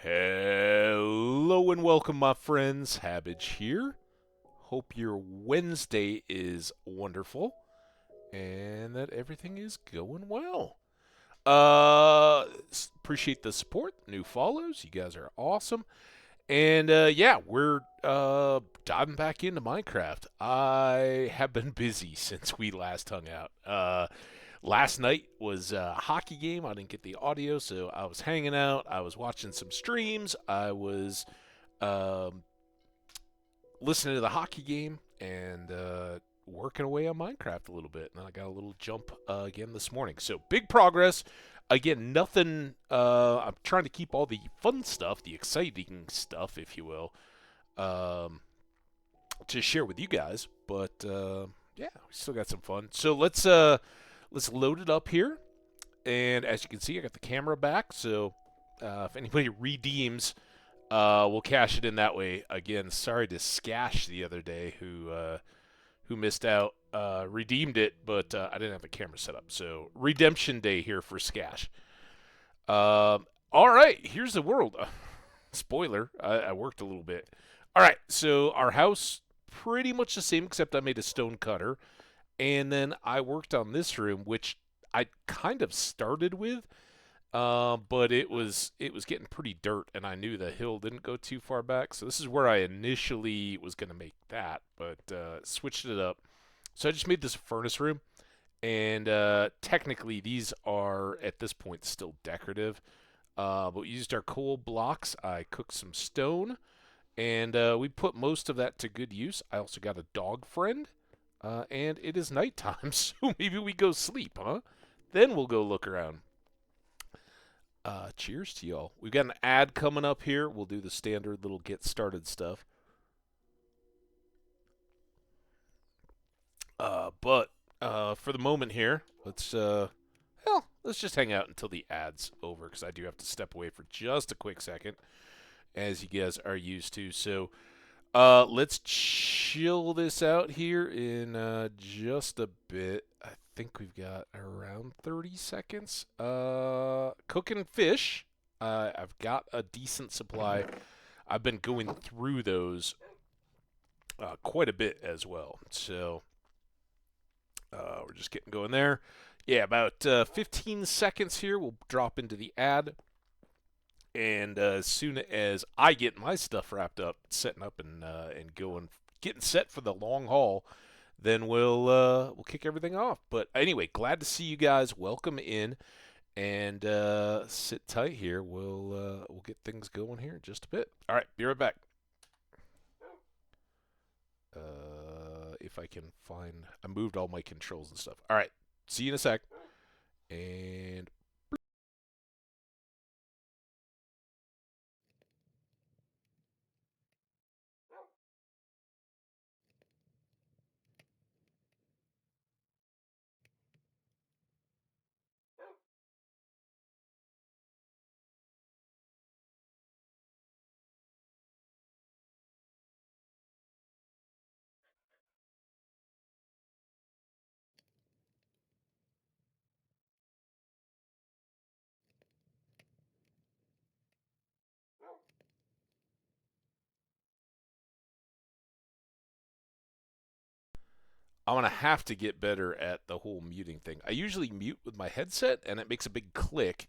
Hello and welcome, my friends. Hambbage here. Hope your Wednesday is wonderful and that everything is going well. Appreciate the support, new follows. You guys are awesome. And yeah, we're diving back into Minecraft. I have been busy since we last hung out. Last night was a hockey game. I didn't get the audio, so I was hanging out. I was watching some streams. I was um, listening to the hockey game and working away on Minecraft a little bit. And then I got a little jump again this morning. So big progress. Again, nothing. I'm trying to keep all the fun stuff, the exciting stuff, if you will, um, to share with you guys. But yeah, we still got some fun. So let's load it up here. And as you can see, I got the camera back. So if anybody redeems, we'll cash it in that way. Again, sorry to Scash the other day who missed out. Redeemed it, but I didn't have the camera set up. So redemption day here for Scash. All right, here's the world. Spoiler, I worked a little bit. All right, so our house pretty much the same, except I made a stone cutter, and then I worked on this room, which I kind of started with, but it was getting pretty dirt, and I knew the hill didn't go too far back. So this is where I initially was going to make that, but switched it up. So I just made this furnace room, and technically these are at this point still decorative. But we used our coal blocks. I cooked some stone, and we put most of that to good use. I also got a dog friend, and it is nighttime, so maybe we go sleep, huh? Then we'll go look around. Cheers to y'all. We've got an ad coming up here. We'll do the standard little get started stuff. But for the moment here, let's just hang out until the ad's over because I do have to step away for just a quick second, as you guys are used to. So let's chill this out here in just a bit. I think we've got around 30 seconds. Cooking fish. I've got a decent supply. I've been going through those quite a bit as well. So we're just getting going there. Yeah, about 15 seconds here. We'll drop into the ad. And as soon as I get my stuff wrapped up, setting up and going, getting set for the long haul, then we'll kick everything off. But anyway, glad to see you guys. Welcome in, and sit tight here. We'll get things going here in just a bit. All right, be right back. If I can find, I moved all my controls and stuff. All right, see you in a sec. And I'm gonna have to get better at the whole muting thing. I usually mute with my headset, and it makes a big click.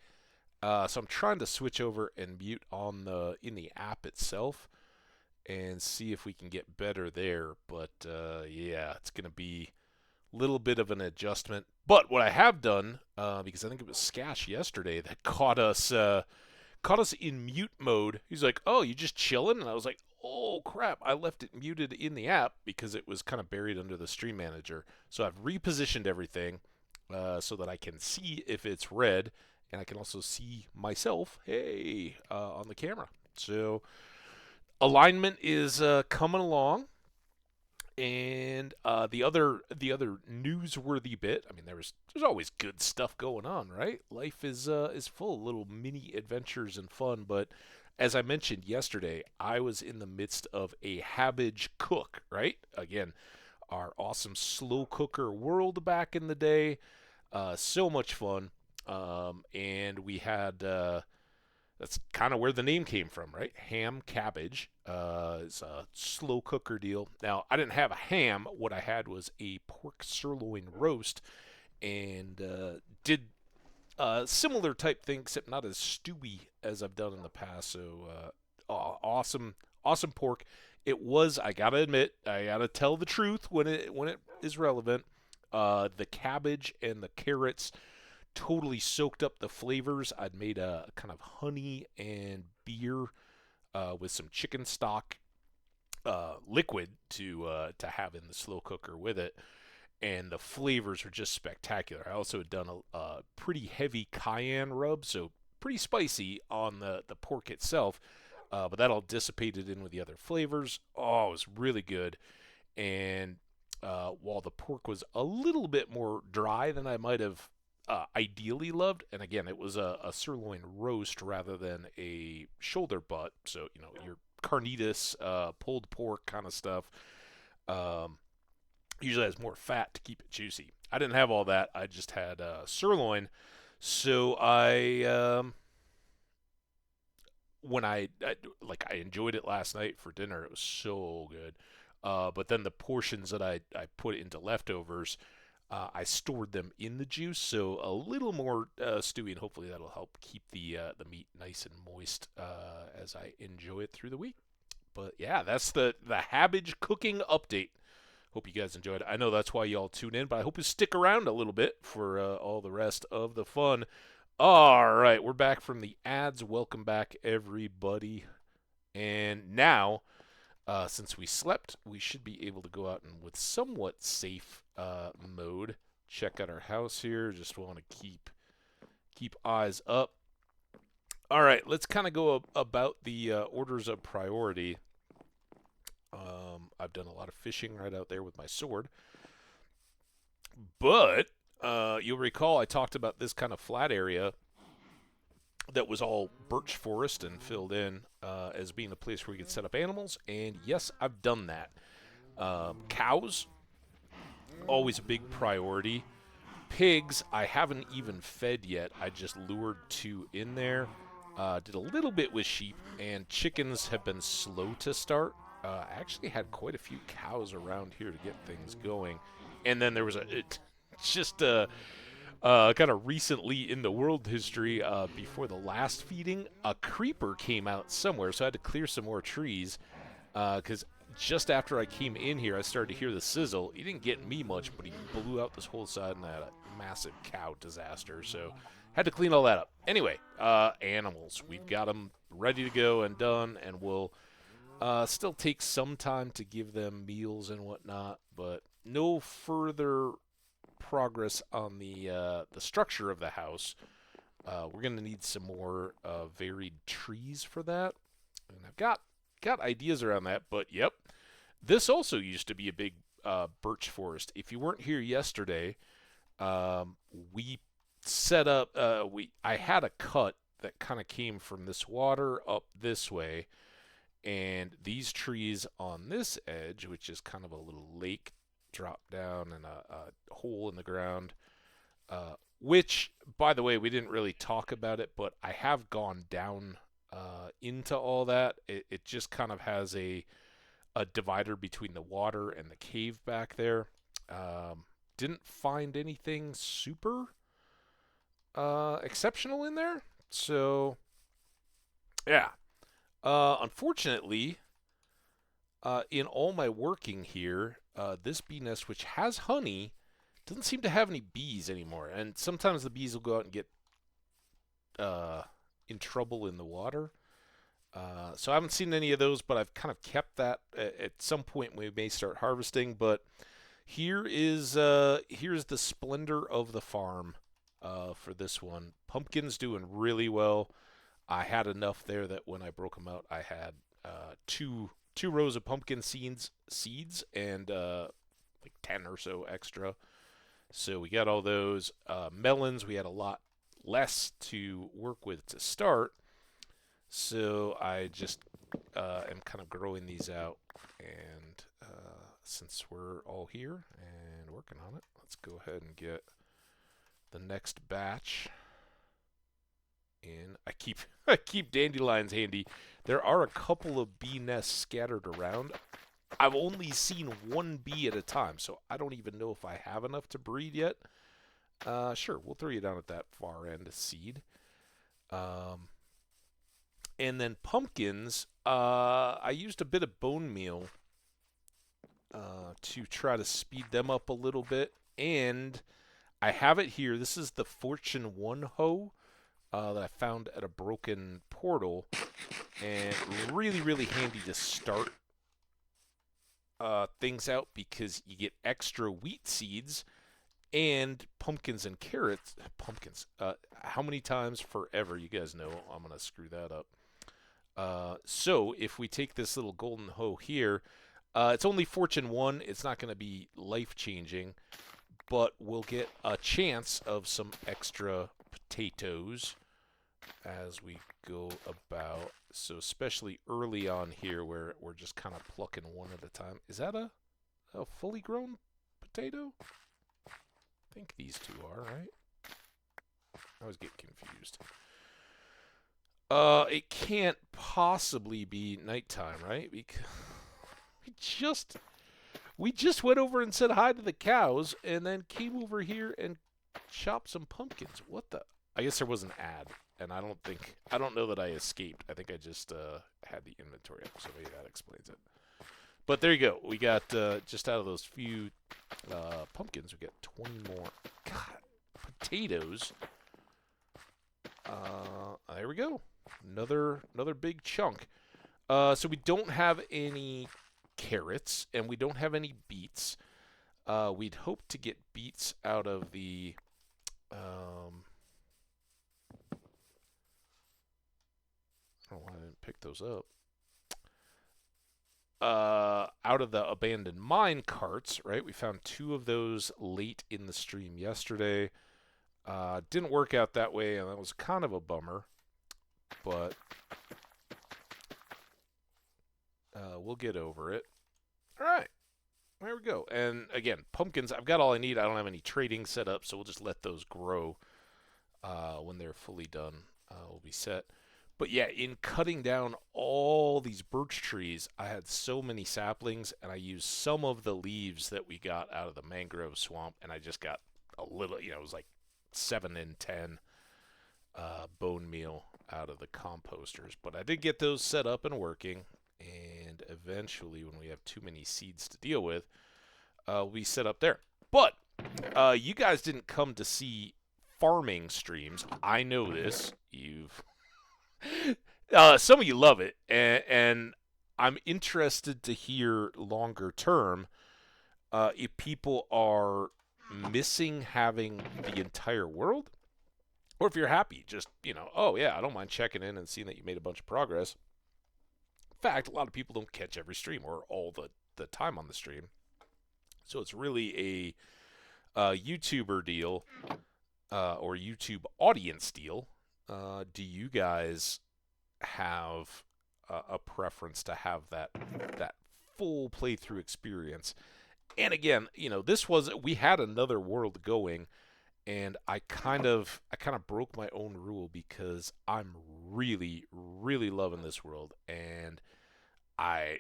So I'm trying to switch over and mute on the in the app itself, and see if we can get better there. But yeah, it's gonna be a little bit of an adjustment. But what I have done, because I think it was Scash yesterday that caught us in mute mode. He's like, "Oh, you just chilling?" And I was like, "Oh crap! I left it muted in the app because it was kind of buried under the Stream Manager." So I've repositioned everything so that I can see if it's red, and I can also see myself, hey, on the camera. So alignment is coming along. And the other newsworthy bit, I mean, there's always good stuff going on, right? Life is full of little mini adventures and fun. But as I mentioned yesterday, I was in the midst of a Hambbage cook, right? Again, our awesome slow cooker world back in the day, so much fun. And we had That's kind of where the name came from, right? Ham cabbage. It's a slow cooker deal. Now, I didn't have a ham. What I had was a pork sirloin roast, and did similar type thing, except not as stewy as I've done in the past. So, awesome, awesome pork. It was. I gotta admit, I gotta tell the truth when it is relevant. The cabbage and the carrots totally soaked up the flavors. I'd made a kind of honey and beer with some chicken stock liquid to have in the slow cooker with it, and the flavors are just spectacular. I also had done a pretty heavy cayenne rub, so pretty spicy on the pork itself, but that all dissipated in with the other flavors. Oh, it was really good. And while the pork was a little bit more dry than I might have ideally loved, and again, it was a sirloin roast rather than a shoulder butt, so your carnitas, pulled pork kind of stuff. Usually has more fat to keep it juicy. I didn't have all that. I just had sirloin. So I enjoyed it last night for dinner. It was so good. But then the portions that I put into leftovers, I stored them in the juice, so a little more stewy, and hopefully that'll help keep the meat nice and moist as I enjoy it through the week. But yeah, that's the Hambbage cooking update. Hope you guys enjoyed it. I know that's why y'all tune in, but I hope you stick around a little bit for all the rest of the fun. All right, we're back from the ads. Welcome back, everybody. And now, since we slept, we should be able to go out and with somewhat safe mode, check out our house here. Just want to keep eyes up. All right, let's kind of go about the orders of priority. I've done a lot of fishing right out there with my sword. But you'll recall I talked about this kind of flat area that was all birch forest and filled in as being a place where you could set up animals. And yes, I've done that. Cows, always a big priority. Pigs, I haven't even fed yet. I just lured 2 in there. Did a little bit with sheep, and chickens have been slow to start. I actually had quite a few cows around here to get things going. And then there was kind of recently in the world history, before the last feeding, a creeper came out somewhere, so I had to clear some more trees, because just after I came in here, I started to hear the sizzle. He didn't get me much, but he blew out this whole side, and I had a massive cow disaster, so had to clean all that up. Anyway, animals. We've got them ready to go and done, and we'll still take some time to give them meals and whatnot, but no further progress on the structure of the house. We're going to need some more varied trees for that, and I've got ideas around that. But yep, this also used to be a big birch forest. If you weren't here yesterday, we set up. I had a cut that kind of came from this water up this way, and these trees on this edge, which is kind of a little lake, drop down and a hole in the ground. Which, by the way, we didn't really talk about it, but I have gone down into all that. It just kind of has a divider between the water and the cave back there. Didn't find anything super exceptional in there. So, yeah. Unfortunately, in all my working here, this bee nest, which has honey, doesn't seem to have any bees anymore. And sometimes the bees will go out and get in trouble in the water. So I haven't seen any of those, but I've kind of kept that. At some point, we may start harvesting. But here's the splendor of the farm for this one. Pumpkin's doing really well. I had enough there that when I broke them out, I had two rows of pumpkin seeds and like 10 or so extra. So we got all those. Melons, we had a lot less to work with to start. So I just am kind of growing these out. And since we're all here and working on it, let's go ahead and get the next batch. And I keep I keep dandelions handy. There are a couple of bee nests scattered around. I've only seen one bee at a time, so I don't even know if I have enough to breed yet. Sure, we'll throw you down at that far end seed. Um, and then pumpkins, I used a bit of bone meal to try to speed them up a little bit. And I have it here. This is the Fortune 1 hoe that I found at a broken portal. And really, really handy to start things out because you get extra wheat seeds and pumpkins and carrots. Pumpkins. How many times forever? You guys know I'm going to screw that up. So if we take this little golden hoe here, it's only Fortune 1. It's not going to be life-changing, but we'll get a chance of some extra potatoes as we go about. So especially early on here where we're just kind of plucking one at a time. Is that a fully grown potato? I think these two are, right? I always get confused. It can't possibly be nighttime, right? Because we just went over and said hi to the cows, and then came over here and chopped some pumpkins. What the? I guess there was an ad, and I don't know that I escaped. I think I just had the inventory up, so maybe that explains it. But there you go. We got just out of those few pumpkins, we got 20 more. God, potatoes. There we go. Another big chunk. So we don't have any carrots, and we don't have any beets. We'd hope to get beets out of the I don't know why I didn't pick those up. Out of the abandoned mine carts, right? We found 2 of those late in the stream yesterday. Didn't work out that way, and that was kind of a bummer. But we'll get over it. All right. There we go. And again, pumpkins, I've got all I need. I don't have any trading set up, so we'll just let those grow. When they're fully done, we'll be set. But yeah, in cutting down all these birch trees, I had so many saplings, and I used some of the leaves that we got out of the mangrove swamp, and I just got a little, it was like 7 and 10 bone meal out of the composters. But I did get those set up and working, and eventually, when we have too many seeds to deal with, we set up there. But you guys didn't come to see farming streams. I know this. You've some of you love it, and I'm interested to hear longer term if people are missing having the entire world, or if you're happy, just oh yeah, I don't mind checking in and seeing that you made a bunch of progress. In fact, a lot of people don't catch every stream or all the time on the stream, so it's really a YouTuber deal or YouTube audience deal. Do you guys have a preference to have that full playthrough experience? And again, we had another world going, and I kind of broke my own rule because I'm really, really loving this world, and I,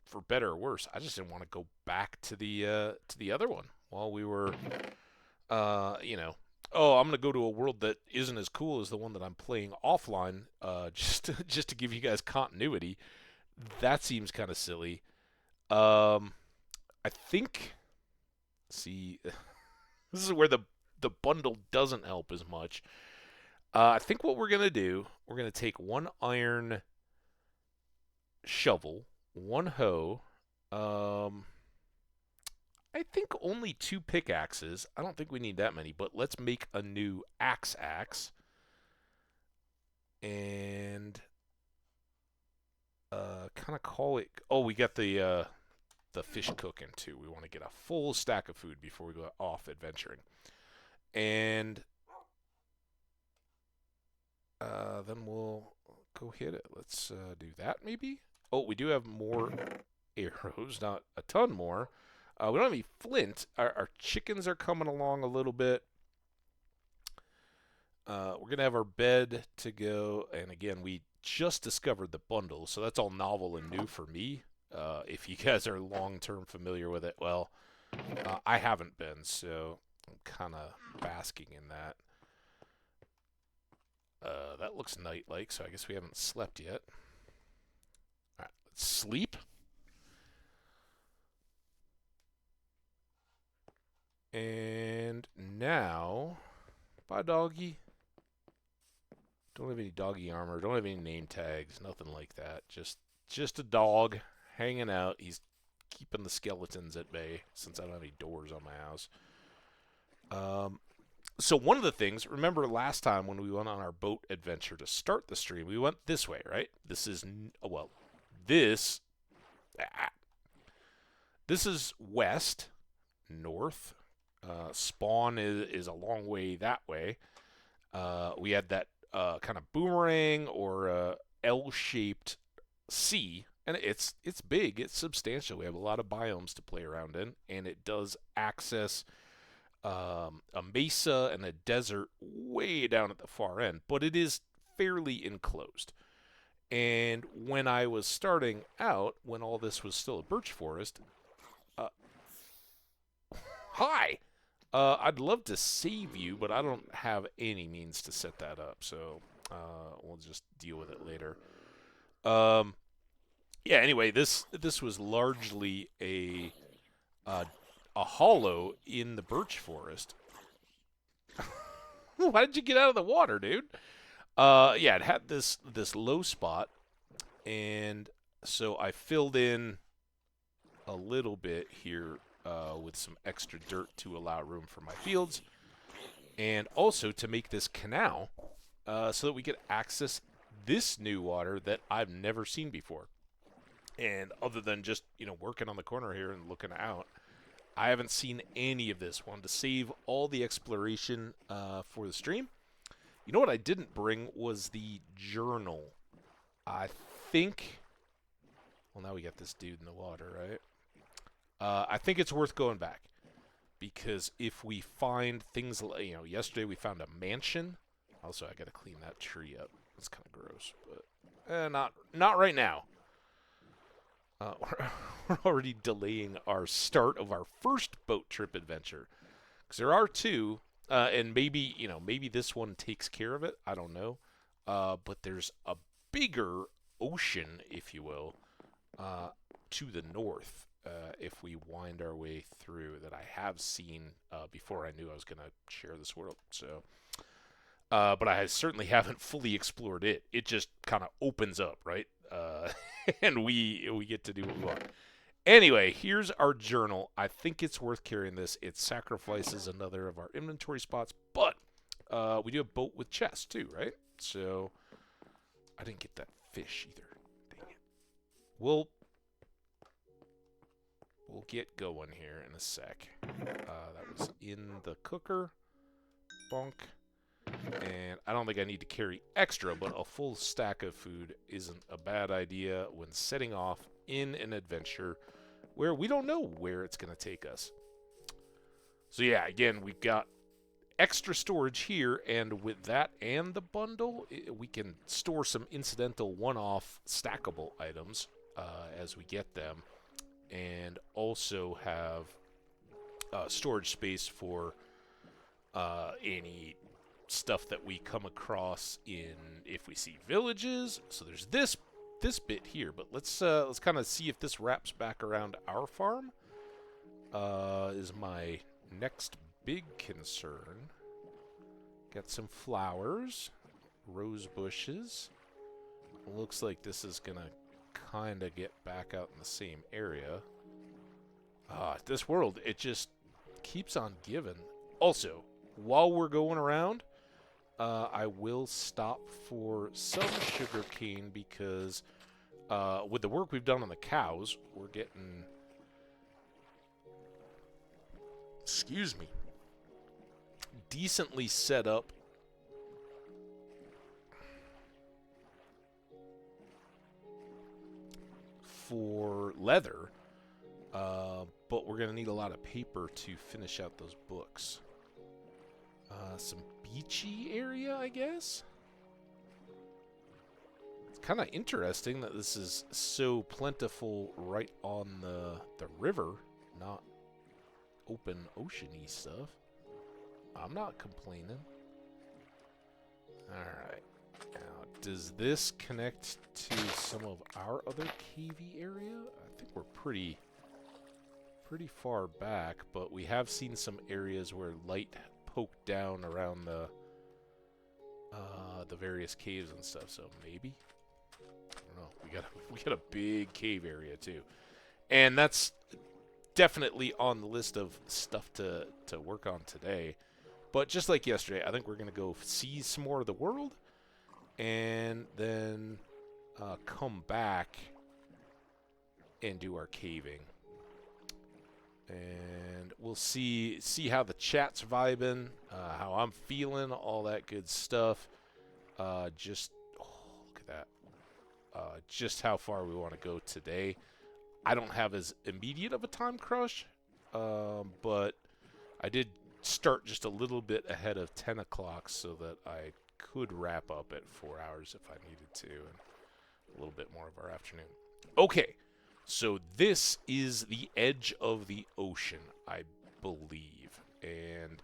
for better or worse, I just didn't want to go back to the other one while we were, oh, I'm gonna go to a world that isn't as cool as the one that I'm playing offline, just to give you guys continuity. That seems kind of silly. I think. See, this is where the bundle doesn't help as much. I think what we're gonna do, we're gonna take 1 iron shovel, 1 hoe. I think only 2 pickaxes. I don't think we need that many, but let's make a new axe. And kind of call it. Oh, we got the fish cooking too. We want to get a full stack of food before we go off adventuring. And then we'll go hit it. Let's do that maybe. Oh, we do have more arrows, not a ton more. We don't have any flint. Our chickens are coming along a little bit. We're going to have our bed to go. And again, we just discovered the bundle, so that's all novel and new for me. If you guys are long-term familiar with it, well, I haven't been, so I'm kind of basking in that. That looks night-like, so I guess we haven't slept yet. All right, let's sleep. And now, bye, doggy. Don't have any doggy armor. Don't have any name tags. Nothing like that. Just a dog hanging out. He's keeping the skeletons at bay since I don't have any doors on my house. So one of the things, remember last time when we went on our boat adventure to start the stream, we went this way, right? This is, well, this is west, north. Spawn is a long way that way. We had that kind of boomerang or L-shaped sea, and it's big, it's substantial. We have a lot of biomes to play around in, and it does access a mesa and a desert way down at the far end, but it is fairly enclosed. And when I was starting out, when all this was still a birch forest, hi! I'd love to save you, but I don't have any means to set that up, so we'll just deal with it later. Yeah. Anyway, this was largely a hollow in the birch forest. Why did you get out of the water, dude? Yeah, it had this low spot, and so I filled in a little bit here. With some extra dirt to allow room for my fields, and also to make this canal so that we could access this new water that I've never seen before. And other than just, working on the corner here and looking out, I haven't seen any of this. Wanted to save all the exploration for the stream. You know what I didn't bring was the journal. I think, well, now we got this dude in the water, right? I think it's worth going back, because if we find things like, yesterday we found a mansion. Also, I gotta clean that tree up. It's kind of gross, but not right now. We're already delaying our start of our first boat trip adventure, because there are two, and maybe this one takes care of it. I don't know, but there's a bigger ocean, if you will, to the north. If we wind our way through, that I have seen before I knew I was going to share this world. So, but I certainly haven't fully explored it. It just kind of opens up, right? And we get to do what we want. Anyway, here's our journal. I think it's worth carrying this. It sacrifices another of our inventory spots, but we do have boat with chest too, right? So I didn't get that fish either. Dang it. We'll get going here in a sec. That was in the cooker. Bonk. And I don't think I need to carry extra, but a full stack of food isn't a bad idea when setting off in an adventure where we don't know where it's going to take us. So yeah, again, we've got extra storage here, and with that and the bundle, we can store some incidental one-off stackable items as we get them. And also have storage space for any stuff that we come across if we see villages. So there's this bit here, but let's kind of see if this wraps back around our farm. Is my next big concern. Got some flowers, rose bushes. Looks like this is gonna kind of get back out in the same area. This world, it just keeps on giving. Also, while we're going around, I will stop for some sugar cane, because with the work we've done on the cows, we're getting, excuse me, decently set up for leather, but we're going to need a lot of paper to finish out those books. Some beachy area, I guess. It's kind of interesting that this is so plentiful right on the river, not open oceany stuff. I'm not complaining. Alright. Now, does this connect to some of our other cavey area? I think we're pretty far back, but we have seen some areas where light poked down around the various caves and stuff, so maybe? I don't know. We got a big cave area too. And that's definitely on the list of stuff to work on today. But just like yesterday, I think we're going to go see some more of the world and then come back and do our caving. And we'll see how the chat's vibing, how I'm feeling, all that good stuff. Just look at that. Just how far we want to go today. I don't have as immediate of a time crush, but I did start just a little bit ahead of 10 o'clock so that I could wrap up at 4 hours if I needed to, and a little bit more of our afternoon. Okay, so this is the edge of the ocean, I believe, and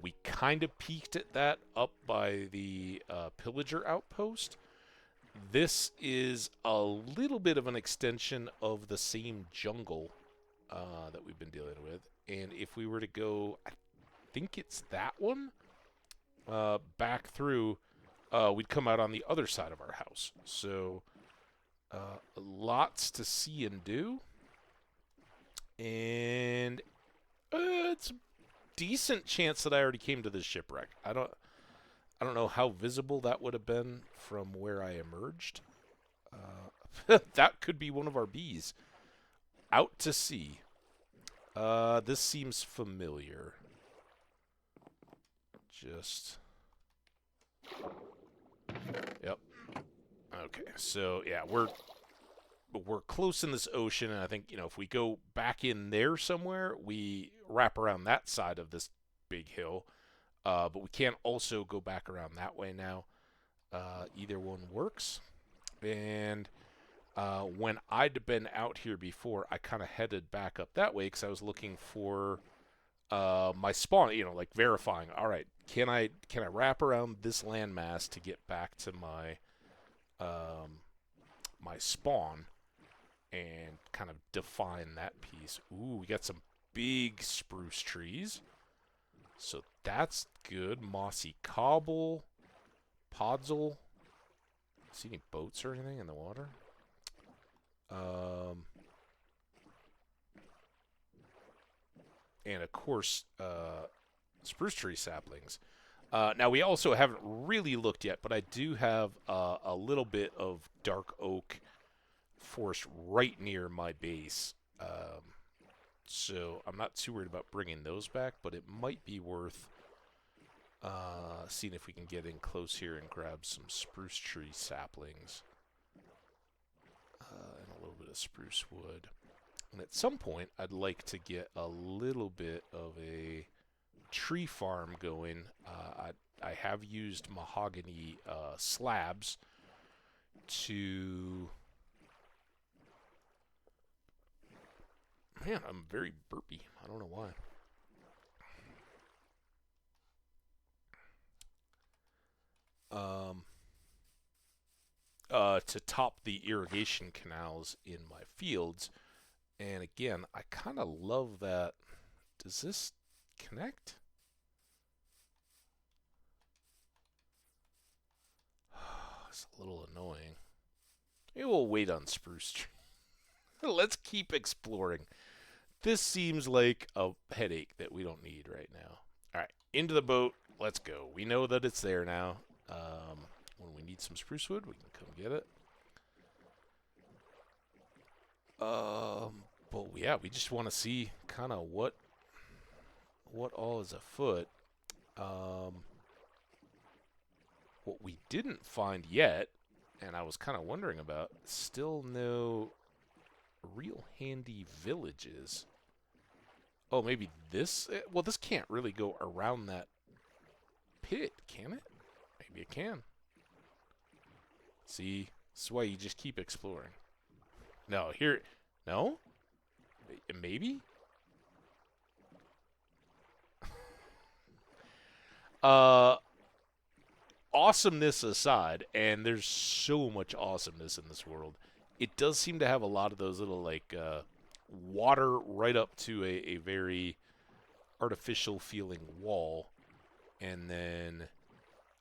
we kind of peeked at that up by the pillager outpost. This is a little bit of an extension of the same jungle that we've been dealing with. And if we were to go, I think it's that one, back through, we'd come out on the other side of our house. So, lots to see and do. And it's a decent chance that I already came to this shipwreck. I don't know how visible that would have been from where I emerged. That could be one of our bees. Out to sea. This seems familiar. Just... Yep. Okay, so yeah, we're close in this ocean, and I think, if we go back in there somewhere, we wrap around that side of this big hill. But we can't also go back around that way now. Either one works. And when I'd been out here before, I kind of headed back up that way because I was looking for my spawn, like verifying, all right, can I wrap around this landmass to get back to my my spawn and kind of define that piece. Ooh, we got some big spruce trees. So that's good. Mossy cobble. Podzol. See any boats or anything in the water? And of course, spruce tree saplings. Now we also haven't really looked yet, but I do have a little bit of dark oak forest right near my base. So I'm not too worried about bringing those back, but it might be worth seeing if we can get in close here and grab some spruce tree saplings and a little bit of spruce wood. And at some point, I'd like to get a little bit of a tree farm going. I have used mahogany slabs to... Man, I'm very burpy. I don't know why. To top the irrigation canals in my fields. And again, I kind of love that. Does this connect? It's a little annoying. Maybe we'll wait on spruce tree. Let's keep exploring. This seems like a headache that we don't need right now. All right, into the boat. Let's go. We know that it's there now. When we need some spruce wood, we can come get it. But yeah, we just want to see kind of what all is afoot. What we didn't find yet, and I was kind of wondering about, still no real handy villages. Oh, maybe this? Well, this can't really go around that hit, can it? Maybe it can. See? This is why you just keep exploring. No, here... No? Maybe? Awesomeness aside, and there's so much awesomeness in this world, it does seem to have a lot of those little, like, water right up to a very artificial-feeling wall, and then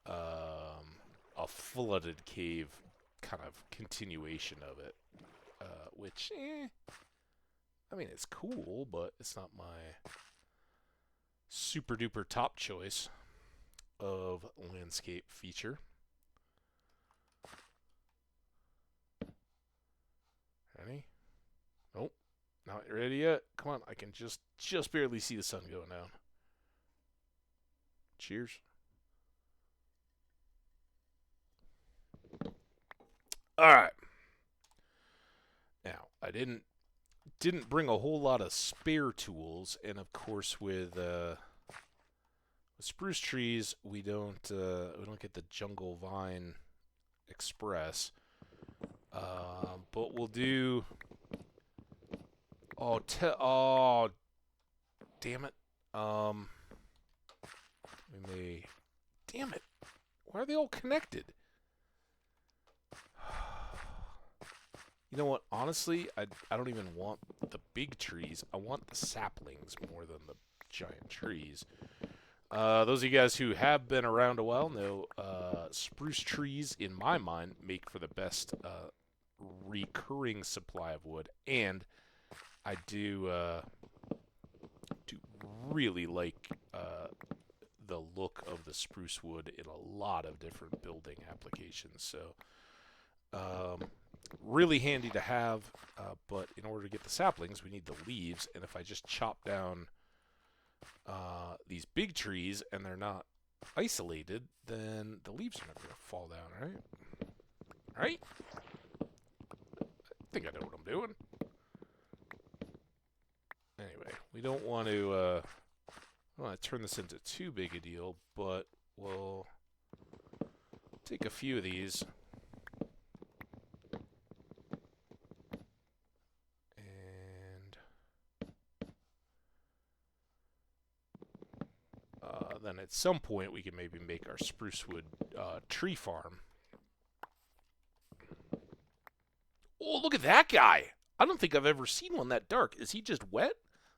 a flooded cave kind of continuation of it, which, I mean, it's cool, but it's not my super-duper top choice of landscape feature. Ready? Nope. Not ready yet. Come on, I can just barely see the sun going down. Cheers. Alright. Now, I didn't bring a whole lot of spare tools, and of course with spruce trees, we don't get the Jungle Vine Express, but we'll do. Oh, damn it! We may. Damn it! Why are they all connected? You know what? Honestly, I don't even want the big trees. I want the saplings more than the giant trees. Those of you guys who have been around a while know spruce trees, in my mind, make for the best recurring supply of wood. And I do really like the look of the spruce wood in a lot of different building applications. So, really handy to have, but in order to get the saplings, we need the leaves. And if I just chop down these big trees and they're not isolated, then the leaves are never going to fall down, right? Right? I think I know what I'm doing. Anyway, we don't want to turn this into too big a deal, but we'll take a few of these. Then at some point we can maybe make our spruce wood tree farm. Oh, look at that guy! I don't think I've ever seen one that dark. Is he just wet?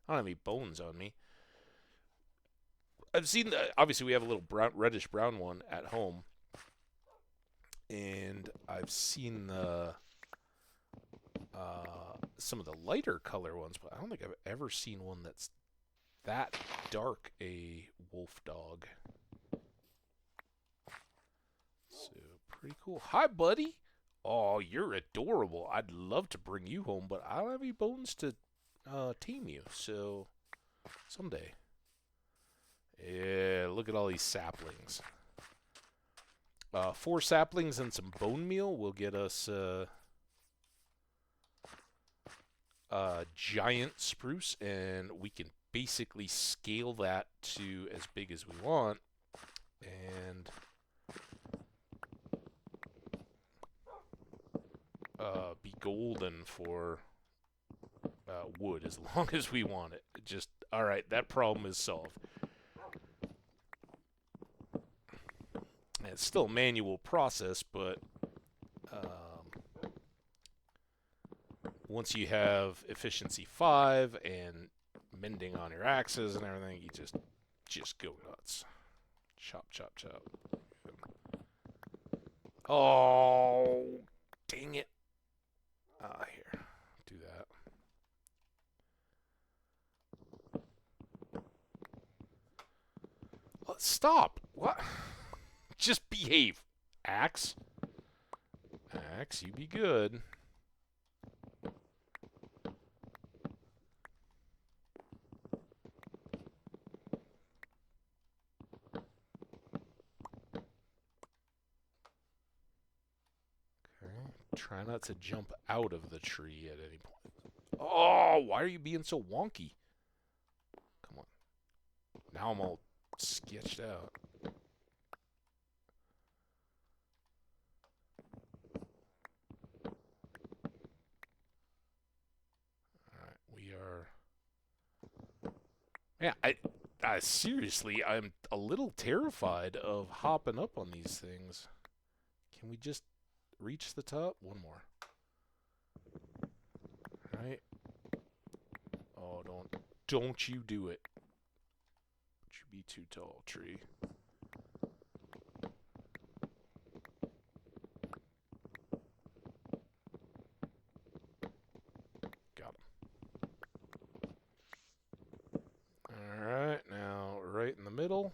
I don't have any bones on me. I've seen, obviously we have a little reddish brown one at home. And I've seen some of the lighter color ones, but I don't think I've ever seen one that's that dark a wolf dog. So, pretty cool. Hi, buddy. Oh, you're adorable. I'd love to bring you home, but I don't have any bones to tame you, so someday. Yeah, look at all these saplings. 4 saplings and some bone meal will get us giant spruce, and we can basically scale that to as big as we want, and be golden for wood as long as we want it. Just, alright, that problem is solved. And it's still a manual process, but once you have efficiency 5 and mending on your axes and everything, you just go nuts. Chop, chop, chop. Oh, dang it. Here, do that. Oh, stop. What? Just behave. Axe. Axe, you be good. Try not to jump out of the tree at any point. Oh, why are you being so wonky? Come on. Now I'm all sketched out. Yeah, I seriously, I'm a little terrified of hopping up on these things. Can we just reach the top? One more. Right? Oh, don't you do it. Don't you be too tall, tree. Got him. Alright, now right in the middle.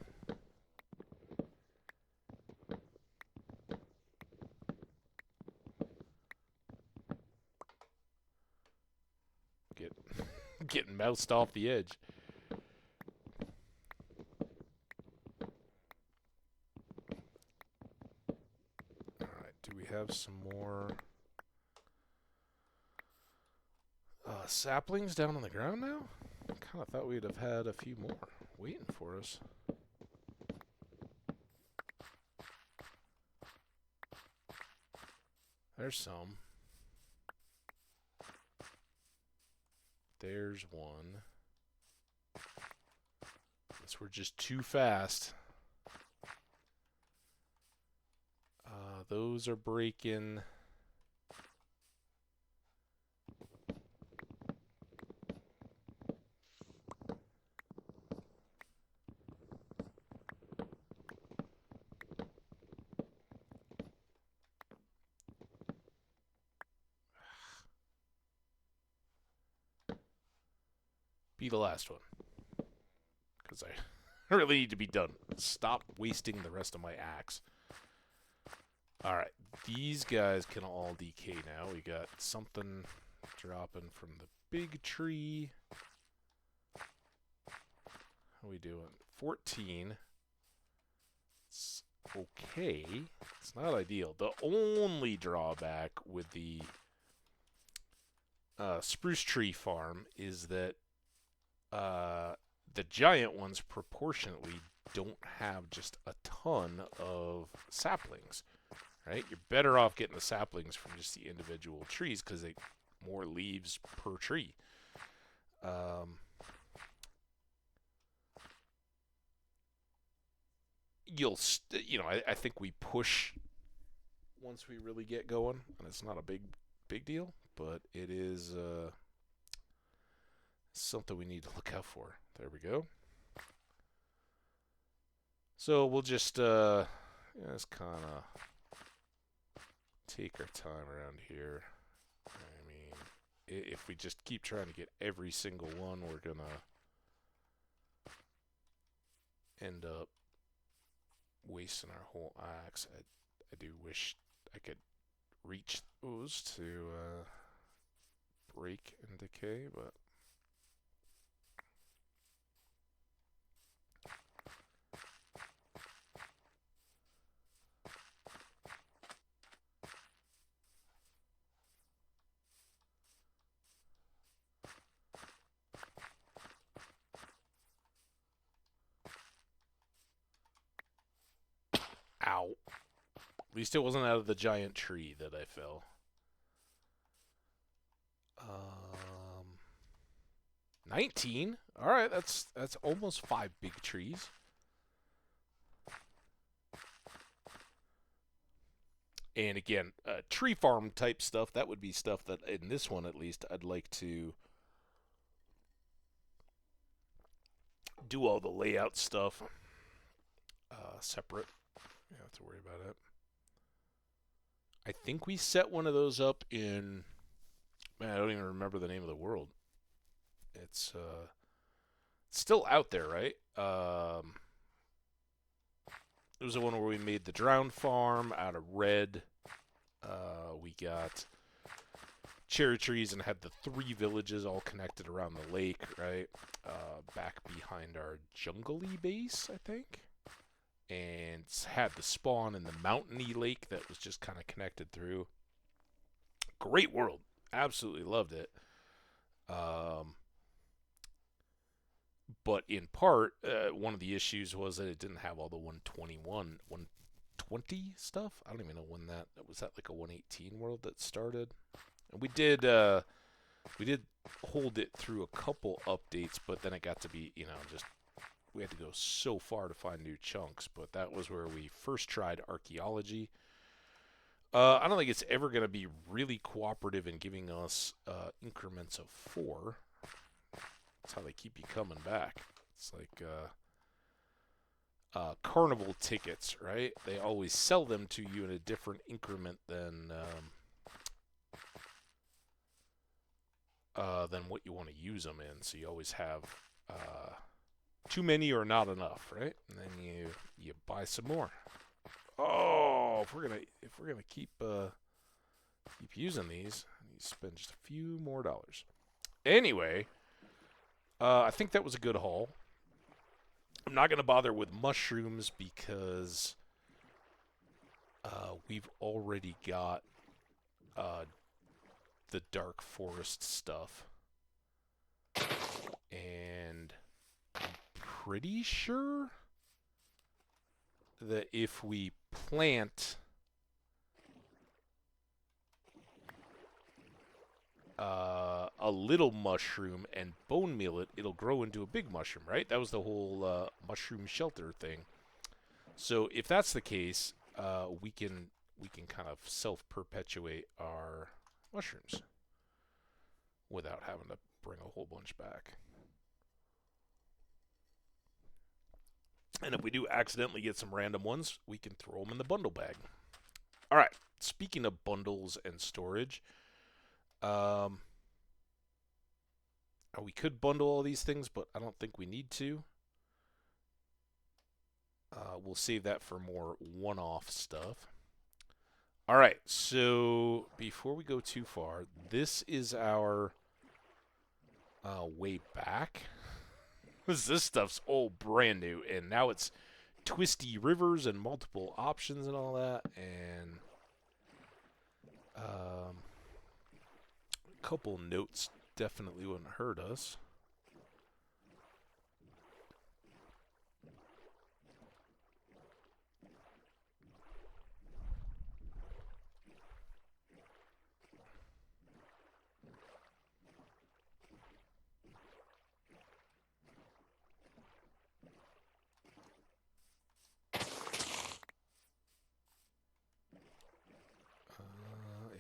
Get getting moused off the edge. Alright, do we have some more saplings down on the ground now? I kind of thought we'd have had a few more waiting for us. There's some. There's one. Guess we're just too fast. Those are breaking. Be the last one. Because I really need to be done. Stop wasting the rest of my axe. Alright, these guys can all decay now. We got something dropping from the big tree. How are we doing? 14. It's okay. It's not ideal. The only drawback with the spruce tree farm is that the giant ones proportionately don't have just a ton of saplings, right? You're better off getting the saplings from just the individual trees because they more leaves per tree. I think we push once we really get going, and it's not a big deal, but it is something we need to look out for. There we go. So we'll just kind of take our time around here. I mean, if we just keep trying to get every single one, we're gonna end up wasting our whole axe. I do wish I could reach those to break and decay, but ow. At least it wasn't out of the giant tree that I fell. 19. All right, that's almost 5 big trees. And again, tree farm type stuff, that would be stuff that in this one at least I'd like to do all the layout stuff separate. You don't have to worry about it. I think we set one of those up in, man, I don't even remember the name of the world. It's still out there, right? It was the one where we made the drowned farm out of red. We got cherry trees and had the 3 villages all connected around the lake, right? Back behind our jungle-y base, I think. And had the spawn in the mountainy lake that was just kind of connected through. Great world. Absolutely loved it. But in part, one of the issues was that it didn't have all the 120 stuff. I don't even know when that was. That like a 118 world that started. And we did We did hold it through a couple updates, but then it got to be, just we had to go so far to find new chunks. But that was where we first tried archaeology. I don't think it's ever going to be really cooperative in giving us increments of 4. That's how they keep you coming back. It's like carnival tickets, right? They always sell them to you in a different increment than what you want to use them in. So you always have too many or not enough, right? And then you buy some more. Oh, if we're gonna keep using these, you spend just a few more dollars. Anyway, I think that was a good haul. I'm not gonna bother with mushrooms because we've already got the dark forest stuff, and I'm pretty sure that if we plant a little mushroom and bone meal it, it'll grow into a big mushroom, right? That was the whole mushroom shelter thing. So if that's the case, we can kind of self-perpetuate our mushrooms without having to bring a whole bunch back. And if we do accidentally get some random ones, we can throw them in the bundle bag. All right. Speaking of bundles and storage, we could bundle all these things, but I don't think we need to. We'll save that for more one-off stuff. All right. So before we go too far, this is our way back. This stuff's all brand new, and now it's twisty rivers and multiple options and all that, and a couple notes definitely wouldn't hurt us.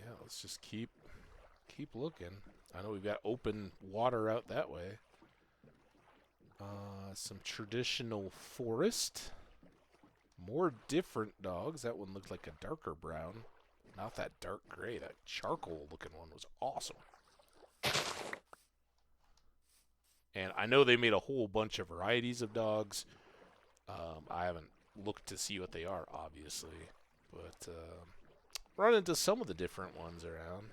Yeah, let's just keep looking. I know we've got open water out that way. Some traditional forest. More different dogs. That one looked like a darker brown. Not that dark gray. That charcoal looking one was awesome. And I know they made a whole bunch of varieties of dogs. I haven't looked to see what they are, obviously. But run into some of the different ones around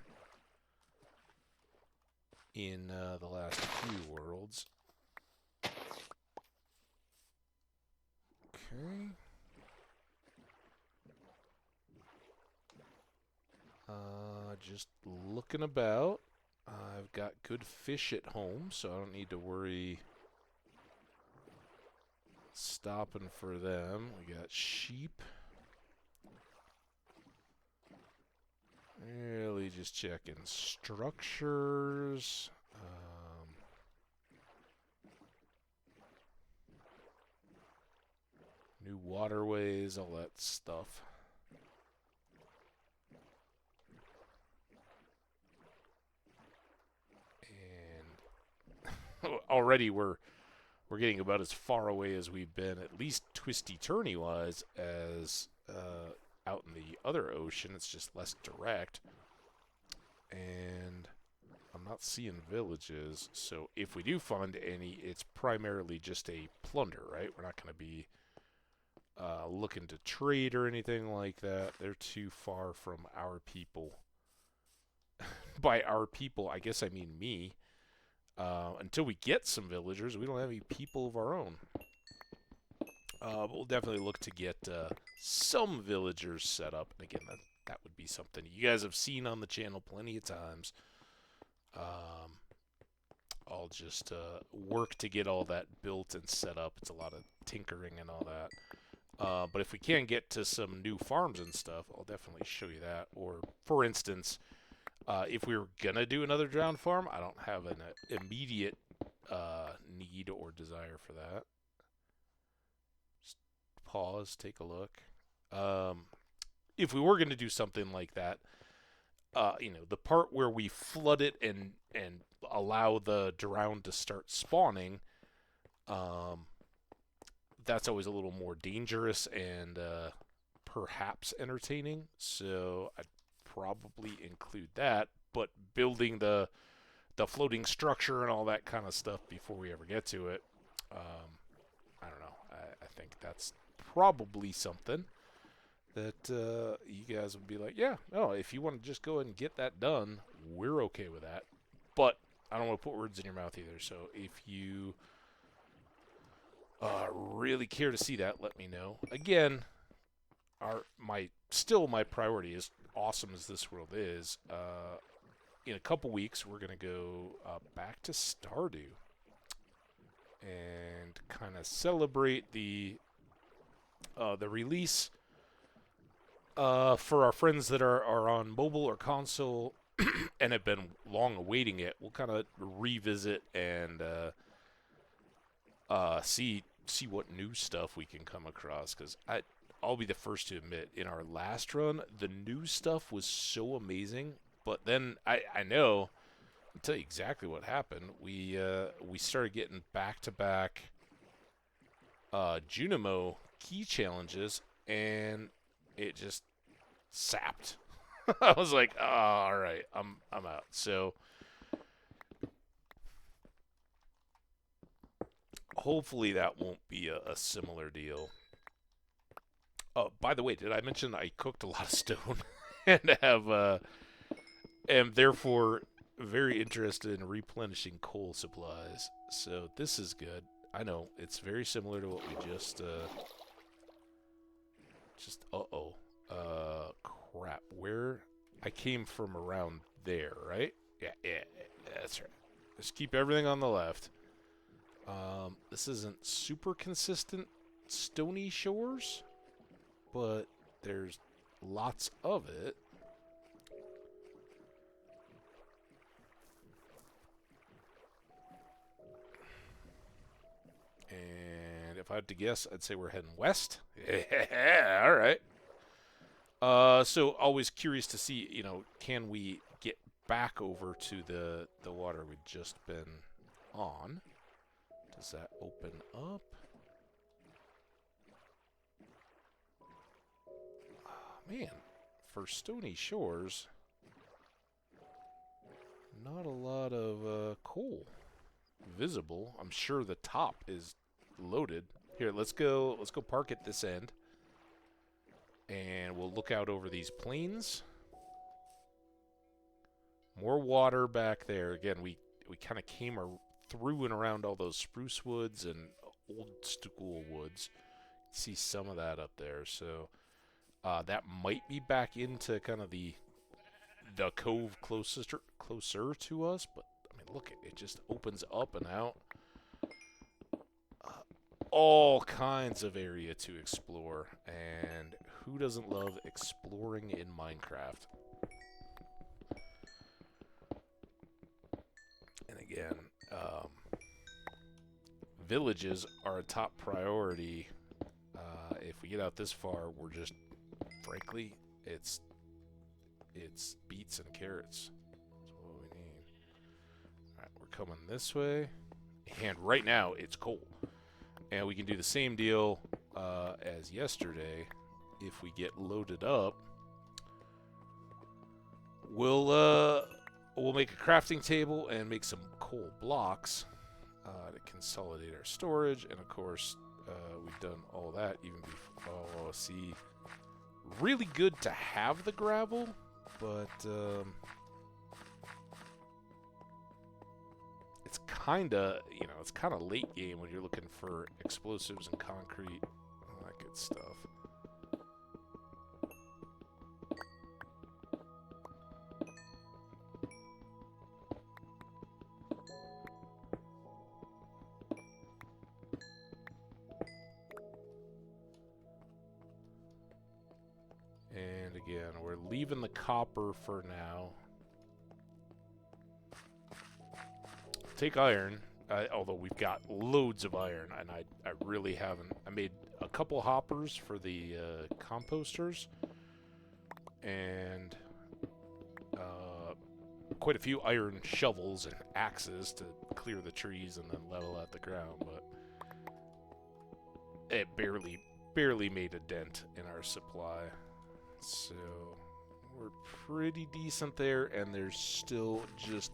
in the last few worlds. Okay. Just looking about. I've got good fish at home, so I don't need to worry stopping for them. We got sheep. Really just checking structures. New waterways, all that stuff. And already we're getting about as far away as we've been, at least twisty-turny wise, as out in the other ocean. It's just less direct. And I'm not seeing villages, so if we do find any, it's primarily just a plunder, right? We're not going to be looking to trade or anything like that. They're too far from our people. By our people, I guess I mean me. Until we get some villagers, we don't have any people of our own. But we'll definitely look to get some villagers set up. And again, that would be something you guys have seen on the channel plenty of times. I'll just work to get all that built and set up. It's a lot of tinkering and all that. But if we can get to some new farms and stuff, I'll definitely show you that. Or, for instance, If we were gonna do another drown farm, I don't have an immediate need or desire for that. Just pause, take a look. Um, if we were gonna do something like that, the part where we flood it and allow the drown to start spawning, um, that's always a little more dangerous and perhaps entertaining. So I'd probably include that, but building the floating structure and all that kind of stuff before we ever get to it, I don't know. I think that's probably something that you guys would be like, yeah, no, if you want to just go ahead and get that done, we're okay with that. But I don't want to put words in your mouth either. So if you really care to see that, let me know. Again, my priority, is awesome as this world is. In a couple weeks, we're gonna go back to Stardew and kind of celebrate the release for our friends that are on mobile or console and have been long awaiting it. We'll kind of revisit and see what new stuff we can come across, because I'll be the first to admit, in our last run, the new stuff was so amazing. But then I know, I'll tell you exactly what happened. We started getting back-to-back Junimo key challenges, and it just sapped. I was like, oh, all right, I'm out. So hopefully that won't be a similar deal. By the way, did I mention I cooked a lot of stone and am therefore very interested in replenishing coal supplies. So this is good. I know it's very similar to what we just crap. Where I came from around there, right? Yeah, that's right. Just keep everything on the left. This isn't super consistent stony shores, but there's lots of it. And if I had to guess, I'd say we're heading west. Yeah, all right. So always curious to see, can we get back over to the water we've just been on? Does that open up? Oh, man, for stony shores, not a lot of coal visible. I'm sure the top is loaded. Here, let's go park at this end. And we'll look out over these plains. More water back there. Again, we kind of came through and around all those spruce woods and old school woods. See some of that up there. So that might be back into kind of the cove closer to us. But I mean, look, it just opens up and out. All kinds of area to explore, and who doesn't love exploring in Minecraft? And again, villages are a top priority. If we get out this far, we're just, frankly, it's beets and carrots. That's what we need. All right, we're coming this way, and right now it's cold. And we can do the same deal as yesterday. If we get loaded up, we'll make a crafting table and make some coal blocks to consolidate our storage. And of course, we've done all that even before. Oh, see, really good to have the gravel, but it's kind of late game when you're looking for explosives and concrete, all that good stuff. And again, we're leaving the copper for now. take iron. Although we've got loads of iron, and I really haven't. I made a couple hoppers for the composters, and quite a few iron shovels and axes to clear the trees and then level out the ground, but it barely made a dent in our supply. So we're pretty decent there, and there's still just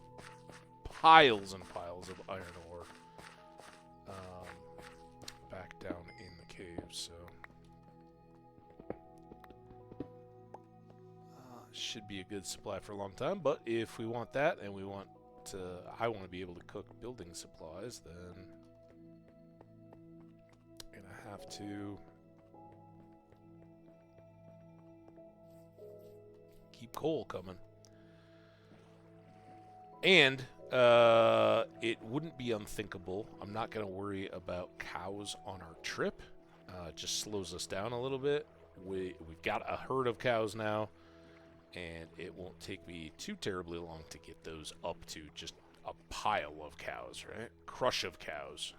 piles and piles of iron ore back down in the cave, so should be a good supply for a long time. But if we want that, and I want to be able to cook building supplies, then I'm gonna have to keep coal coming. And it wouldn't be unthinkable. I'm not going to worry about cows on our trip. It just slows us down a little bit. We've got a herd of cows now, and it won't take me too terribly long to get those up to just a pile of cows, right? Crush of cows.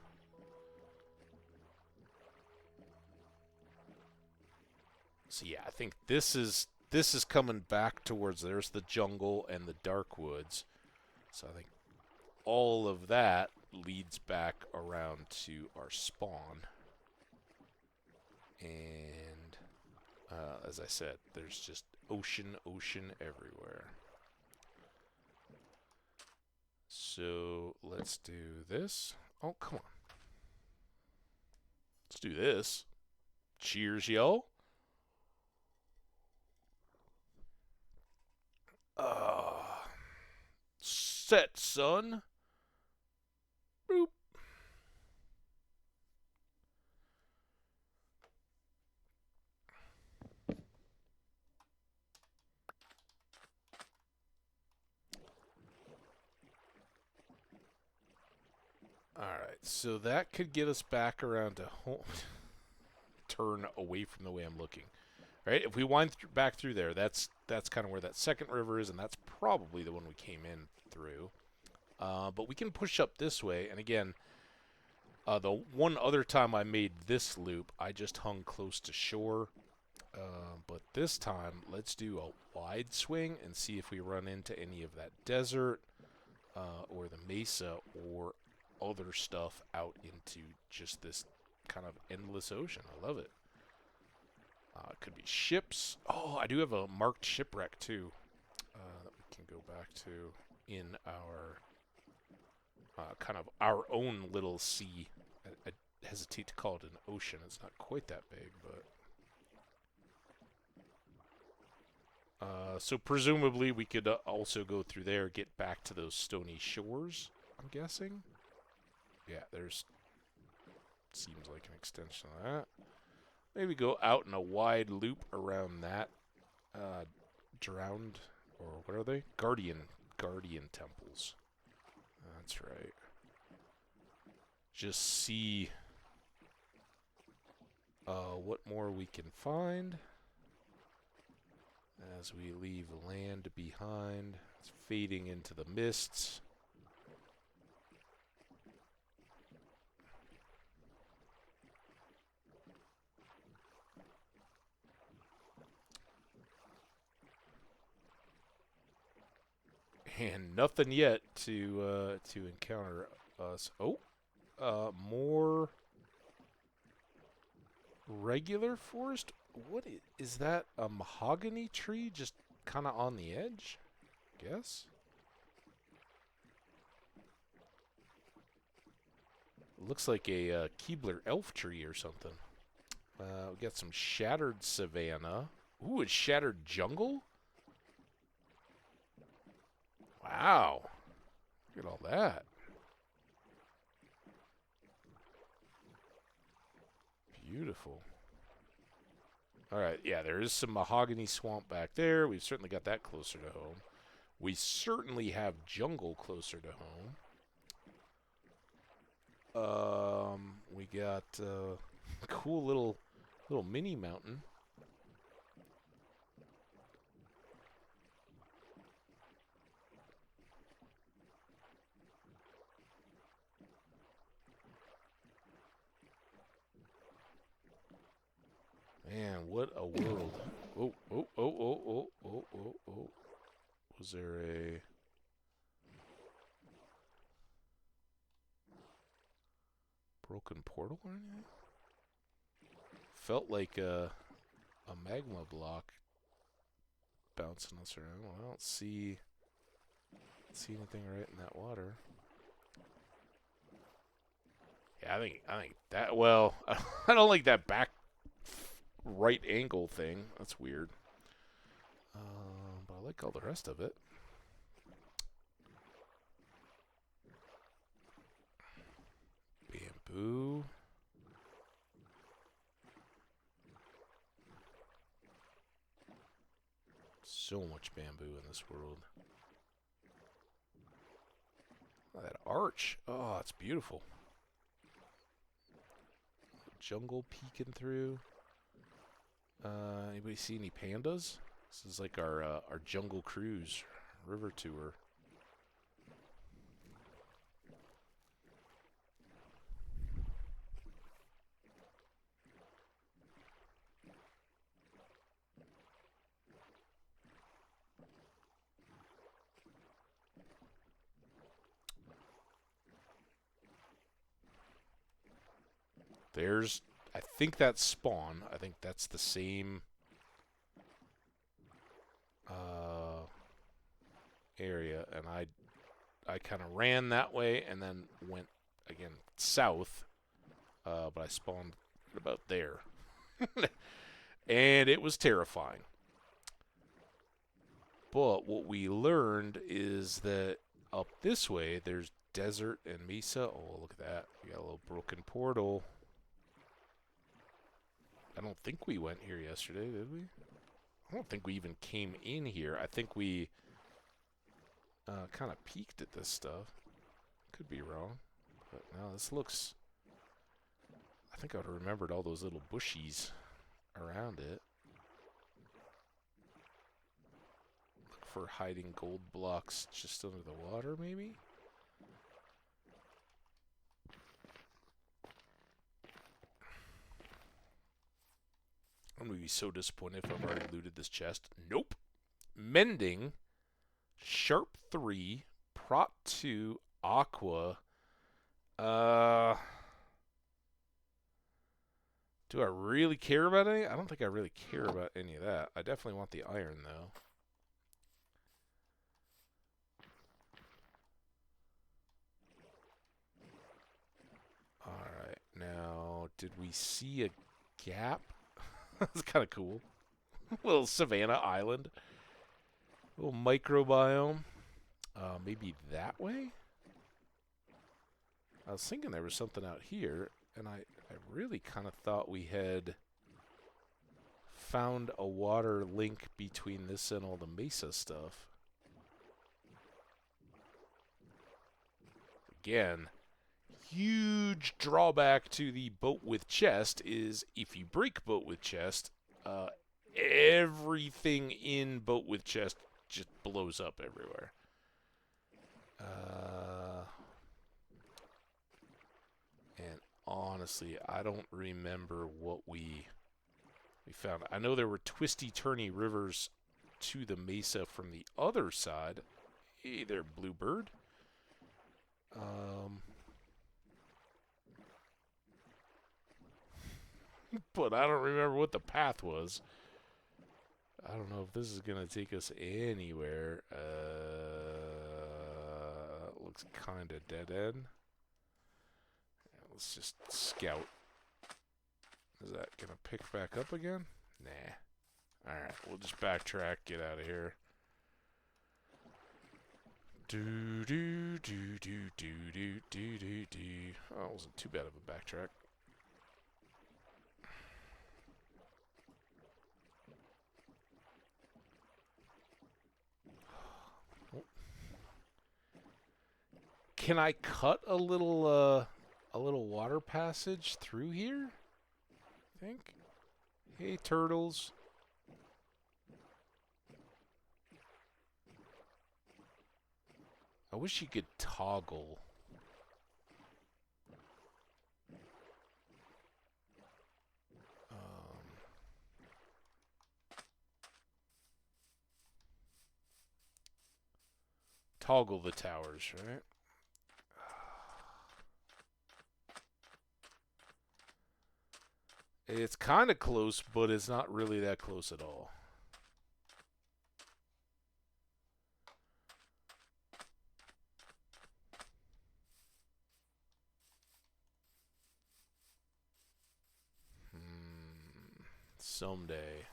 So yeah, I think this is coming back towards, there's the jungle and the dark woods. So I think all of that leads back around to our spawn. And as I said, there's just ocean everywhere. So let's do this. Oh, come on. Let's do this. Cheers, yo. Set, son. Boop. Alright, so that could get us back around to home. Turn away from the way I'm looking. Right? If we wind back through there, that's kind of where that second river is, and that's probably the one we came in through. But we can push up this way, and again, the one other time I made this loop, I just hung close to shore. But this time, let's do a wide swing and see if we run into any of that desert, or the mesa, or other stuff out into just this kind of endless ocean. I love it. It could be ships. Oh, I do have a marked shipwreck too, that we can go back to in our kind of our own little sea. I hesitate to call it an ocean. It's not quite that big, but so presumably we could also go through there, get back to those stony shores, I'm guessing. Yeah, there's, seems like an extension of that. Maybe go out in a wide loop around that drowned, or what are they? Guardian temples. That's right. Just see what more we can find as we leave land behind. It's fading into the mists. And nothing yet to encounter us. Oh, more regular forest. What is that? A mahogany tree just kind of on the edge? Guess. Looks like a Keebler elf tree or something. We got some shattered savanna. Ooh, it's shattered jungle. Wow. Look at all that. Beautiful. Alright, yeah, there is some mahogany swamp back there. We've certainly got that closer to home. We certainly have jungle closer to home. We got a cool little mini mountain. What a world. Oh, oh, oh, oh, oh, oh, oh, oh. Was there a... broken portal or anything? Felt like a magma block bouncing us around. Well, I don't see anything right in that water. Yeah, I think that, well, I don't like that back right angle thing. That's weird. But I like all the rest of it. Bamboo. So much bamboo in this world. Oh, that arch. Oh, it's beautiful. Jungle peeking through. Anybody see any pandas? This is like our jungle cruise river tour. There's, I think that's spawn. I think that's the same area, and I kind of ran that way and then went again south, but I spawned about there, and it was terrifying. But what we learned is that up this way there's desert and mesa. Oh, look at that! We got a little broken portal. I don't think we went here yesterday, did we? I don't think we even came in here. I think we kind of peeked at this stuff. Could be wrong. But no, this looks... I think I would have remembered all those little bushies around it. Look for hiding gold blocks just under the water, maybe? I'm going to be so disappointed if I've already looted this chest. Nope. Mending, Sharp 3, Prot 2, Aqua. Do I really care about any? I don't think I really care about any of that. I definitely want the iron, though. Alright, now, did we see a gap? That's kind of cool. Little Savannah Island. Little microbiome. Maybe that way? I was thinking there was something out here, and I really kind of thought we had found a water link between this and all the mesa stuff. Again, huge drawback to the boat with chest is if you break boat with chest, everything in boat with chest just blows up everywhere. And honestly, I don't remember what we found. I know there were twisty-turny rivers to the mesa from the other side. Hey there, Bluebird. But I don't remember what the path was. I don't know if this is going to take us anywhere. Looks kind of dead end. Let's just scout. Is that going to pick back up again? Nah. Alright, we'll just backtrack, get out of here. Do do do do do do do do do. Oh, it wasn't too bad of a backtrack. Can I cut a little water passage through here? I think. Hey, turtles. I wish you could toggle. toggle the towers, right? It's kind of close, but it's not really that close at all. Someday.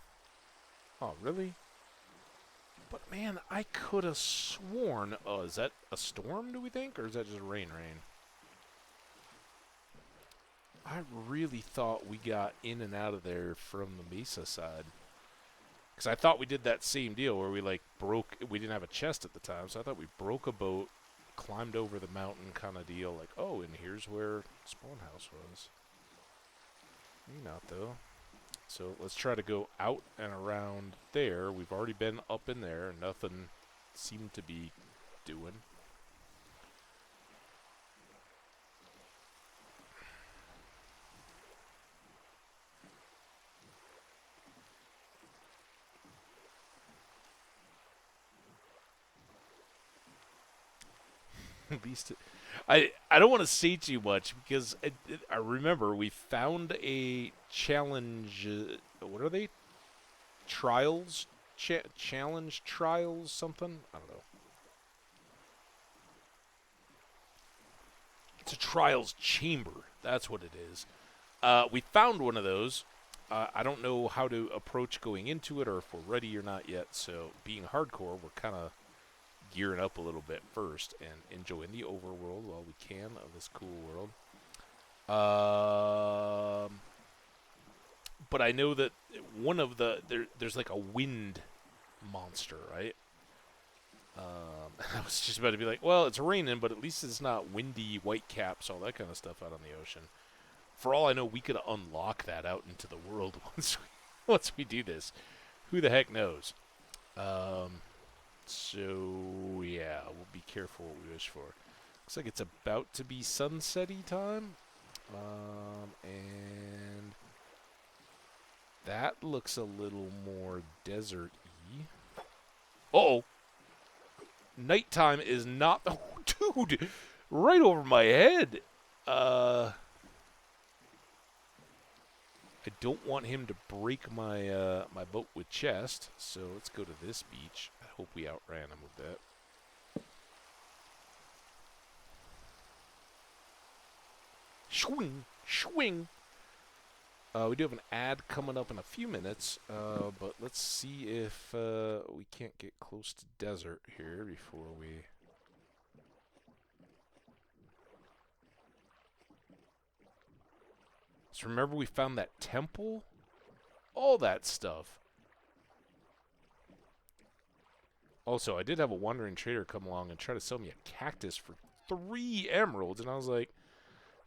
Oh, really? But man, I could have sworn... Oh, is that a storm, do we think? Or is that just rain? I really thought we got in and out of there from the Mesa side. Because I thought we did that same deal where we, like, broke... We didn't have a chest at the time, so I thought we broke a boat, climbed over the mountain kind of deal. Like, oh, and here's where spawn house was. Maybe not, though. So let's try to go out and around there. We've already been up in there. Nothing seemed to be doing. At least I don't want to say too much because I remember we found a challenge. What are they? Trials? Challenge trials? Something? I don't know. It's a trials chamber. That's what it is. We found one of those. I don't know how to approach going into it or if we're ready or not yet. So being hardcore, we're kind of gearing up a little bit first and enjoying the overworld while we can of this cool world. But I know that one of there's like a wind monster, right? I was just about to be like, well, it's raining, but at least it's not windy, white caps, all that kind of stuff out on the ocean. For all I know, we could unlock that out into the world once we do this. Who the heck knows? So, yeah, we'll be careful what we wish for. Looks like it's about to be sunset-y time. And that looks a little more desert-y. Uh-oh. Nighttime is not... Oh, dude! Right over my head! I don't want him to break my my boat with chest, so let's go to this beach. I hope we outran him with that. Swing! Swing! We do have an ad coming up in a few minutes, but let's see if we can't get close to desert here before we... So remember we found that temple? All that stuff. Also, I did have a wandering trader come along and try to sell me a cactus for 3 emeralds, and I was like,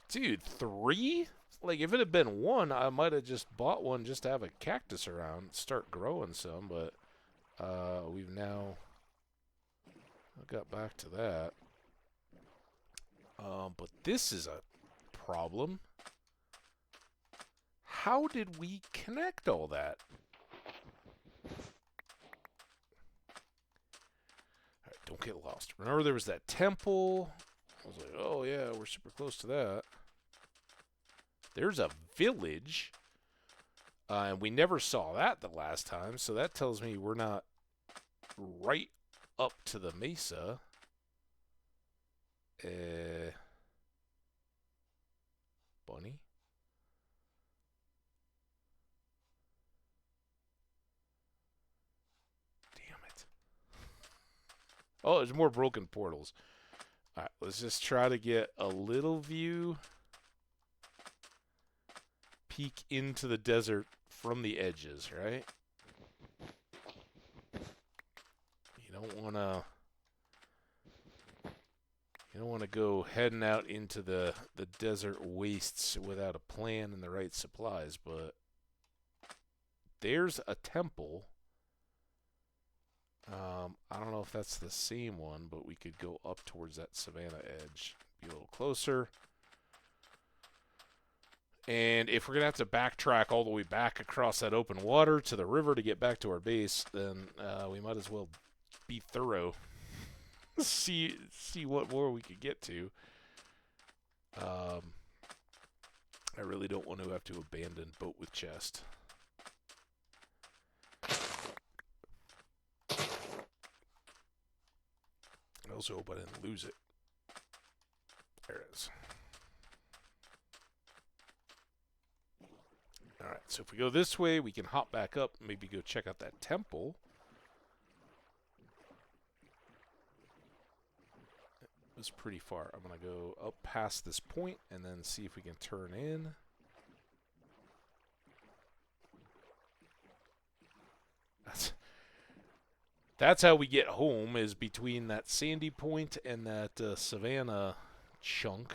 dude, 3? Like, if it had been 1, I might have just bought one just to have a cactus around, start growing some, but we've now got back to that. But this is a problem. How did we connect all that? Alright, don't get lost. Remember there was that temple? I was like, oh yeah, we're super close to that. There's a village. And we never saw that the last time, so that tells me we're not right up to the mesa. Bunny? Oh, there's more broken portals. Alright, let's just try to get a little view. Peek into the desert from the edges, right? You don't want to go heading out into the desert wastes without a plan and the right supplies, but there's a temple. I don't know if that's the same one, but we could go up towards that savannah edge. Be a little closer. And if we're going to have to backtrack all the way back across that open water to the river to get back to our base, then we might as well be thorough. see what more we could get to. I really don't want to have to abandon boat with chest. I also hope I didn't lose it. There it is. Alright, so if we go this way, we can hop back up, maybe go check out that temple. It was pretty far. I'm going to go up past this point and then see if we can turn in. That's how we get home, is between that sandy point and that savannah chunk.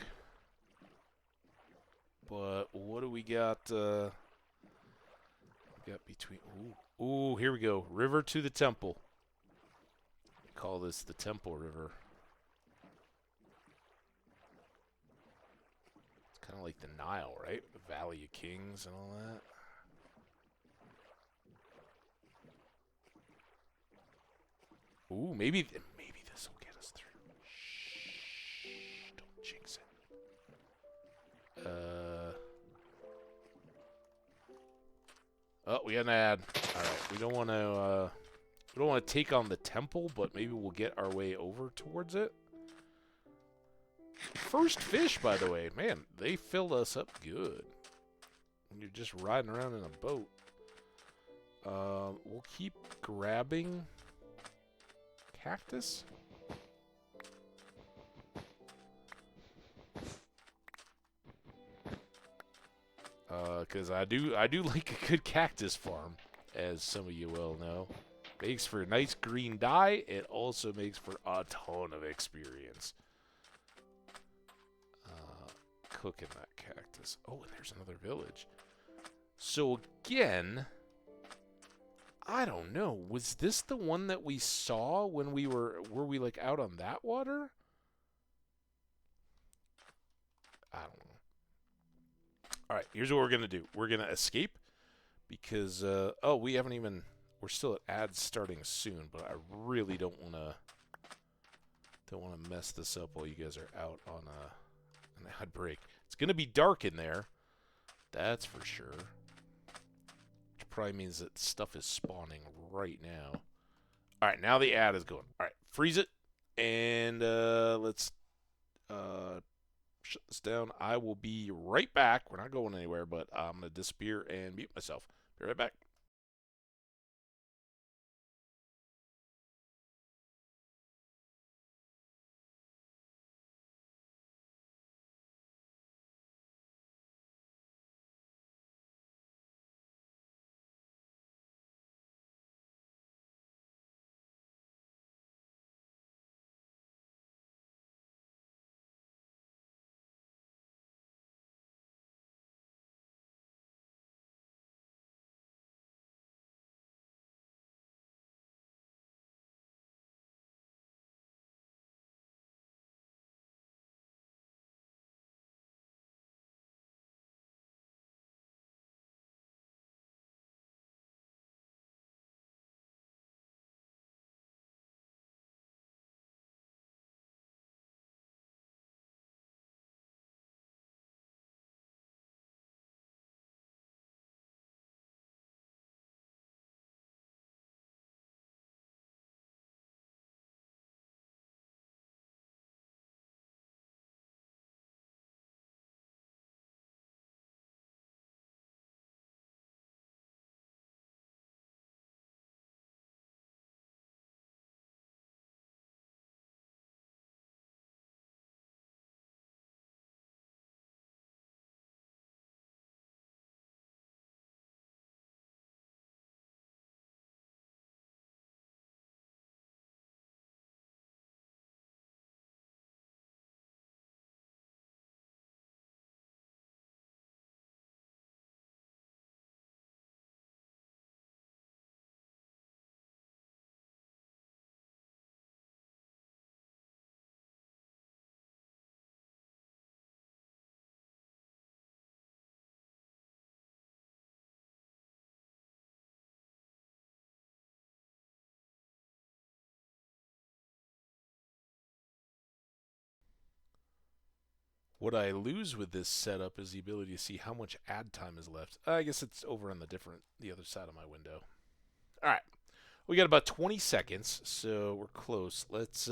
But what do we got? We got between. Ooh, here we go. River to the temple. We call this the Temple River. It's kind of like the Nile, right? The Valley of Kings and all that. Ooh, maybe this will get us through. Shh, don't jinx it. Oh, we got an ad. All right, we don't want to take on the temple, but maybe we'll get our way over towards it. First fish, by the way, man, they filled us up good. When you're just riding around in a boat. We'll keep grabbing cactus. Because I do like a good cactus farm, as some of you well know. Makes for a nice green dye. It also makes for a ton of experience. Cooking that cactus. Oh, and there's another village. So again, I don't know. Was this the one that we saw when we were we like out on that water? I don't know. All right, here's what we're going to do. We're going to escape because oh, we haven't even, we're still at ads starting soon, but I really don't want to mess this up while you guys are out on an ad break. It's going to be dark in there. That's for sure. Which probably means that stuff is spawning right now. All right, now the ad is going. All right, freeze it, and let's shut this down. I will be right back. We're not going anywhere, but I'm going to disappear and mute myself. Be right back. What I lose with this setup is the ability to see how much ad time is left. I guess it's over on the other side of my window. All right. We got about 20 seconds, so we're close. Let's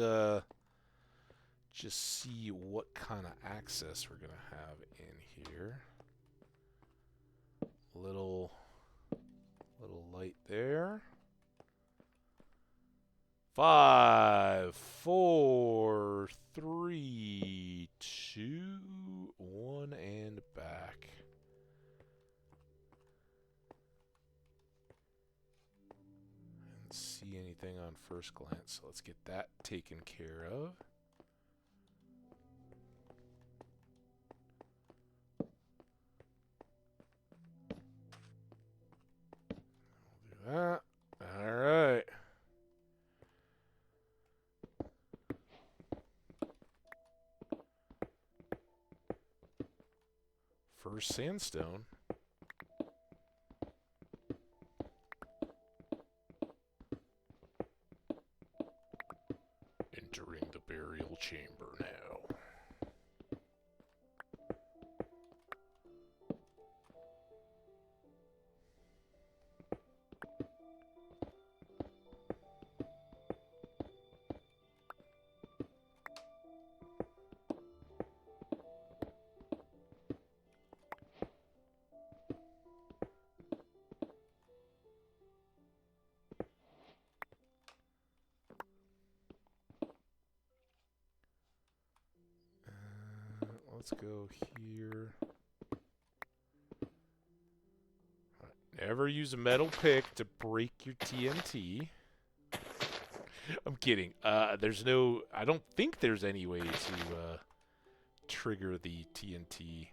just see what kind of access we're going to have in here. Little light there. 5, 4, 3, 2, 1, and back. And see anything on first glance. So let's get that taken care of. We'll do that. All right. First sandstone. Entering the burial chamber now. Let's go here. Never use a metal pick to break your TNT. I'm kidding. There's no... I don't think there's any way to trigger the TNT.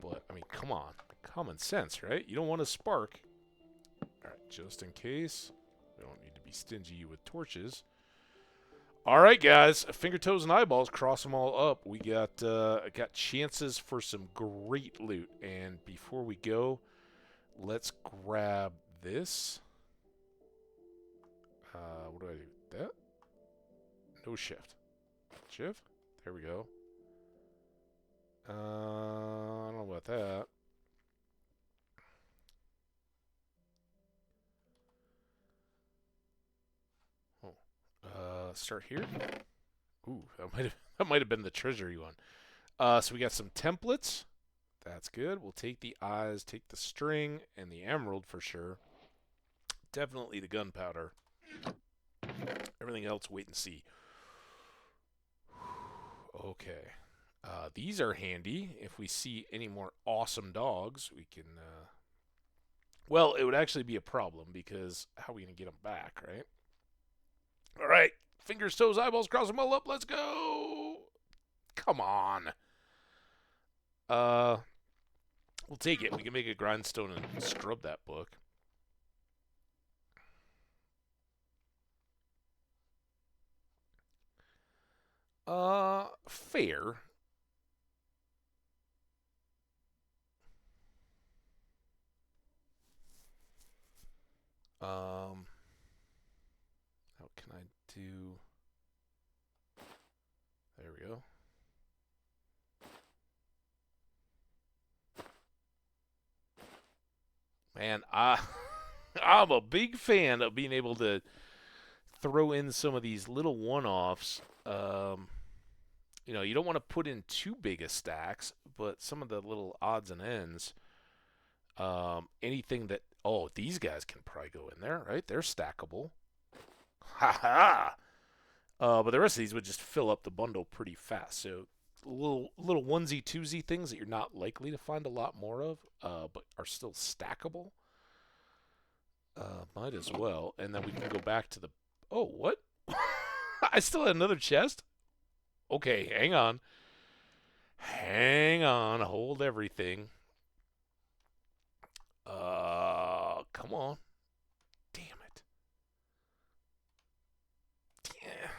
But, I mean, come on. Common sense, right? You don't want to spark. Alright, just in case. We don't need to be stingy with torches. Alright, guys. Finger, toes, and eyeballs. Cross them all up. We got chances for some great loot. And before we go, let's grab this. What do I do? That? No shift. Shift? There we go. I don't know about that. Start here. Ooh, that might have been the treasury one. So we got some templates. That's good. We'll take the eyes, take the string, and the emerald for sure. Definitely the gunpowder. Everything else, wait and see. Okay. These are handy. If we see any more awesome dogs, we can... Well, it would actually be a problem because how are we going to get them back, right? All right. Fingers, toes, eyeballs, cross them all up. Let's go. Come on. We'll take it. We can make a grindstone and scrub that book. Fair. How can I do... There we go. Man, I'm a big fan of being able to throw in some of these little one-offs. You know, you don't want to put in too big a stacks, but some of the little odds and ends, anything that... Oh, these guys can probably go in there, right? They're stackable. Ha ha! But the rest of these would just fill up the bundle pretty fast. So little onesie twosie things that you're not likely to find a lot more of, but are still stackable. Might as well. And then we can go back to the... Oh, what? I still had another chest? Okay, hang on. Hang on. Hold everything. Come on. Damn it. Yeah.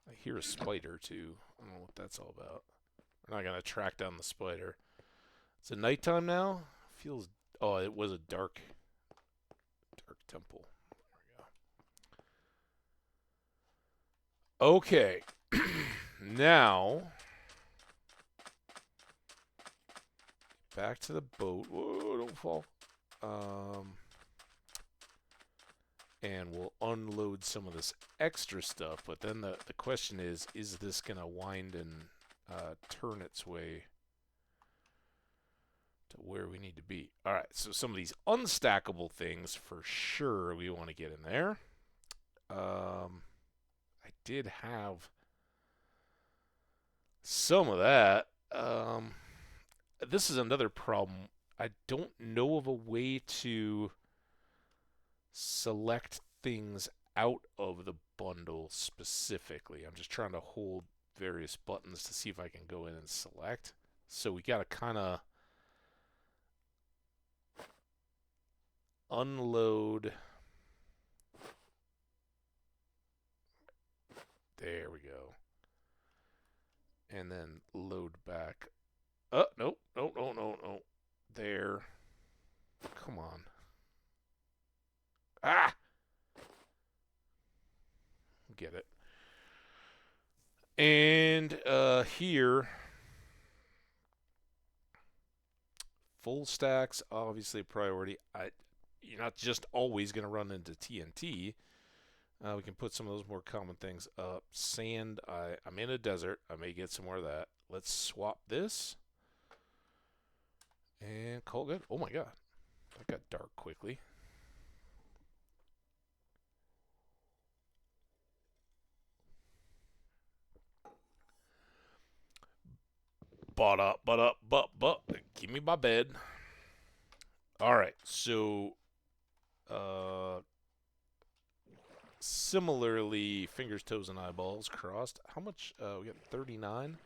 I hear a spider, too. I don't know what that's all about. We're not going to track down the spider. Is it nighttime now? Feels... Oh, it was a dark temple. There we go. Okay. Now, back to the boat. Whoa, don't fall. And we'll unload some of this extra stuff. But then the question is this going to wind and turn its way to where we need to be? All right, so some of these unstackable things, for sure, we want to get in there. I did have some of that. This is another problem. I don't know of a way to select things out of the bundle specifically. I'm just trying to hold various buttons to see if I can go in and select. So we got to kind of unload. There we go. And then load back. No, no, no, no, no. There. Come on. Ah! Get it. And here, full stacks, obviously a priority. You're not just always going to run into TNT. We can put some of those more common things up. Sand, I'm in a desert. I may get some more of that. Let's swap this. And call it good. Oh my god. That got dark quickly. But give me my bed. Alright, so similarly, fingers, toes, and eyeballs crossed. How much? We got 39.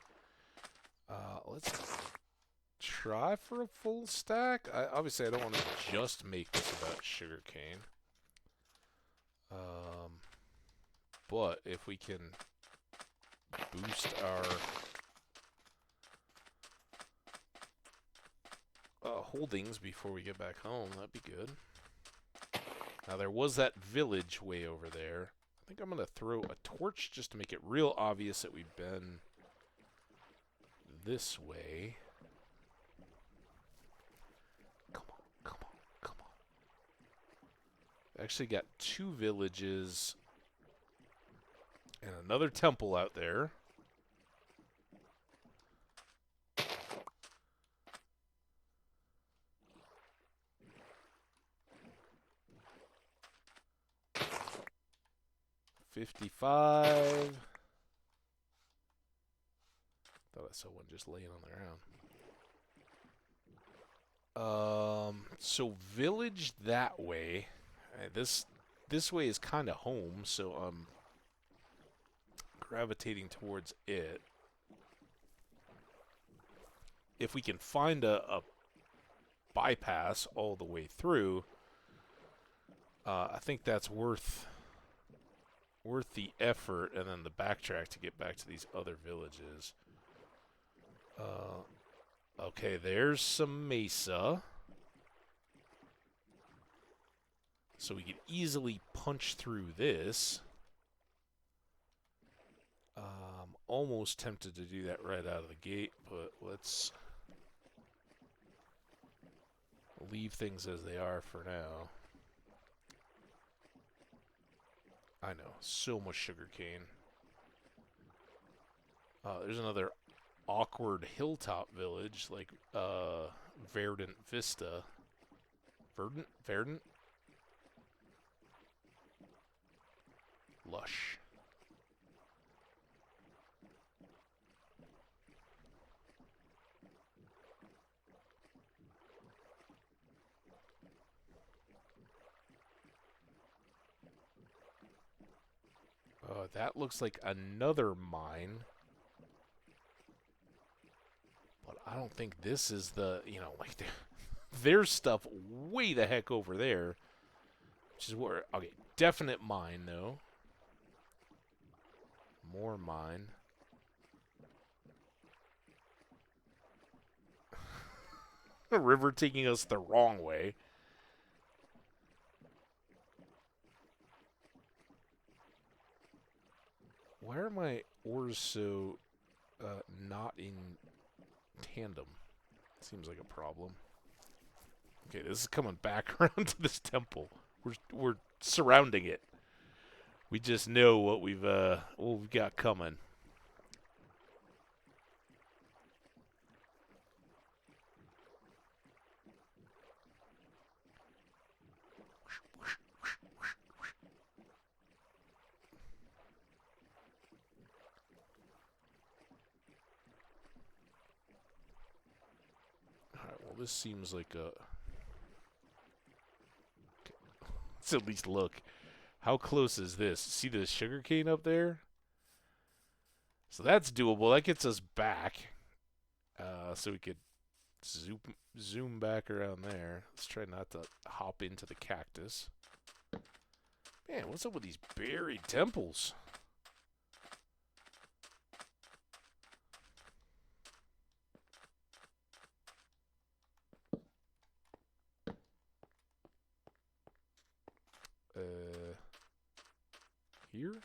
Let's try for a full stack. Obviously, I don't want to just make this about sugarcane. But if we can boost our holdings before we get back home, that'd be good. Now, there was that village way over there. I think I'm going to throw a torch just to make it real obvious that we've been this way. Come on, come on, come on. Actually got 2 villages and another temple out there. $55. Thought I saw one just laying on the ground. So village that way. This way is kind of home, so I'm gravitating towards it. If we can find a bypass all the way through, I think that's worth the effort, and then the backtrack to get back to these other villages. Okay, there's some mesa. So we can easily punch through this. Almost tempted to do that right out of the gate, but let's leave things as they are for now. I know, so much sugarcane. There's another awkward hilltop village, like Verdant Vista. Verdant? Lush. That looks like another mine. But I don't think this is the, like, there's stuff way the heck over there. Which is where, okay, definite mine, though. More mine. River taking us the wrong way. Why are my ores so not in tandem? Seems like a problem. Okay, this is coming back around to this temple. We're surrounding it. We just know what we've got coming. Alright, well this seems like a... Let's at least look. How close is this? See the sugarcane up there? So that's doable. That gets us back. So we could zoom back around there. Let's try not to hop into the cactus. Man, what's up with these buried temples? Here?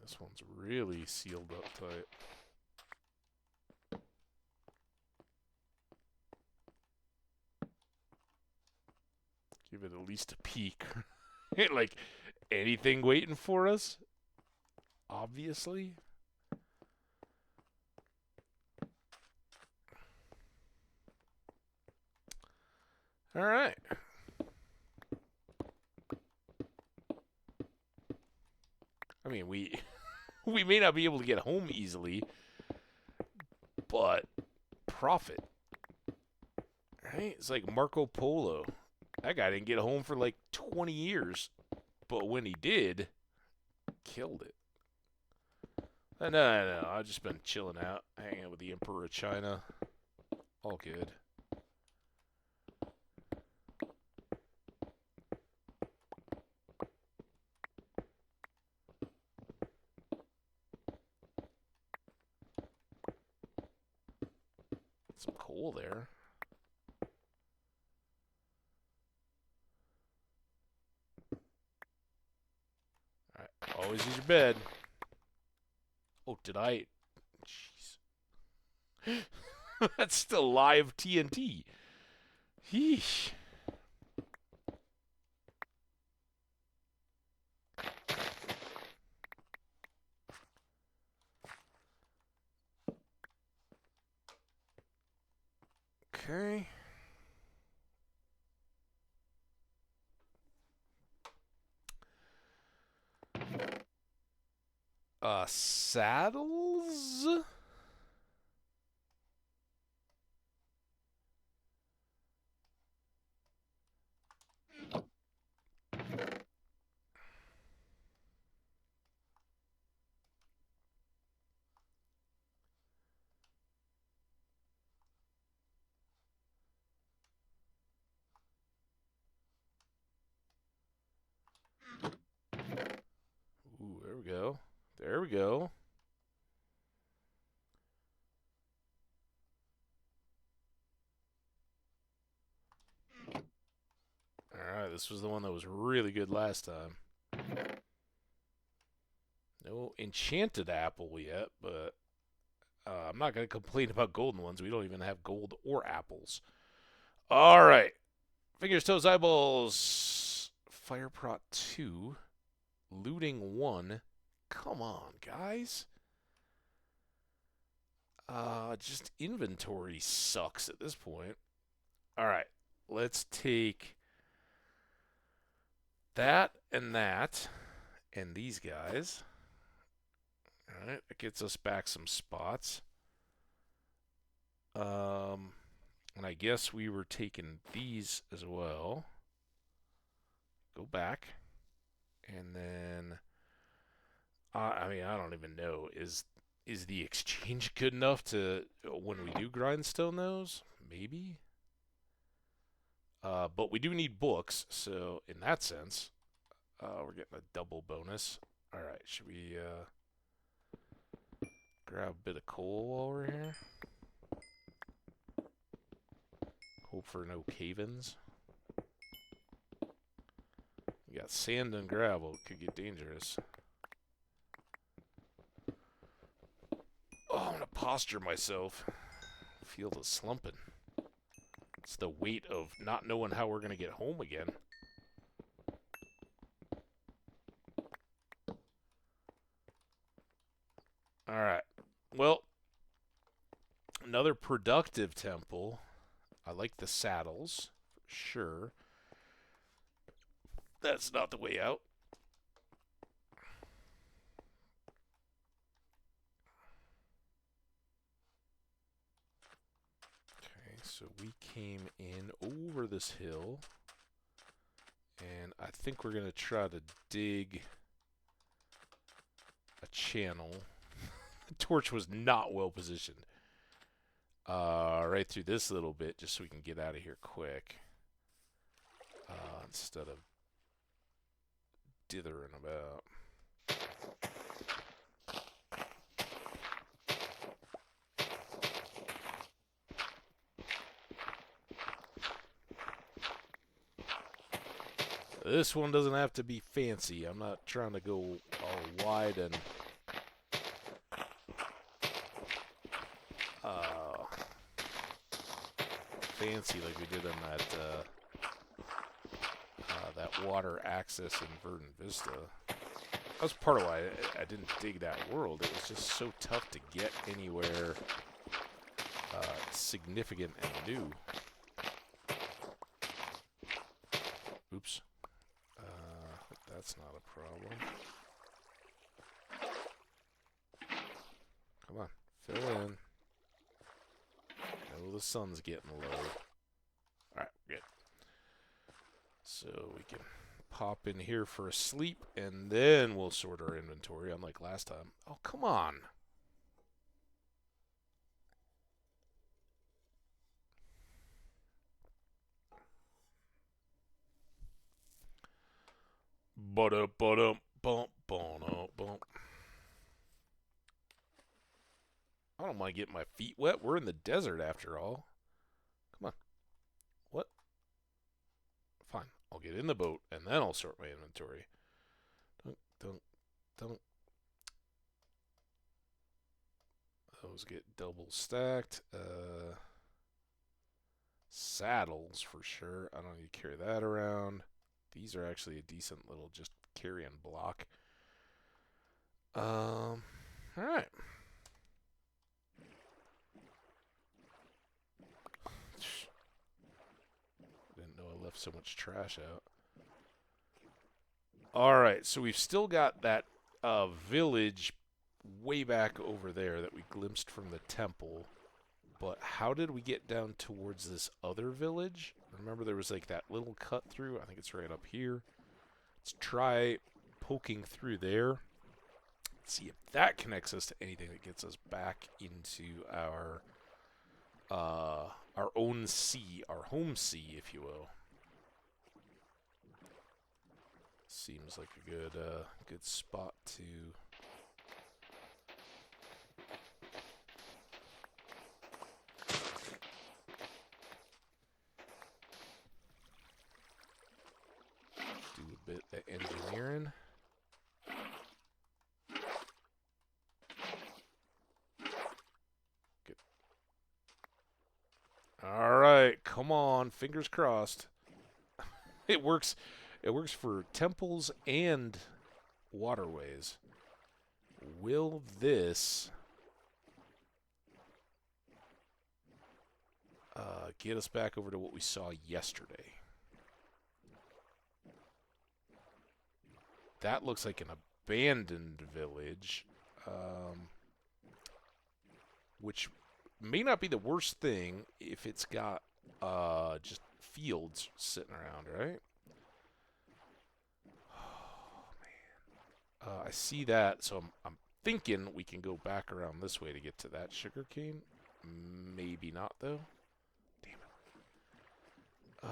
This one's really sealed up tight. Give it at least a peek. Like, anything waiting for us? Obviously. Alright. I mean, we may not be able to get home easily, but profit. Right? It's like Marco Polo. That guy didn't get home for like 20 years, but when he did, killed it. No. I've just been chilling out, hanging out with the Emperor of China. All good. Some coal there. Alright, always use your bed. Oh, did I? Jeez. That's still live TNT. Yeesh. Okay. Saddles? Ooh, there we go. There we go. Alright, this was the one that was really good last time. No enchanted apple yet, but I'm not going to complain about golden ones. We don't even have gold or apples. Alright. Fingers, toes, eyeballs. Fire prot 2. Looting 1. Come on, guys. Just inventory sucks at this point. Alright. Let's take that and these guys. Alright, that gets us back some spots. And I guess we were taking these as well. Go back. And then, I mean, I don't even know. Is the exchange good enough to, when we do grindstone those? Maybe? But we do need books, so in that sense, we're getting a double bonus. Alright, should we, grab a bit of coal while we're here? Hope for no cave-ins. got sand and gravel. It could get dangerous. Oh, I'm gonna posture myself. Feel the slumping. It's the weight of not knowing how we're gonna get home again. Alright. Well, another productive temple. I like the saddles, for sure. That's not the way out. Okay, so we came in over this hill. And I think we're going to try to dig a channel. The torch was not well positioned. Right through this little bit, just so we can get out of here quick. Instead of dithering about. This one doesn't have to be fancy. I'm not trying to go all wide and fancy like we did on that water access in Verdant Vista. That was part of why I didn't dig that world. It was just so tough to get anywhere significant and new. Oops. Hope that's not a problem. Come on, fill in. Oh, the sun's getting low. Alright, good. So we can pop in here for a sleep, and then we'll sort our inventory, unlike last time. Oh, come on. Ba-da-ba-dum, bump, bump. I don't mind getting my feet wet. We're in the desert after all. Come on. What? Fine. I'll get in the boat, and then I'll sort my inventory. Don't. Those get double stacked. Saddles for sure. I don't need to carry that around. These are actually a decent little just carrying block. Alright. Didn't know I left so much trash out. Alright, so we've still got that village way back over there that we glimpsed from the temple. But how did we get down towards this other village? Remember there was like that little cut through? I think it's right up here. Let's try poking through there. See if that connects us to anything that gets us back into our own sea, our home sea, if you will. Seems like a good spot to do a bit of engineering. Good. All right, come on, fingers crossed. It works. It works for temples and waterways. Will this get us back over to what we saw yesterday? That looks like an abandoned village, which may not be the worst thing if it's got just fields sitting around, right? I see that, so I'm thinking we can go back around this way to get to that sugarcane. Maybe not, though. Damn it.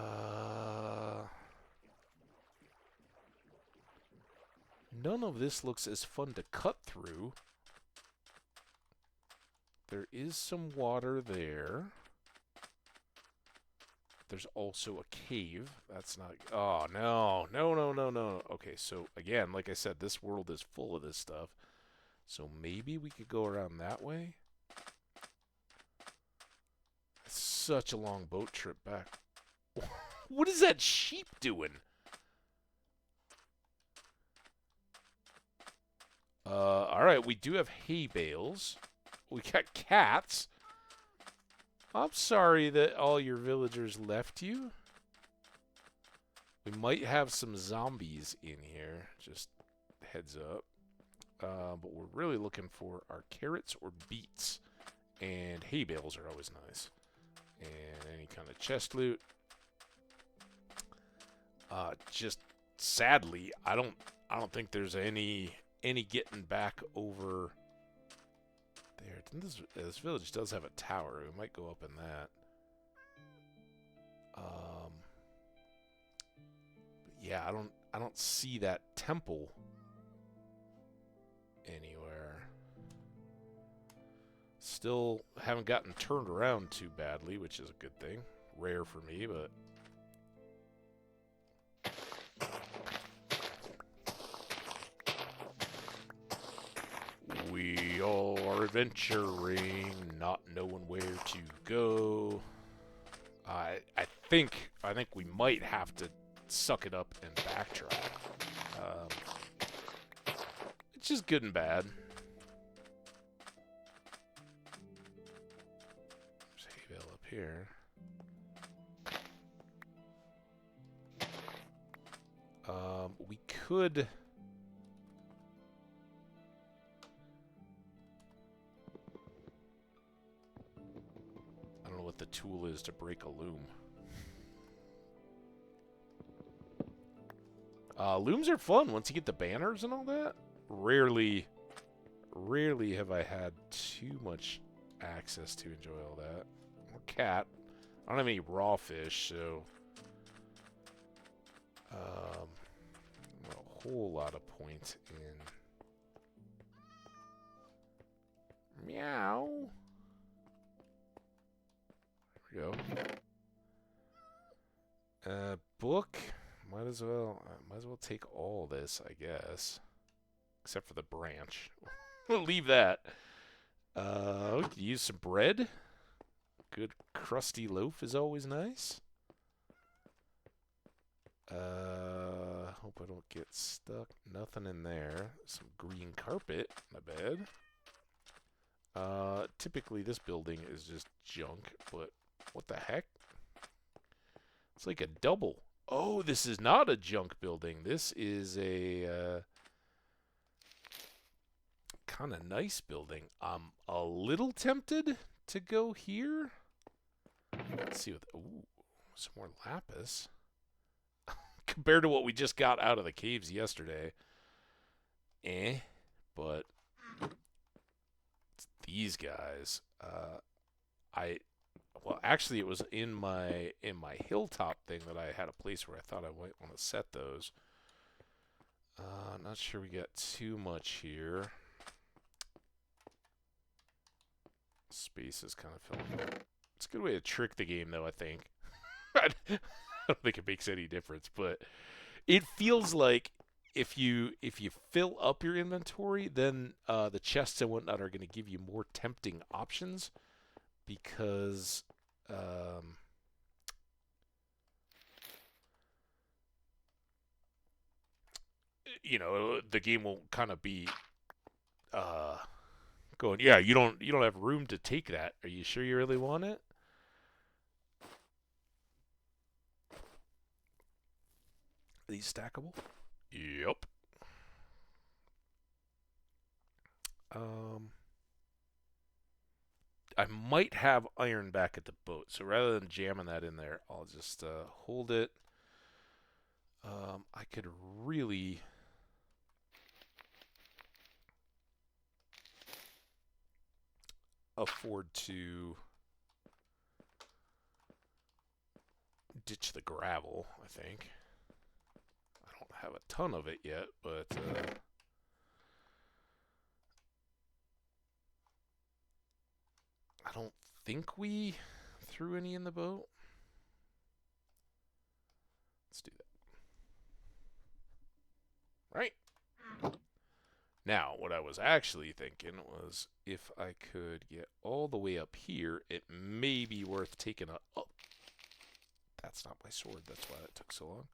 None of this looks as fun to cut through. There is some water there. there's also a cave. That's not... Oh, no. No, no, no, no. Okay, so, again, like I said, this world is full of this stuff. So maybe we could go around that way? It's such a long boat trip back. What is that sheep doing? Alright, we do have hay bales. We got cats. I'm sorry that all your villagers left you. We might have some zombies in here. Just heads up. But we're really looking for our carrots or beets. And hay bales are always nice. And any kind of chest loot. Just sadly, I don't think there's any getting back over there. This village does have a tower. We might go up in that. But yeah, I don't see that temple anywhere. Still haven't gotten turned around too badly, which is a good thing. Rare for me, but we are adventuring, not knowing where to go. I think we might have to suck it up and backtrack. It's just good and bad. There's hay bale up here. We could... I don't know what the tool is to break a loom. Looms are fun once you get the banners and all that. Rarely have I had too much access to enjoy all that. Or cat. I don't have any raw fish, so... not a whole lot of point in... Meow! There we go. Book. Might as well take all this, I guess. Except for the branch. We'll leave that. We could use some bread. Good crusty loaf is always nice. Hope I don't get stuck. Nothing in there. Some green carpet. Not bad. Typically this building is just junk, but what the heck? It's like a double. Oh, this is not a junk building. This is a kind of nice building. I'm a little tempted to go here. Let's see what... Ooh, some more lapis. Compared to what we just got out of the caves yesterday. But these guys, well, actually, it was in my hilltop thing that I had a place where I thought I might want to set those. Not sure we got too much here. Space is kind of filling up. It's a good way to trick the game, though, I think. I don't think it makes any difference, but it feels like if you fill up your inventory, then the chests and whatnot are going to give you more tempting options because you know, the game will kind of be going, yeah, you don't have room to take that. Are you sure you really want it? Are these stackable? Yep. I might have iron back at the boat, so rather than jamming that in there, I'll just hold it. I could really... afford to ditch the gravel, I think. I don't have a ton of it yet, but I don't think we threw any in the boat. right? Now, what I was actually thinking was if I could get all the way up here, it may be worth taking a... Oh, that's not my sword. That's why it took so long.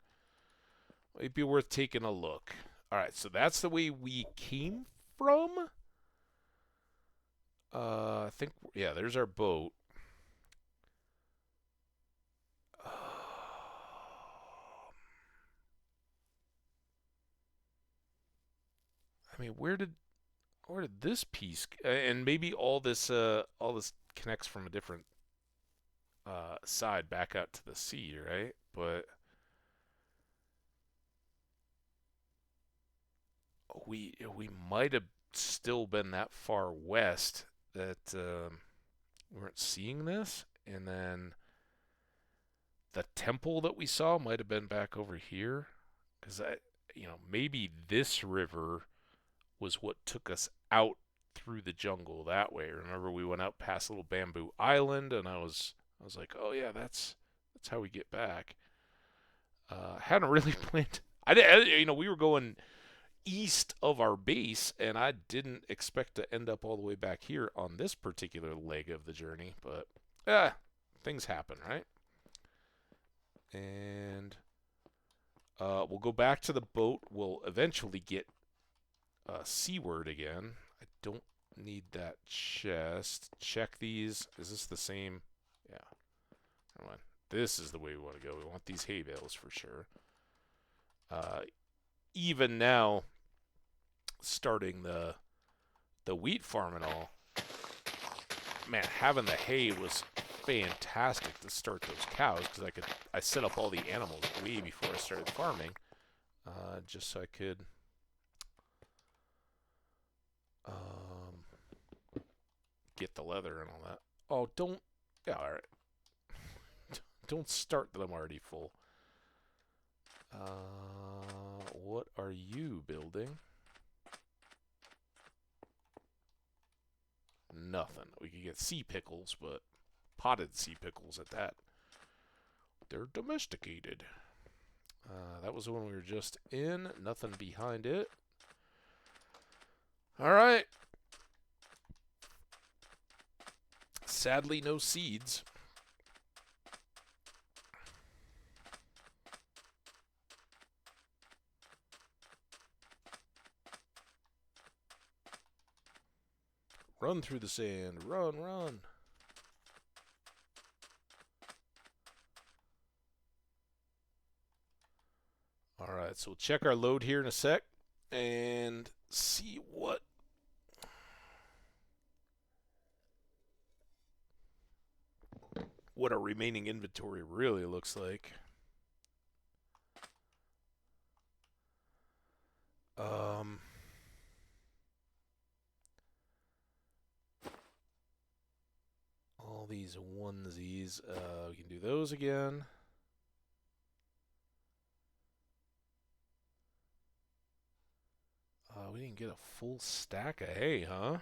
Might be worth taking a look. All right, so that's the way we came from. I think, yeah, there's our boat. I mean, where did this piece and maybe all this connects from a different side back out to the sea, right? But we might have still been that far west that we weren't seeing this, and then the temple that we saw might have been back over here, because maybe this river was what took us out through the jungle that way. Remember, we went out past Little Bamboo Island, and I was like, oh yeah, that's how we get back. Hadn't really planned. We were going east of our base, and I didn't expect to end up all the way back here on this particular leg of the journey. But things happen, right? And we'll go back to the boat. We'll eventually get seaward again. I don't need that chest. Check these. Is this the same? Yeah. Never mind. This is the way we want to go. We want these hay bales for sure. Even now, starting the wheat farm and all, man, having the hay was fantastic to start those cows, because I set up all the animals way before I started farming, just so I could get the leather and all that. Oh, don't. Yeah, all right. Don't start that I'm already full. What are you building? Nothing. We could get sea pickles, but potted sea pickles at that. They're domesticated. That was the one we were just in. Nothing behind it. All right. Sadly, no seeds. Run through the sand. Run, run. All right, so we'll check our load here in a sec and see what our remaining inventory really looks like. All these onesies, we can do those again. We didn't get a full stack of hay, huh?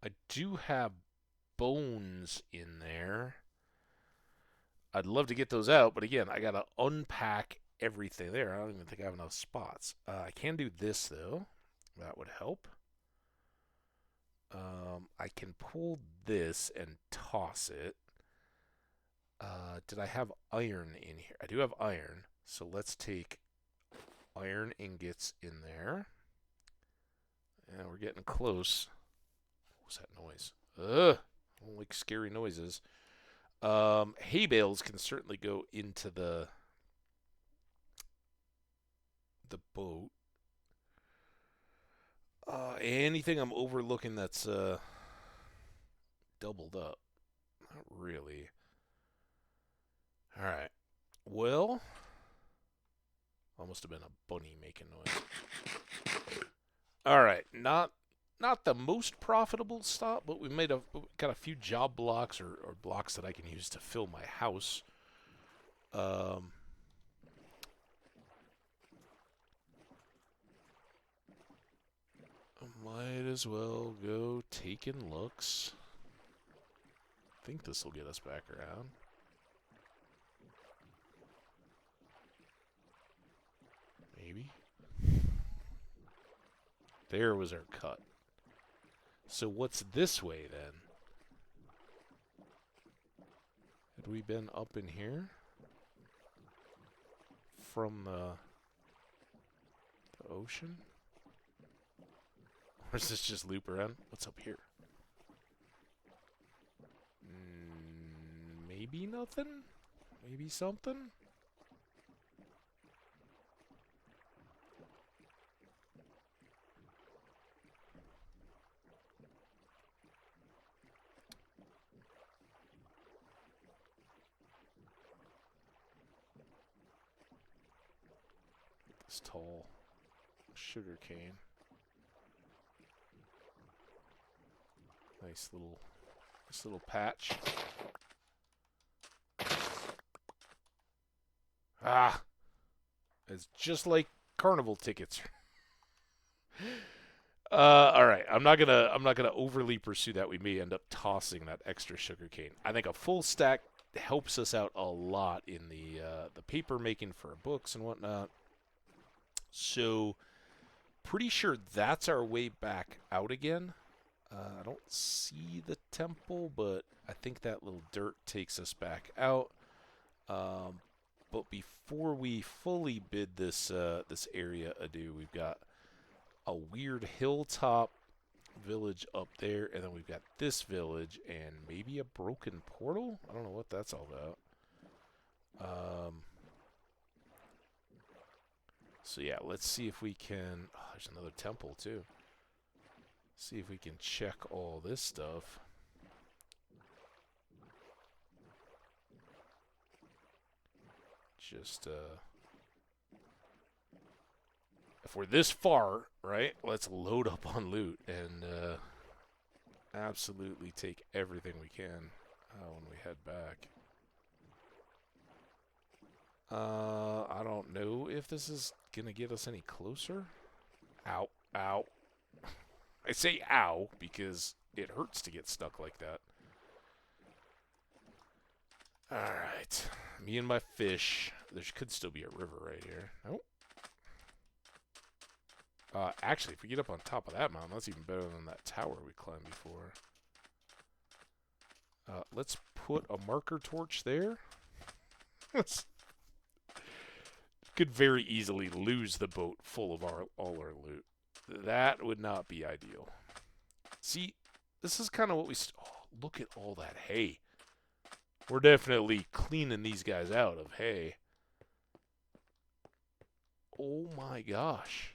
I do have bones in there. I'd love to get those out, but again, I gotta unpack everything there. I don't even think I have enough spots. I can do this though. That would help. I can pull this and toss it. Did I have iron in here? I do have iron, so let's take iron ingots in there. And we're getting close. What was that noise? Ugh! I don't like scary noises. Hay bales can certainly go into the boat. Anything I'm overlooking that's doubled up? Not really. All right. Well, almost have been a bunny making noise. All right. Not the most profitable stop, but we got a few job blocks or blocks that I can use to fill my house. Might as well go taking looks. I think this will get us back around. There was our cut. So what's this way then? Had we been up in here? From the ocean? Or is this just loop around? What's up here? Maybe nothing? Maybe something? This tall sugar cane. Nice little patch. Ah! It's just like carnival tickets. Alright, I'm not gonna overly pursue that. We may end up tossing that extra sugar cane. I think a full stack helps us out a lot in the paper making for books and whatnot. So pretty sure that's our way back out again. I don't see the temple, but I think that little dirt takes us back out. But before we fully bid this this area adieu, we've got a weird hilltop village up there, and then we've got this village and maybe a broken portal? I don't know what that's all about. So yeah, let's see if we can... Oh, there's another temple too. See if we can check all this stuff. Just, if we're this far, right, let's load up on loot and absolutely take everything we can when we head back. I don't know if this is gonna get us any closer. Ow, ow. I say ow because it hurts to get stuck like that. Alright. Me and my fish. There could still be a river right here. Nope. Actually, if we get up on top of that mountain, that's even better than that tower we climbed before. Let's put a marker torch there. Could very easily lose the boat full of all our loot. That would not be ideal. See, this is kind of what we... Oh, look at all that hay. We're definitely cleaning these guys out of hay. Oh my gosh.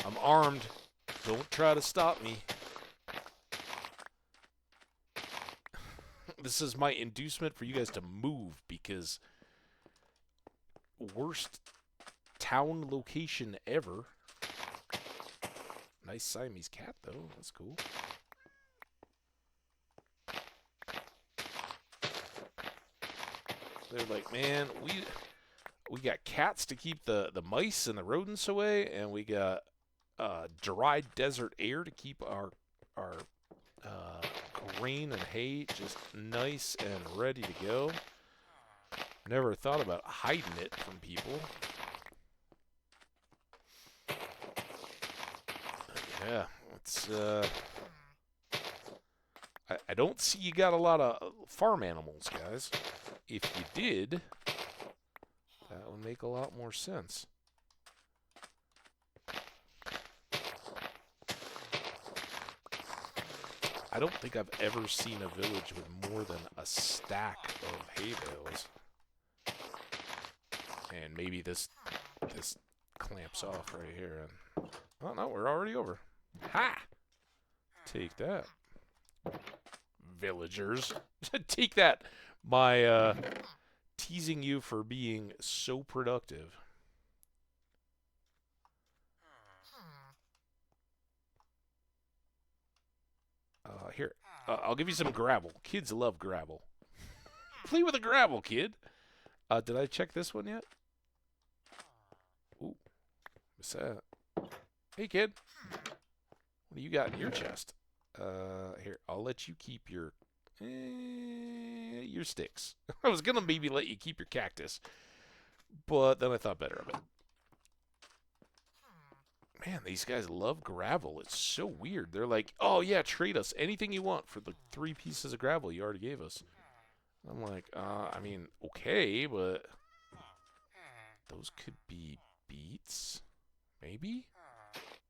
I'm armed. Don't try to stop me. This is my inducement for you guys to move, because worst town location ever. Nice Siamese cat, though. That's cool. They're like, man, we got cats to keep the mice and the rodents away, and we got dry desert air to keep our grain and hay just nice and ready to go. Never thought about hiding it from people. Yeah, it's I don't see you got a lot of farm animals, guys. If you did, that would make a lot more sense. I don't think I've ever seen a village with more than a stack of hay bales. And maybe this clamps off right here. And, oh no, we're already over. Ha! Take that, villagers. Take that. My teasing you for being so productive. Here, I'll give you some gravel. Kids love gravel. Play with the gravel, kid. Did I check this one yet? Ooh, what's that? Hey, kid. What do you got in your chest? Here, I'll let you keep your sticks. I was gonna maybe let you keep your cactus, but then I thought better of it. Man, these guys love gravel. It's so weird. They're like, oh, yeah, trade us anything you want for the 3 pieces of gravel you already gave us. I'm like, I mean, okay, but those could be beets, maybe?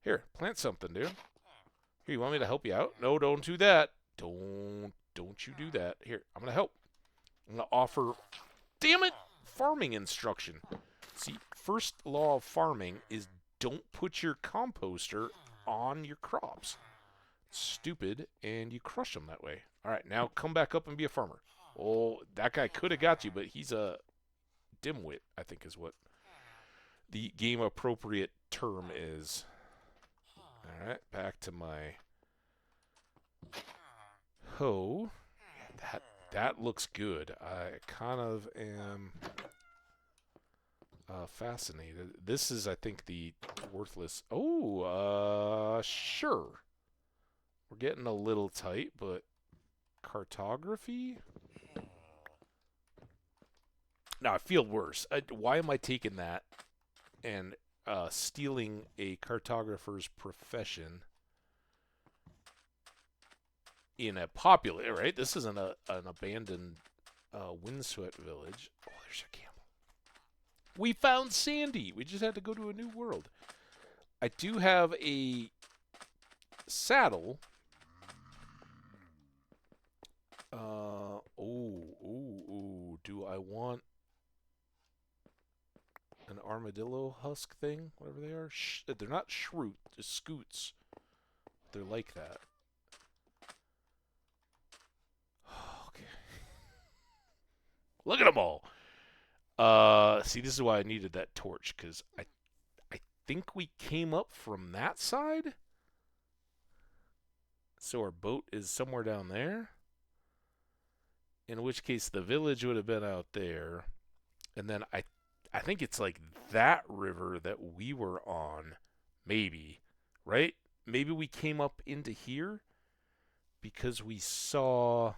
Here, plant something, dude. Here, you want me to help you out? No, don't do that. Don't you do that. Here, I'm going to help. I'm going to offer, damn it, farming instruction. See, first law of farming is don't put your composter on your crops. It's stupid, and you crush them that way. All right, now come back up and be a farmer. Oh, that guy could have got you, but he's a dimwit, I think is what the game-appropriate term is. All right, back to my hoe. Yeah, that looks good. I kind of am fascinated. This is, I think, the worthless. Oh, sure. We're getting a little tight, but cartography? Now, I feel worse. Why am I taking that and stealing a cartographer's profession in a popular, right? This isn't an abandoned windswept village. Oh, there's a camel. We found Sandy. We just had to go to a new world. I do have a saddle. Do I want an armadillo husk thing? Whatever they are. They're not shroot, just scoots. They're like that. Okay. Look at them all. See, this is why I needed that torch, because I think we came up from that side. So our boat is somewhere down there. In which case the village would have been out there. And then I think it's like that river that we were on. Maybe. Right? Maybe we came up into here because we saw...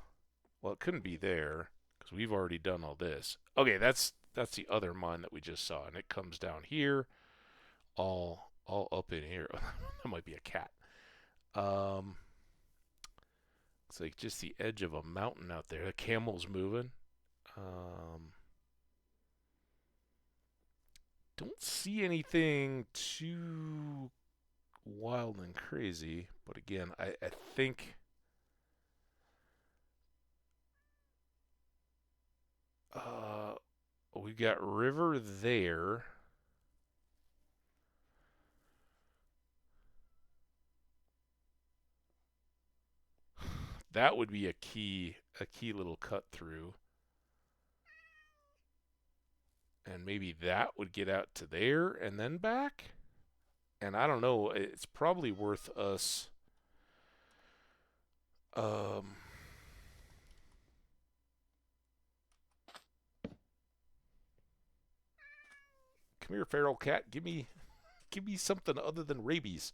Well, it couldn't be there because we've already done all this. Okay, that's the other mine that we just saw. And it comes down here. All up in here. That might be a cat. It's like just the edge of a mountain out there. The camel's moving. Don't see anything too wild and crazy. But again, I think... we got river there. That would be a key little cut through. And maybe that would get out to there and then back. And I don't know, it's probably worth us come here, feral cat. Give me something other than rabies.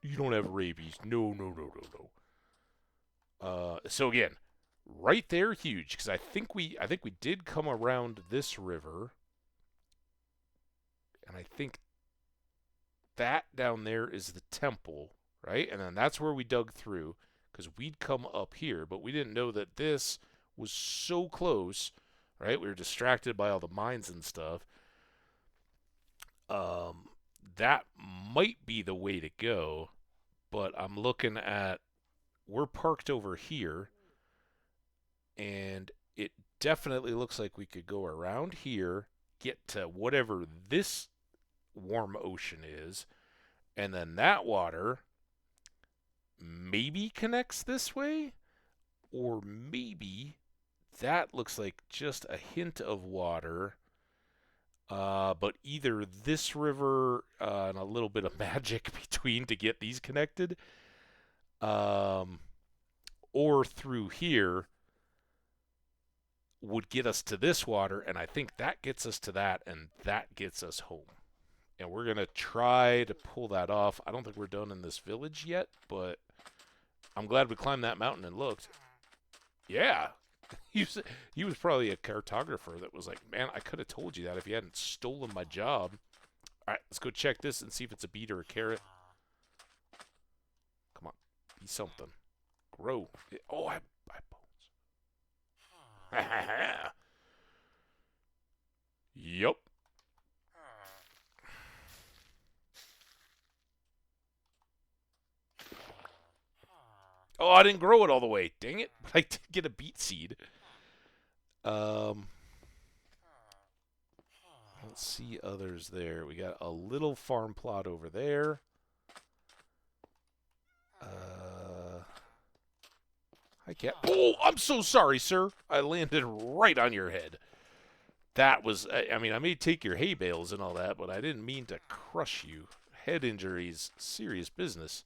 You don't have rabies. No. So again, right there, huge, because I think we did come around this river, and I think that down there is the temple, right? And then that's where we dug through, because we'd come up here, but we didn't know that this was so close, right? We were distracted by all the mines and stuff. That might be the way to go, but I'm looking at, we're parked over here, and it definitely looks like we could go around here, get to whatever this warm ocean is, and then that water maybe connects this way, or maybe that looks like just a hint of water. But either this river and a little bit of magic between to get these connected, or through here would get us to this water, and I think that gets us to that, and that gets us home. And we're going to try to pull that off. I don't think we're done in this village yet, but I'm glad we climbed that mountain and looked. Yeah. He was probably a cartographer that was like, man, I could have told you that if you hadn't stolen my job. All right, let's go check this and see if it's a beet or a carrot. Come on, be something. Grow. Oh, I bones. Yup. Oh, I didn't grow it all the way. Dang it. But I did get a beet seed. Let's see others there. We got a little farm plot over there. Hi, cat. Oh, I'm so sorry, sir. I landed right on your head. That was, I mean, I may take your hay bales and all that, but I didn't mean to crush you. Head injuries, serious business.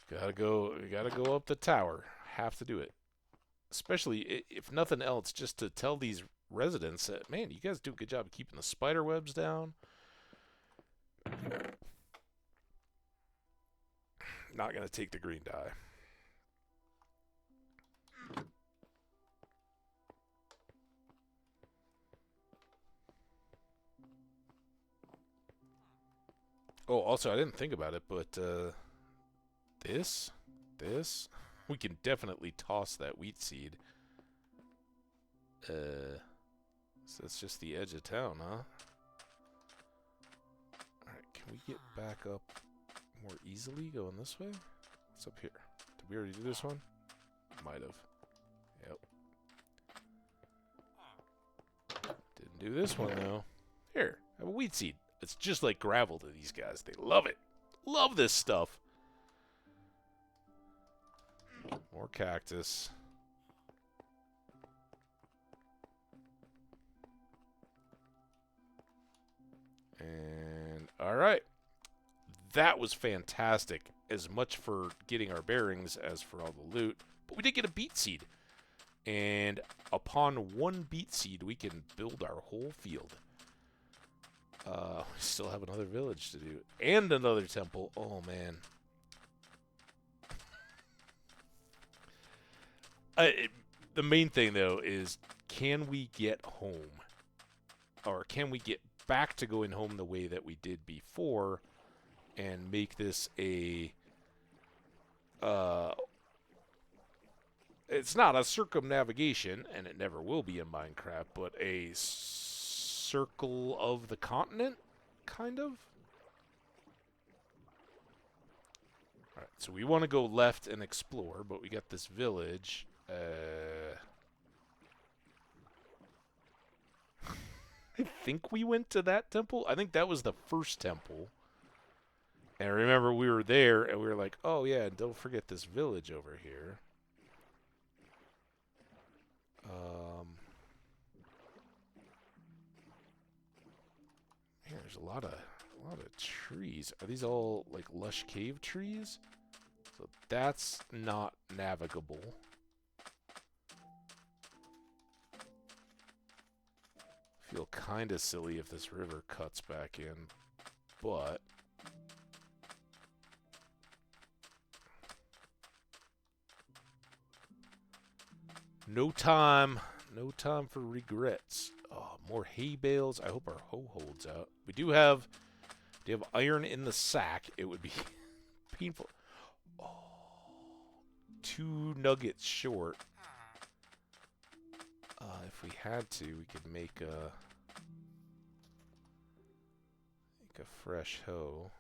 Gotta go up the tower. Have to do it. Especially, if nothing else, just to tell these residents that, man, you guys do a good job of keeping the spider webs down. Not gonna take the green dye. Oh, also, I didn't think about it, but this, we can definitely toss that wheat seed. So that's just the edge of town, huh? Alright, can we get back up more easily going this way? What's up here? Did we already do this one? Might have. Yep. Didn't do this one, though. Here, have a wheat seed. It's just like gravel to these guys. They love it. Love this stuff. More cactus. And, alright. That was fantastic. As much for getting our bearings as for all the loot. But we did get a beet seed. And upon one beet seed, we can build our whole field. We still have another village to do. And another temple. Oh, man. The main thing, though, is can we get home? Or can we get back to going home the way that we did before and make this a... it's not a circumnavigation, and it never will be in Minecraft, but a circle of the continent, kind of? Alright, so we want to go left and explore, but we got this village. I think we went to that temple. I think that was the first temple. And I remember we were there, and we were like, oh yeah, don't forget this village over here. Man, there's a lot of trees. Are these all like lush cave trees? So that's not navigable. Feel kind of silly if this river cuts back in, but no time for regrets. Oh, more hay bales. I hope our hoe holds out. We do have iron in the sack. It would be painful. Oh, 2 nuggets short. If we had to, we could make a fresh hoe.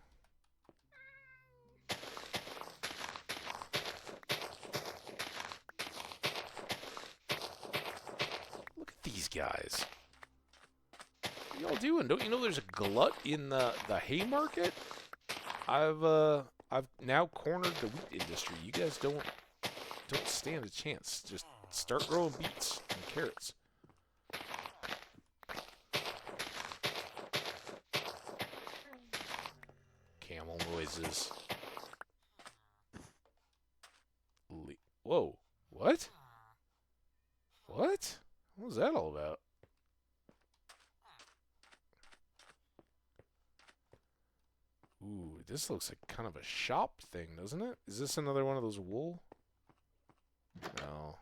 Look at these guys. What y'all doing? Don't you know there's a glut in the hay market? I've now cornered the wheat industry. You guys don't stand a chance. Just start growing beets and carrots. Camel noises. Whoa. What? What? What's that all about? Ooh, this looks like kind of a shop thing, doesn't it? Is this another one of those wool? No.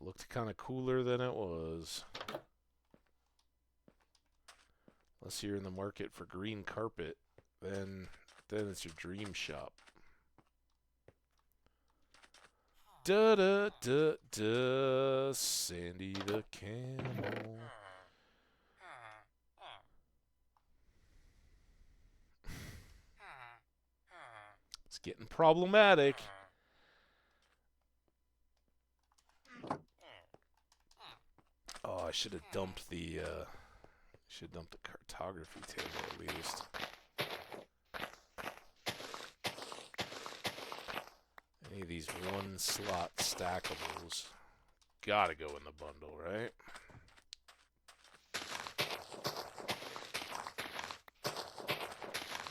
Looked kind of cooler than it was. Unless you're in the market for green carpet, then it's your dream shop. Da da da da, Sandy the camel. It's getting problematic. Oh, I should have dumped the cartography table at least. Any of these one slot stackables gotta go in the bundle, right?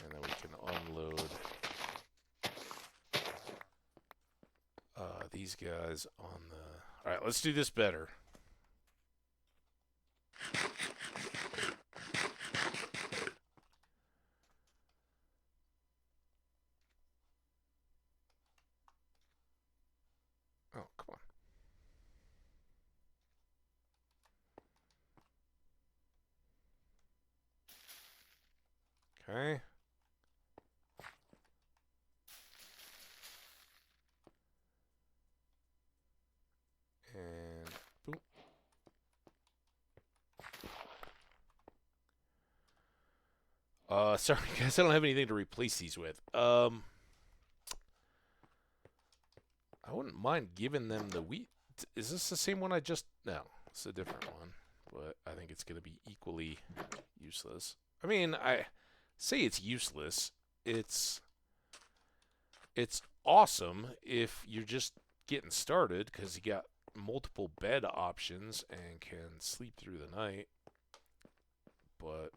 And then we can unload these guys on the... Alright, let's do this better. Oh, come on. Okay. And boom. Sorry guys, I don't have anything to replace these with. I wouldn't mind giving them the wheat. Is this the same one I just... No, it's a different one. But I think it's going to be equally useless. I mean, I say it's useless. It's awesome if you're just getting started because you got multiple bed options and can sleep through the night. But...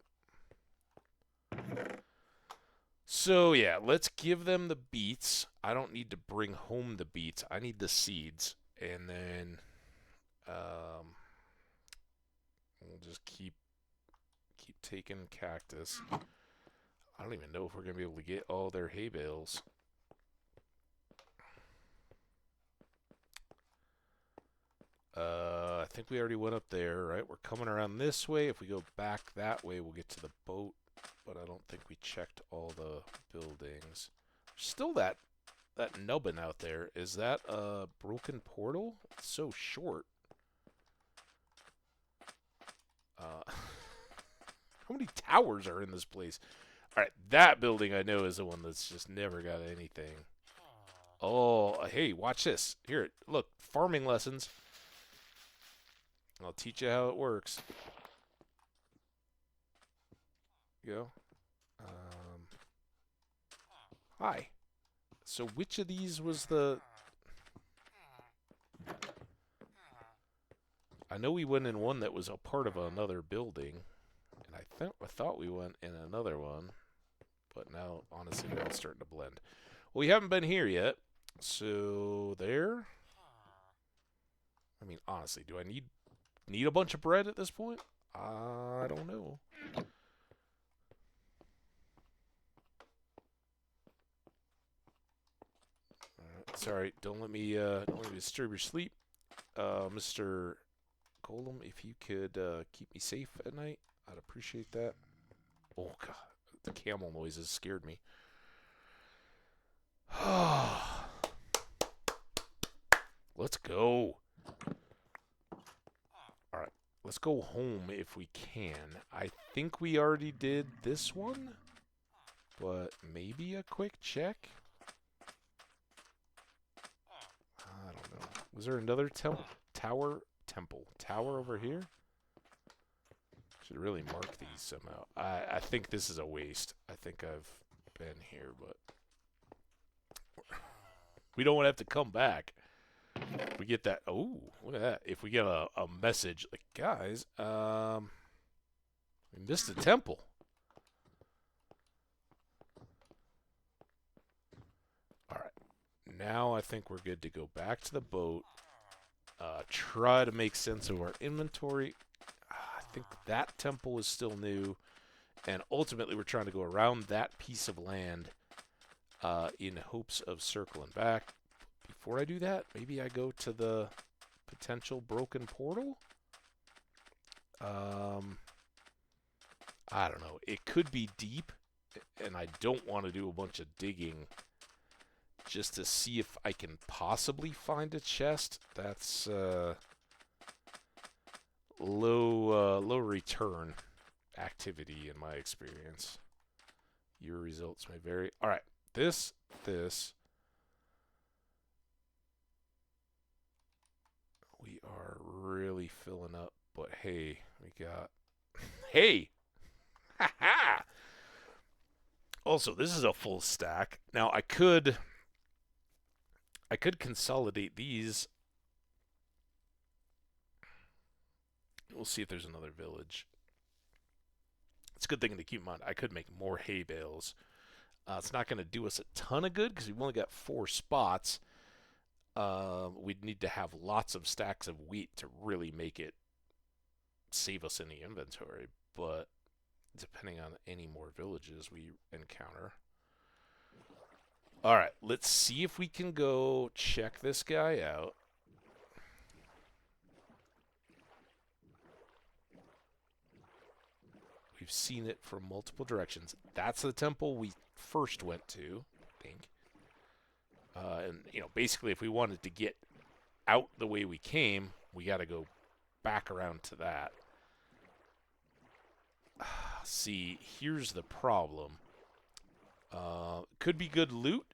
So, yeah, let's give them the beets. I don't need to bring home the beets. I need the seeds. And then we'll just keep taking cactus. I don't even know if we're going to be able to get all their hay bales. I think we already went up there, right? We're coming around this way. If we go back that way, we'll get to the boat. But I don't think we checked all the buildings. Still that nubbin out there. Is that a broken portal? It's so short. How many towers are in this place? Alright, that building I know is the one that's just never got anything. Oh, hey, watch this. Here, look, farming lessons. I'll teach you how it works. Go. Hi. So which of these was the... I know we went in one that was a part of another building. And I thought we went in another one. But now, honestly, they're all starting to blend. Well, we haven't been here yet. So, there. I mean, honestly, do I need a bunch of bread at this point? I don't know. Sorry, don't let me disturb your sleep. Mr. Golem, if you could keep me safe at night, I'd appreciate that. Oh, God. The camel noises scared me. Let's go. Alright, let's go home if we can. I think we already did this one, but maybe a quick check? I don't know. Was there another tower over here? Should really mark these somehow. I think this is a waste. I think I've been here, but we don't want to have to come back. We get that. Oh, look at that. If we get a message like, guys, we missed a temple. All right. now I think we're good to go back to the boat. Try to make sense of our inventory. I think that temple is still new. And ultimately, we're trying to go around that piece of land in hopes of circling back. Before I do that, maybe I go to the potential broken portal? I don't know. It could be deep, and I don't want to do a bunch of digging just to see if I can possibly find a chest. That's low return activity in my experience. Your results may vary. All right, this. We are really filling up, but hey, we got. Hey! Ha ha! Also, this is a full stack. Now, I could consolidate these. We'll see if there's another village. It's a good thing to keep in mind. I could make more hay bales. It's not going to do us a ton of good because we've only got 4 spots. We'd need to have lots of stacks of wheat to really make it save us any inventory. But depending on any more villages we encounter. Alright, let's see if we can go check this guy out. We've seen it from multiple directions. That's the temple we first went to, I think. And, you know, basically if we wanted to get out the way we came, we got to go back around to that. See, here's the problem. Could be good loot,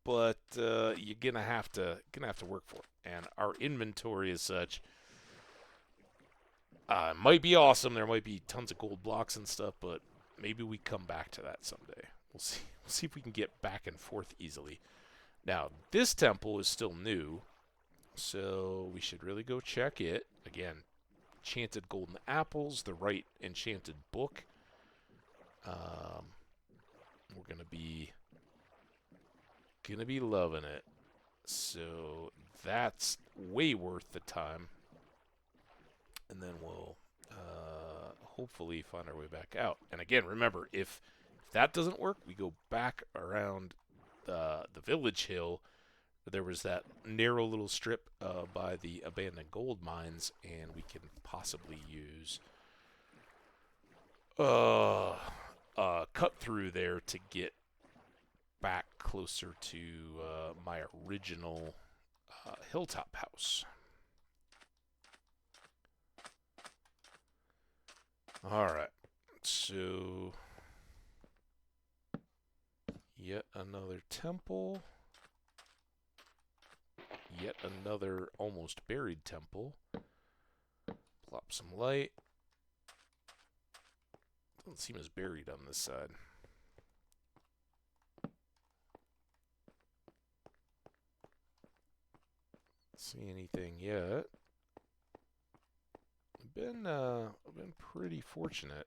but you're gonna have to work for it. And our inventory is such. It might be awesome. There might be tons of gold blocks and stuff, but maybe we come back to that someday. We'll see. We'll see if we can get back and forth easily. Now, this temple is still new, so we should really go check it. Again, enchanted golden apples, the right enchanted book. We're gonna be loving it. So that's way worth the time. And then we'll hopefully find our way back out. And again, remember, if that doesn't work, we go back around the village hill. There was that narrow little strip by the abandoned gold mines, and we can possibly use cut through there to get back closer to my original hilltop house. Alright, so yet another temple. Yet another almost buried temple. Plop some light. Doesn't seem as buried on this side. See anything yet? I've been pretty fortunate.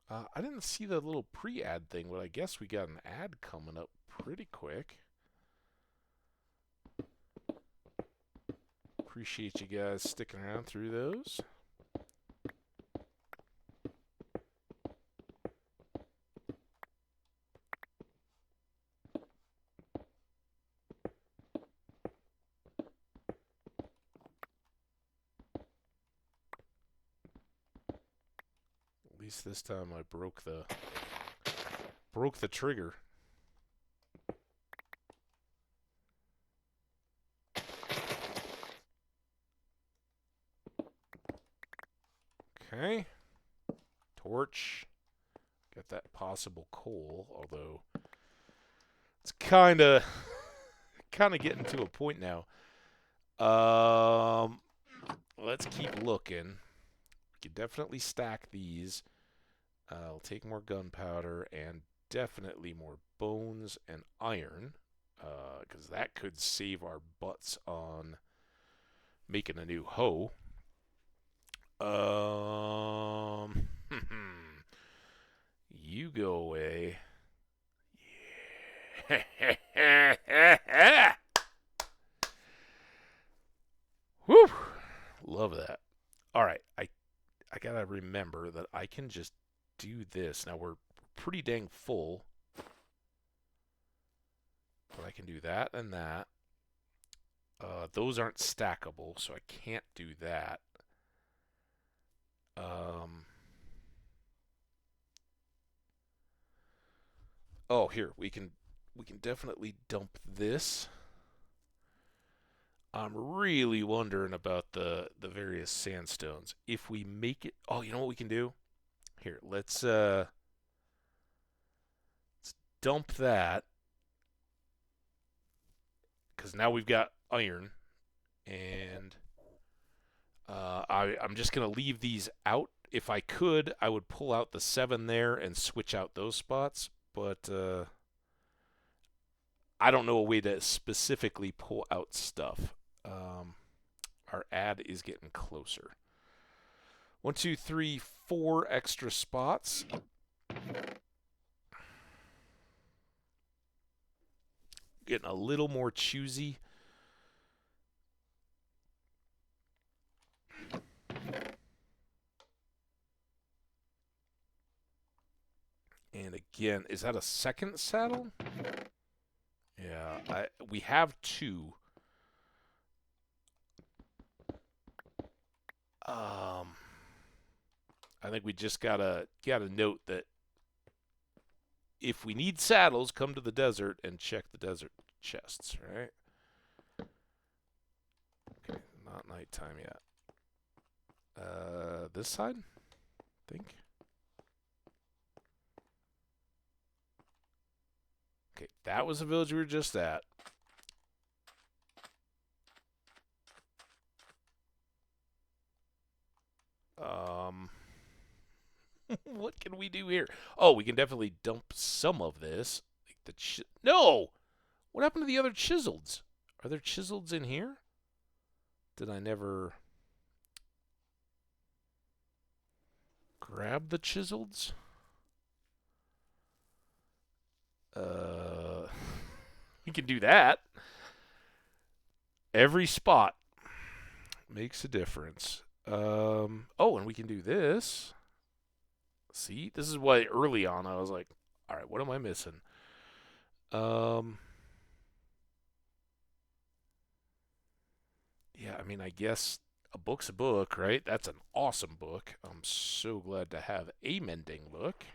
I didn't see the little pre-ad thing, but I guess we got an ad coming up pretty quick. Appreciate you guys sticking around through those. At least this time I broke the trigger. Okay. Torch. Got that possible coal, although it's kind of kind of getting to a point now. Let's keep looking. We can definitely stack these. I'll take more gunpowder and definitely more bones and iron, because that could save our butts on making a new hoe. You go away. Yeah. Whew. Love that. All right, I gotta remember that I can just do this. Now we're pretty dang full, but I can do that and that. Those aren't stackable, so I can't do that. Oh, here we can definitely dump this. I'm really wondering about the various sandstones. If we make it, oh, you know what we can do? Here, let's dump that, because now we've got iron, and I'm just gonna leave these out. If I could, I would pull out the 7 there and switch out those spots, but I don't know a way to specifically pull out stuff. Our ad is getting closer. 1, 2, 3, 4 extra spots. Getting a little more choosy. And again, is that a second saddle? Yeah, we have 2. I think we just gotta note that if we need saddles, come to the desert and check the desert chests, right? Okay, not nighttime yet. This side? I think. Okay, that was the village we were just at. What can we do here? Oh, we can definitely dump some of this. Like the no! What happened to the other chiseleds? Are there chiseleds in here? Did I never grab the chiseleds? We can do that. Every spot makes a difference. Oh, and we can do this. See, this is why early on I was like, all right, what am I missing? Yeah, I mean, I guess a book's a book, right? That's an awesome book. I'm so glad to have a mending book.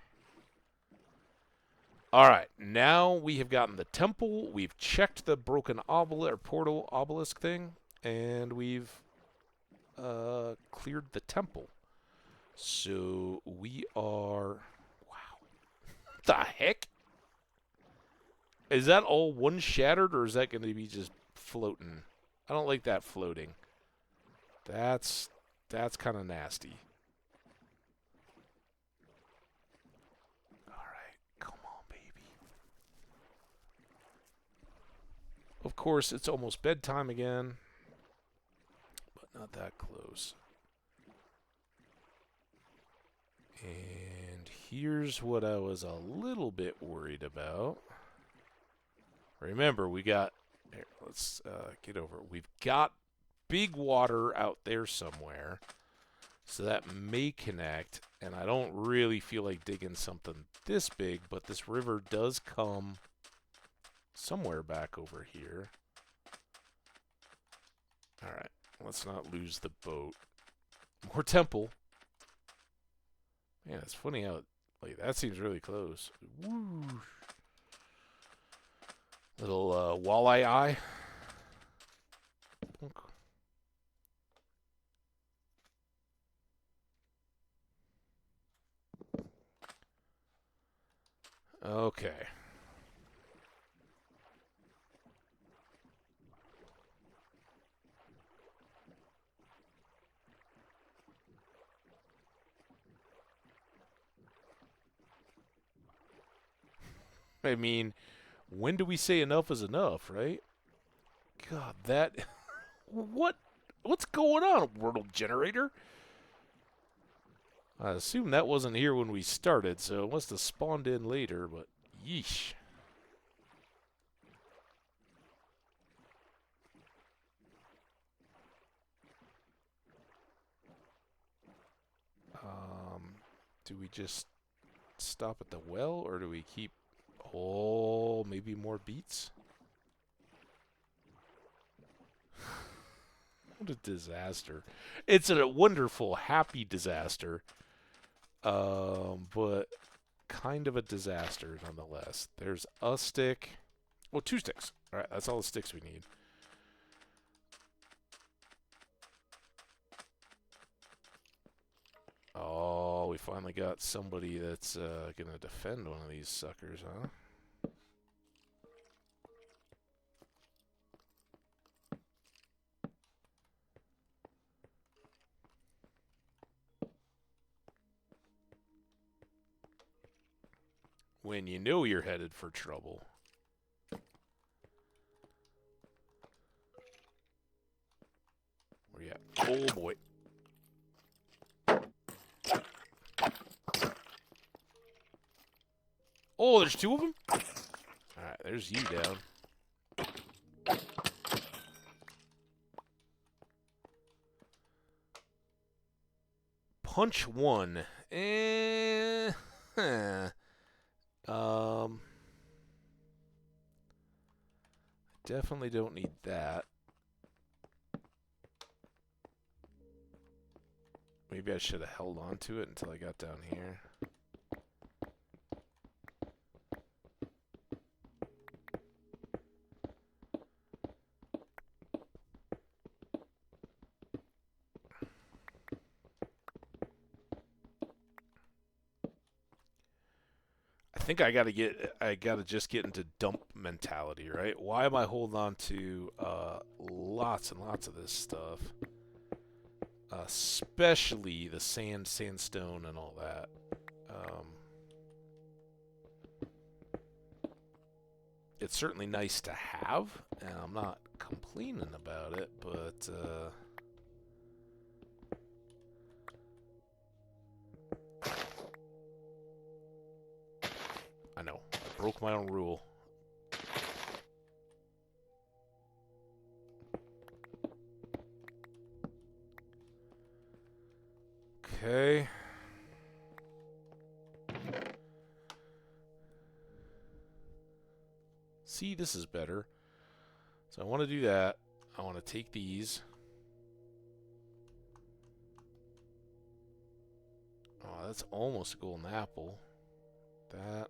All right, now we have gotten the temple. We've checked the broken obelisk or portal obelisk thing, and we've cleared the temple. So we are. Wow, what the heck? Is that all one shattered, or is that going to be just floating? I don't like that floating. That's kind of nasty. All right, come on, baby. Of course, it's almost bedtime again, but not that close. And here's what I was a little bit worried about. Remember, we got... Here, let's get over it. We've got big water out there somewhere, so that may connect, and I don't really feel like digging something this big, but this river does come somewhere back over here. All right, let's not lose the boat. More temple. Man, it's funny how, like, that seems really close. Woo. Little walleye eye. Okay. I mean, when do we say enough is enough, right? God, that... What's going on, world generator? I assume that wasn't here when we started, so it must have spawned in later, but yeesh. Do we just stop at the well, or do we keep... Oh, maybe more beets? What a disaster. It's a wonderful, happy disaster. But kind of a disaster nonetheless. There's a stick. Well, 2 sticks. Alright, that's all the sticks we need. Oh, we finally got somebody that's gonna defend one of these suckers, huh? When you know you're headed for trouble. Where you at? Oh, boy. Oh, there's 2 of them? Alright, there's you down. Punch 1. Definitely don't need that. Maybe I should have held on to it until I got down here. I think I gotta just get into dump mentality, right? Why am I holding on to lots and lots of this stuff? Especially the sandstone, and all that. It's certainly nice to have, and I'm not complaining about it, but I know, I broke my own rule. Okay. See, this is better. So I want to do that. I want to take these. Oh, that's almost a golden apple. That.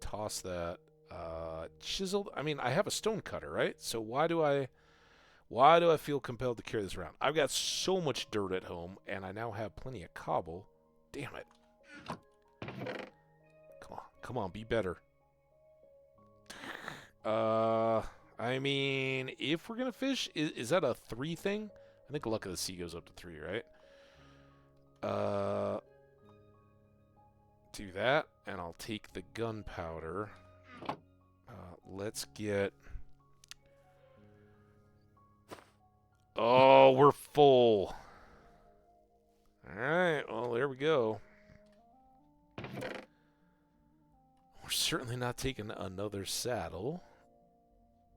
Toss that. Chiseled. I mean, I have a stone cutter, right? So why do I feel compelled to carry this around? I've got so much dirt at home, and I now have plenty of cobble. Damn it. Come on, be better. I mean, if we're gonna fish, is that a 3 thing? I think luck of the sea goes up to 3, right? Do that, and I'll take the gunpowder. Let's get... Oh, we're full. Alright, well, there we go. We're certainly not taking another saddle.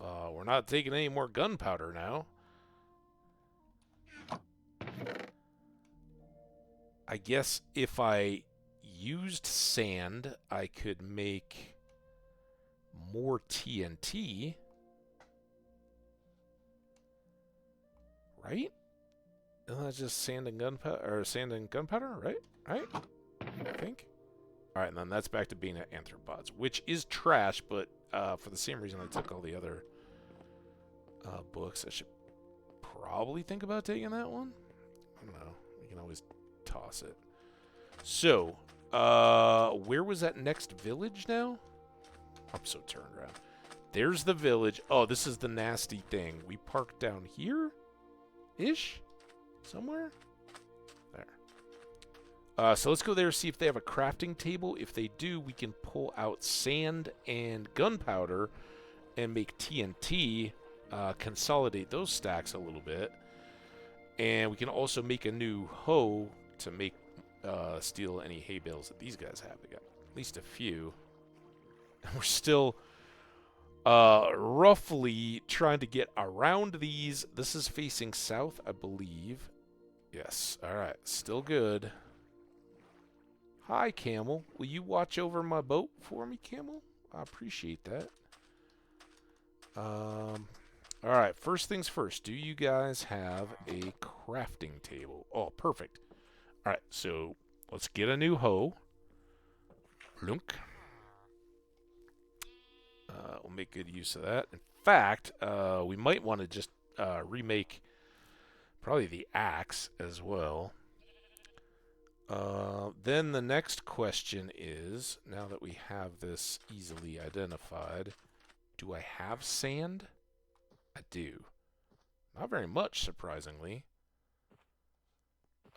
We're not taking any more gunpowder now. I guess if I used sand, I could make more TNT. Right? Isn't that just sand and gunpowder, right? Right? I think. Alright, and then that's back to being at arthropods, which is trash, but for the same reason I took all the other books, I should probably think about taking that one. I don't know. We can always toss it. So, where was that next village now? I'm so turned around. There's the village. Oh, this is the nasty thing. We parked down here? Ish? Somewhere? There. So let's go there, see if they have a crafting table. If they do, we can pull out sand and gunpowder and make TNT, consolidate those stacks a little bit. And we can also make a new hoe to make steal any hay bales that these guys have. They got at least a few. And we're still roughly trying to get around these. This is facing south, I believe. Yes. All right. Still good. Hi, Camel. Will you watch over my boat for me, Camel? I appreciate that. All right. First things first. Do you guys have a crafting table? Oh, perfect. All right. So let's get a new hoe. Lunk. We'll make good use of that. In fact, we might want to just remake probably the axe as well. Then the next question is, now that we have this easily identified, do I have sand? I do. Not very much, surprisingly.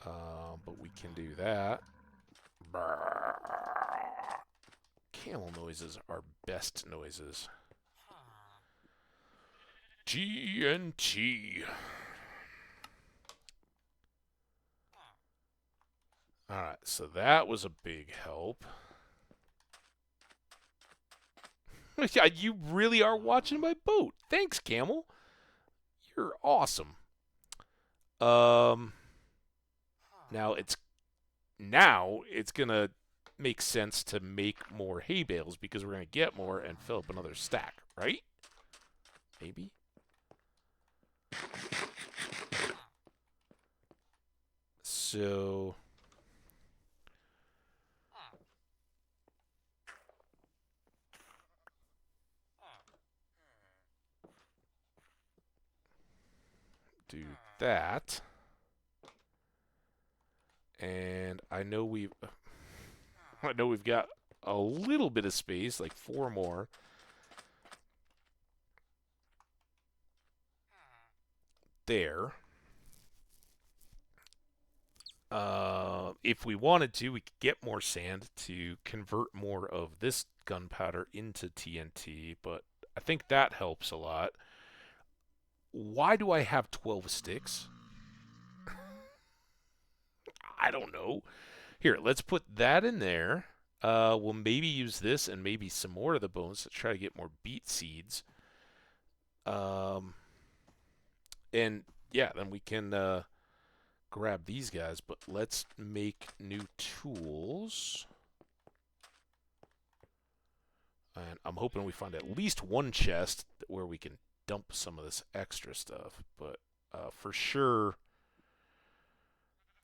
But we can do that. Camel noises are best noises. TNT. Alright, so that was a big help. Yeah, you really are watching my boat. Thanks, Camel. You're awesome. Now it's gonna make sense to make more hay bales because we're gonna get more and fill up another stack, right? Maybe. So do that. And I know we've got a little bit of space, like 4 more. There. If we wanted to, we could get more sand to convert more of this gunpowder into TNT, but I think that helps a lot. Why do I have 12 sticks? I don't know. Here, let's put that in there. We'll maybe use this and maybe some more of the bones to try to get more beet seeds. And yeah, then we can grab these guys, but let's make new tools. And I'm hoping we find at least one chest where we can dump some of this extra stuff, but for sure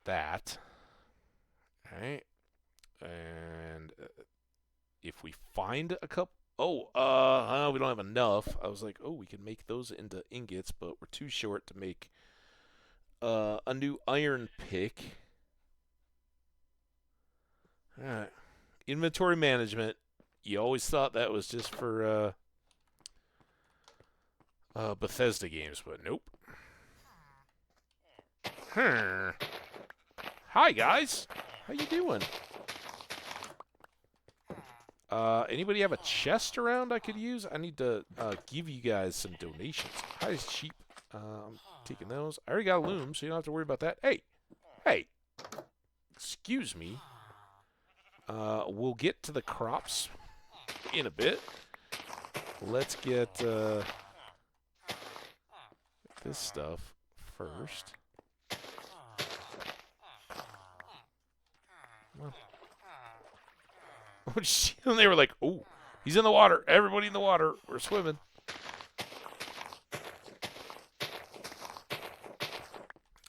that. All right. And if we find a couple, we don't have enough. I was like, oh, we can make those into ingots, but we're too short to make a new iron pick. All right. Inventory management. You always thought that was just for Bethesda games, but nope. Hi, guys. How you doing? Anybody have a chest around I could use? I need to give you guys some donations. Hi, sheep. I'm taking those. I already got a loom, so you don't have to worry about that. Hey. Excuse me. We'll get to the crops in a bit. Let's get this stuff first. Well. And they were like, oh, he's in the water. Everybody in the water. We're swimming.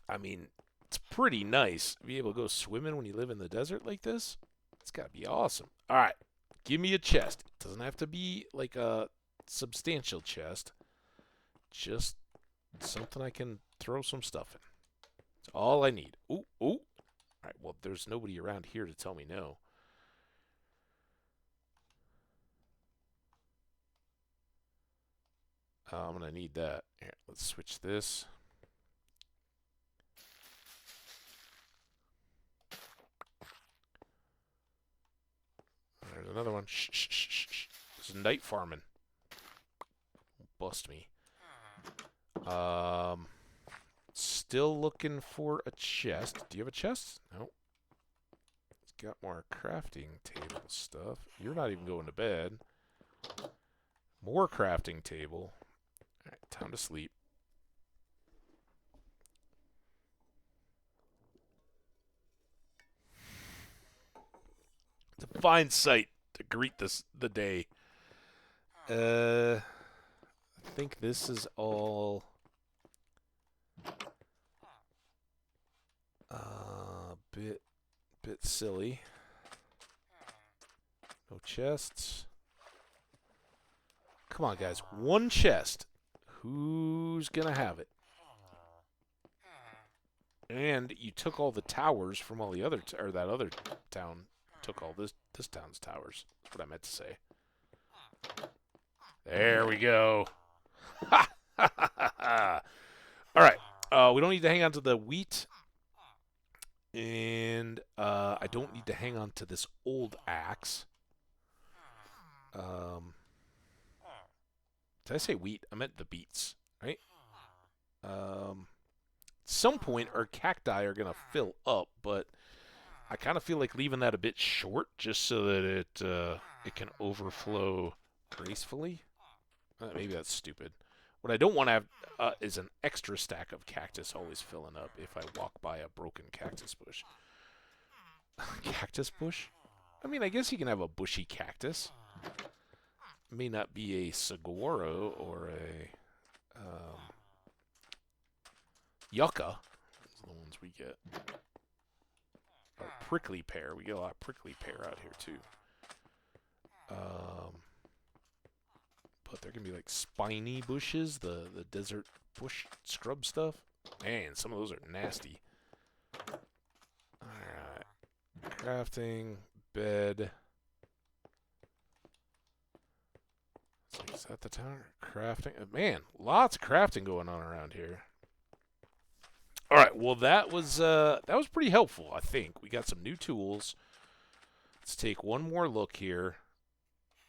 I mean, it's pretty nice to be able to go swimming when you live in the desert like this. It's got to be awesome. All right. Give me a chest. It doesn't have to be like a substantial chest. Just something I can throw some stuff in. That's all I need. Ooh. All right. Well, there's nobody around here to tell me no. I'm going to need that. Here, let's switch this. another one. Shh, shh, shh, shh, shh. This is night farming. Bust me. Still looking for a chest. Do you have a chest? No. It's got more crafting table stuff. You're not even going to bed. More crafting table. Alright, time to sleep. It's a fine sight to greet the day. I think this is all bit silly. No chests. Come on, guys. One chest. Who's gonna have it? And you took all the towers from all the other, or that other town took all this town's towers. That's what I meant to say. There we go. Ha! Ha ha ha! All right. We don't need to hang on to the wheat. And I don't need to hang on to this old axe. Did I say wheat? I meant the beets, right? At some point, our cacti are going to fill up, but I kind of feel like leaving that a bit short just so that it can overflow gracefully. Maybe that's stupid. What I don't want to have is an extra stack of cactus always filling up if I walk by a broken cactus bush. Cactus bush? I mean, I guess you can have a bushy cactus. It may not be a saguaro or a yucca. Those are the ones we get. Or prickly pear. We get a lot of prickly pear out here, too. But they're going to be like spiny bushes, the desert bush scrub stuff. Man, some of those are nasty. Alright. Crafting, bed. So is that the tower? Crafting. Man, lots of crafting going on around here. Alright, well that was pretty helpful, I think. We got some new tools. Let's take one more look here.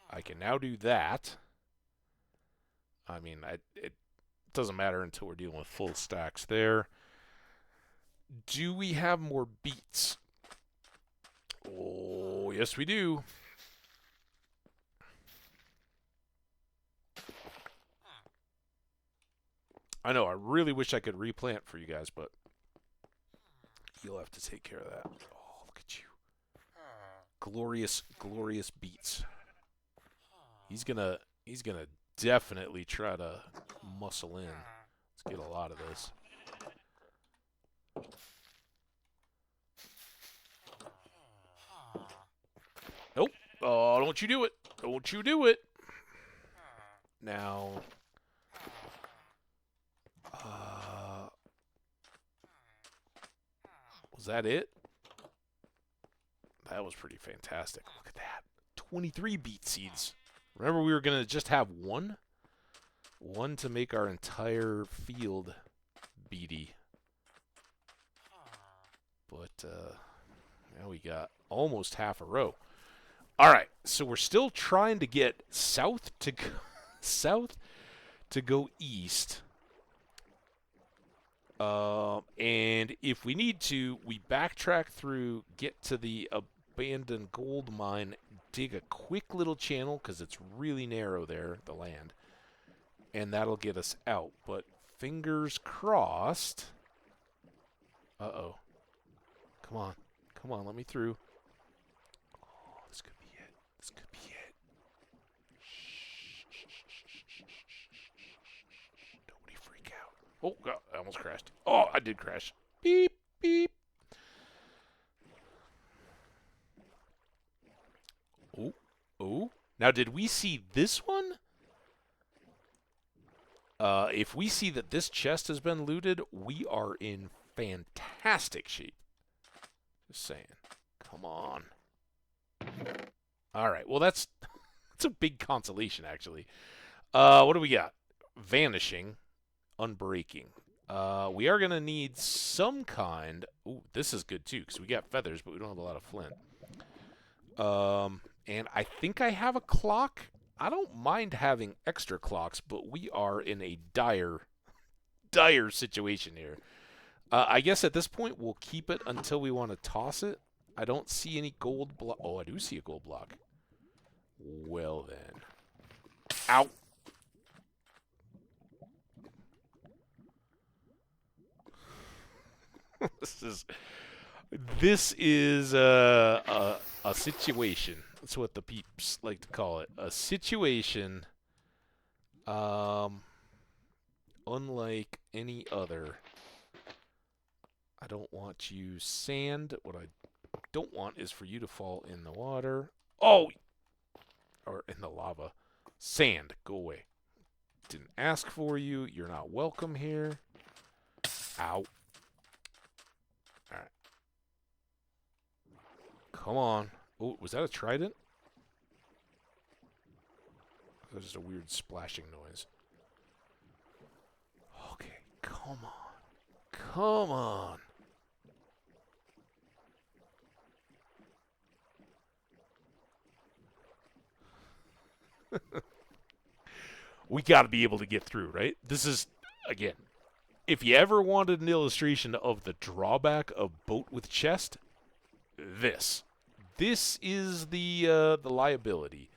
I can now do that. I mean, it doesn't matter until we're dealing with full stacks there. Do we have more beets? Oh, yes we do. I know, I really wish I could replant for you guys, but you'll have to take care of that. Oh, look at you. Glorious, glorious beets. He's gonna definitely try to muscle in. Let's get a lot of this. Nope. Oh, don't you do it. Don't you do it. Now, was that it? That was pretty fantastic. Look at that. 23 beet seeds. Remember, we were going to just have one? One to make our entire field beety. But now we got almost half a row. All right, so we're still trying to get south to go east. And if we need to, we backtrack through, get to the abandoned gold mine, dig a quick little channel because it's really narrow there, the land, and that'll get us out. But fingers crossed. Uh-oh. Come on. Come on, let me through. Oh, this could be it. This could be it. Shh. Nobody freak out. Oh, God, I almost crashed. Oh, I did crash. Beep, beep. Oh, oh. Now, did we see this one? If we see that this chest has been looted, we are in fantastic shape. Just saying. Come on. All right. Well, that's a big consolation, actually. What do we got? Vanishing, unbreaking. We are going to need some kind. Ooh, this is good, too, because we got feathers, but we don't have a lot of flint. And I think I have a clock. I don't mind having extra clocks, but we are in a dire situation here. I guess at this point we'll keep it until we want to toss it. I don't see any gold block. Oh, I do see a gold block. Well then. Ow! This is a situation. That's what the peeps like to call it. A situation unlike any other. I don't want you sand. What I don't want is for you to fall in the water. Oh! Or in the lava. Sand, go away. Didn't ask for you. You're not welcome here. Ow. Alright. Come on. Oh, was that a trident? That was just a weird splashing noise. Okay, come on. Come on. We got to be able to get through, right? This is, again, if you ever wanted an illustration of the drawback of boat with chest, this is the liability.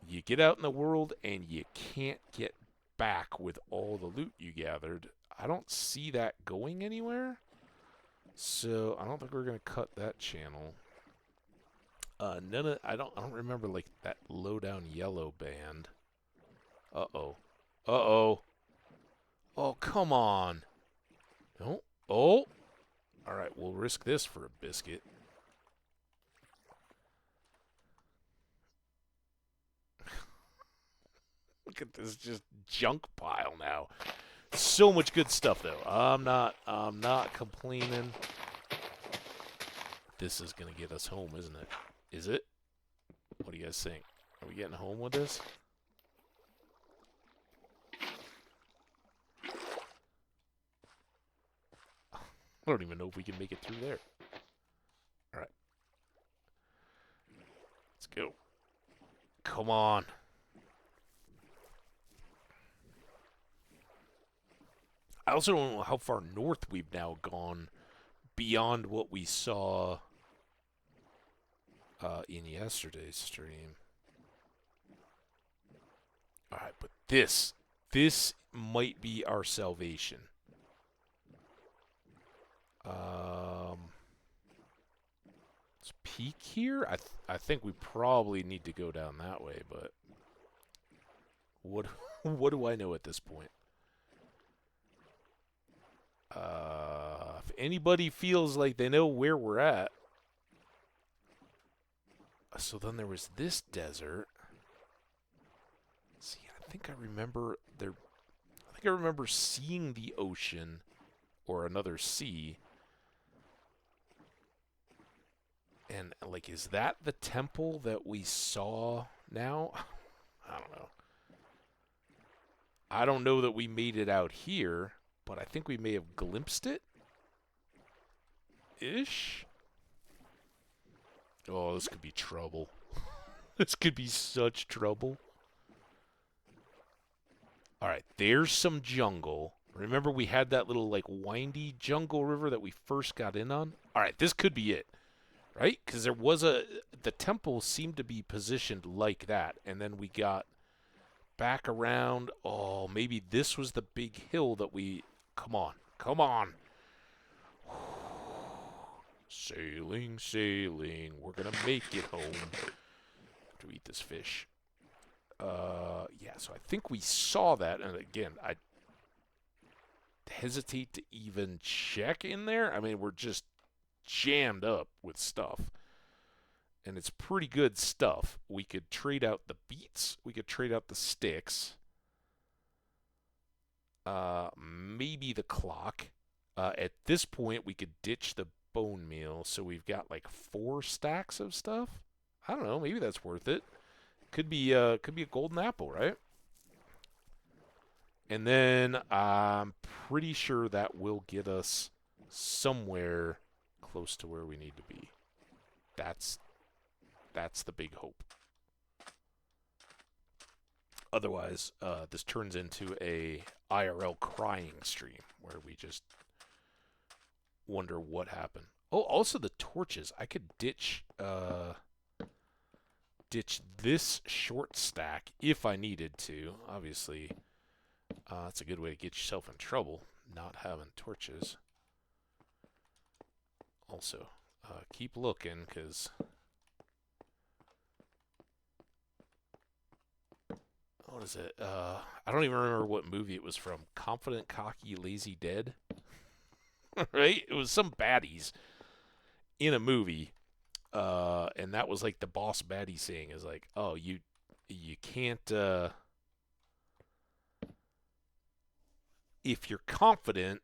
You get out in the world and you can't get back with all the loot you gathered. I don't see that going anywhere, so I don't think we're gonna cut that channel. I don't remember like that low down yellow band. Uh-oh. Uh-oh. Oh, come on. No. Oh. All right, we'll risk this for a biscuit. Look at this just junk pile now. So much good stuff though. I'm not complaining. This is going to get us home, isn't it? Is it? What do you guys think? Are we getting home with this? I don't even know if we can make it through there. Alright. Let's go. Come on. I also don't know how far north we've now gone beyond what we saw in yesterday's stream. Alright, but this might be our salvation. Let's peek here. I think we probably need to go down that way, but what what do I know at this point? If anybody feels like they know where we're at. So then there was this desert. See, I think I remember seeing the ocean or another sea. And like, is that the temple that we saw now? I don't know. I don't know that we made it out here, but I think we may have glimpsed it. Ish. Oh, this could be trouble. This could be such trouble. Alright, there's some jungle. Remember we had that little, like, windy jungle river that we first got in on? Alright, this could be it. Right? Because there was the temple seemed to be positioned like that. And then we got back around. Oh, maybe this was the big hill that we... Come on. Come on. Sailing, sailing. We're going to make it home. To eat this fish. Yeah, so I think we saw that. And again, I hesitate to even check in there. I mean, we're just jammed up with stuff. And it's pretty good stuff. We could trade out the beets. We could trade out the sticks. Maybe the clock. At this point, we could ditch the bone meal. So we've got like 4 stacks of stuff. I don't know. Maybe that's worth it. Could be a golden apple, right? And then I'm pretty sure that will get us somewhere close to where we need to be. That's That's the big hope. Otherwise, this turns into a IRL crying stream where we just wonder what happened. Oh, also the torches. I could ditch this short stack if I needed to. Obviously, that's a good way to get yourself in trouble, not having torches. Also, keep looking, because what is it? I don't even remember what movie it was from. Confident, Cocky, Lazy, Dead? Right? It was some baddies in a movie, and that was like the boss baddie saying is like, oh, you can't, if you're confident,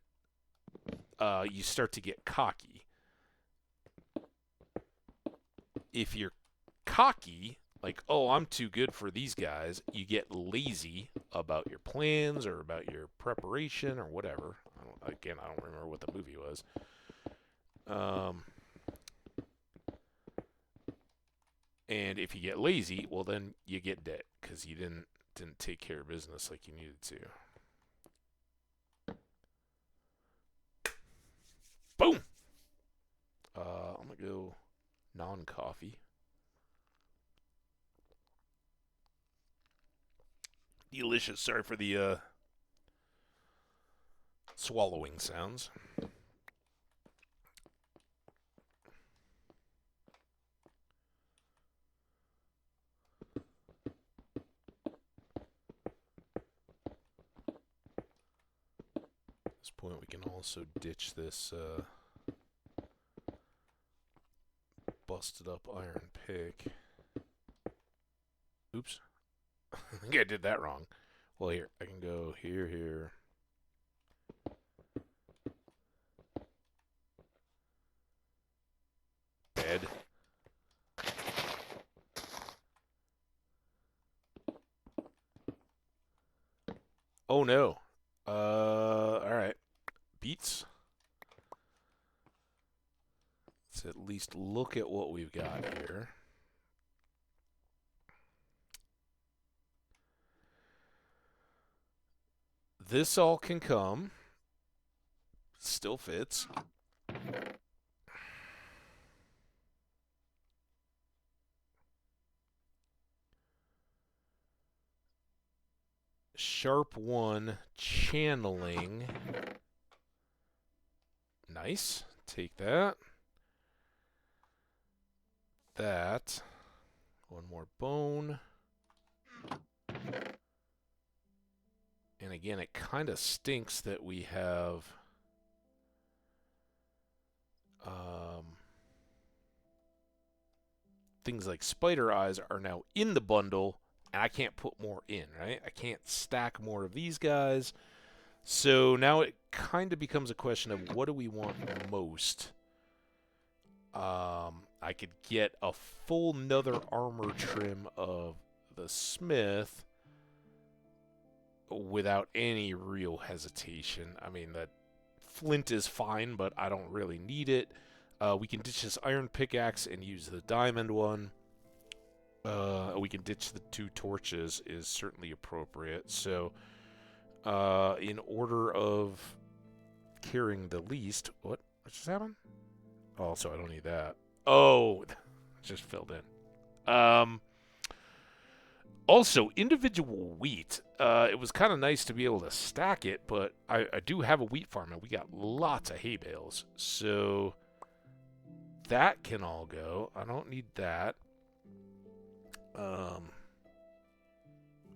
you start to get cocky. If you're cocky, like, oh, I'm too good for these guys, you get lazy about your plans or about your preparation or whatever. I don't remember what the movie was. And if you get lazy, well, then you get dead because you didn't take care of business like you needed to. Boom! I'm going to go non-coffee. Delicious. Sorry for the swallowing sounds. At this point, we can also ditch this busted up iron pick. Oops. I think I did that wrong. Well, here, I can go here. Dead. Oh no. Alright. Beats. Let's at least look at what we've got here. This all can come. Still fits. Sharp 1 channeling. Nice. Take that. That. One more bone. And again, it kind of stinks that we have things like spider eyes are now in the bundle, and I can't put more in, right? I can't stack more of these guys. So now it kind of becomes a question of what do we want most? I could get a full nether armor trim of the smith without any real hesitation. I mean, that flint is fine, but I don't really need it. We can ditch this iron pickaxe and use the diamond one. We can ditch the 2 torches is certainly appropriate. So, in order of carrying the least, what just happened? Oh, so I don't need that. Oh, just filled in. Also, individual wheat. It was kind of nice to be able to stack it, but I do have a wheat farm, and we got lots of hay bales. So that can all go. I don't need that.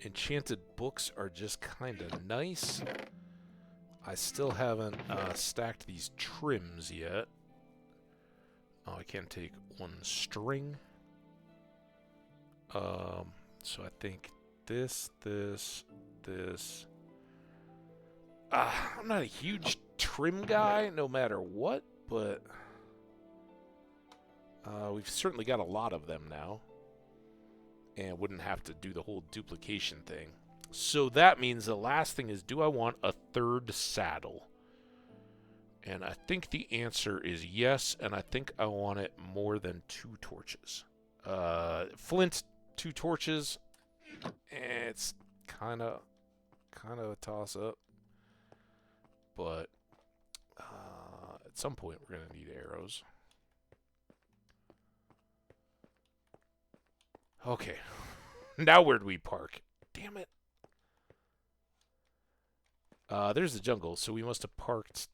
Enchanted books are just kind of nice. I still haven't stacked these trims yet. Oh, I can't take 1 string. So I think this. I'm not a huge trim guy, no matter what, but we've certainly got a lot of them now. And wouldn't have to do the whole duplication thing. So that means the last thing is, do I want a 3rd saddle? And I think the answer is yes, and I think I want it more than 2 torches. Flint, 2 torches. It's kind of a toss-up. But at some point, we're going to need arrows. Okay. Now where do we park? Damn it. There's the jungle, so we must have parked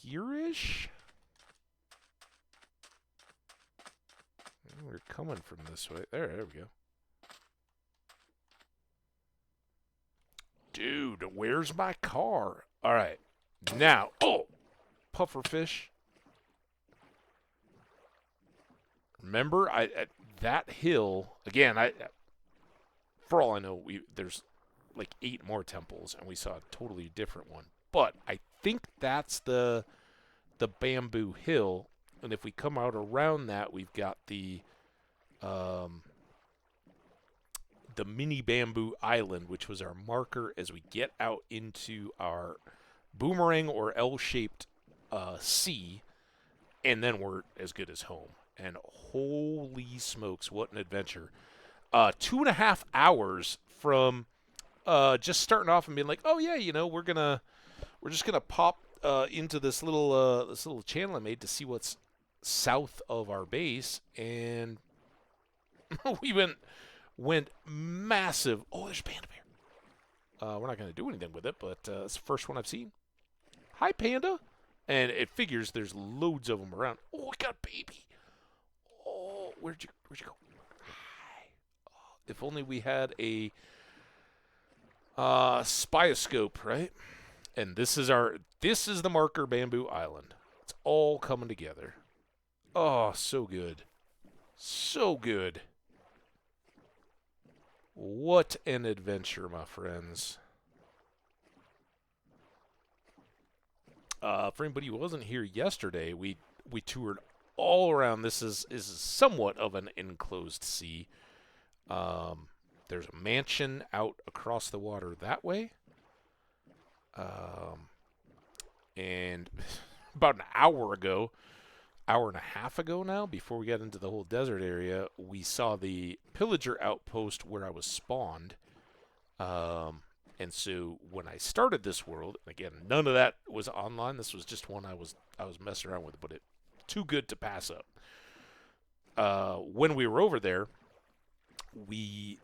here-ish? We're coming from this way. There we go. Dude, where's my car? All right. Now, pufferfish. Remember, that hill, again, for all I know, there's like 8 more temples, and we saw a totally different one. But I think that's the bamboo hill, and if we come out around that, we've got the mini bamboo island, which was our marker as we get out into our boomerang or L-shaped sea, and then we're as good as home. And holy smokes, what an adventure. 2.5 hours from just starting off and being like, oh yeah, we're just gonna pop into this little channel I made to see what's south of our base, and we went massive. Oh, there's a panda bear. We're not gonna do anything with it, but it's the first one I've seen. Hi, panda. And it figures there's loads of them around. Oh, I got a baby. Oh, where'd you go? Hi. Oh, if only we had a spioscope, right? And this is the marker bamboo island. It's all coming together. Oh, so good. So good. What an adventure, my friends. For anybody who wasn't here yesterday, we toured all around. This is somewhat of an enclosed sea. There's a mansion out across the water that way. And about an hour and a half ago now, before we got into the whole desert area, we saw the pillager outpost where I was spawned. And so when I started this world, again, none of that was online. This was just one I was messing around with, but it too good to pass up. When we were over there, we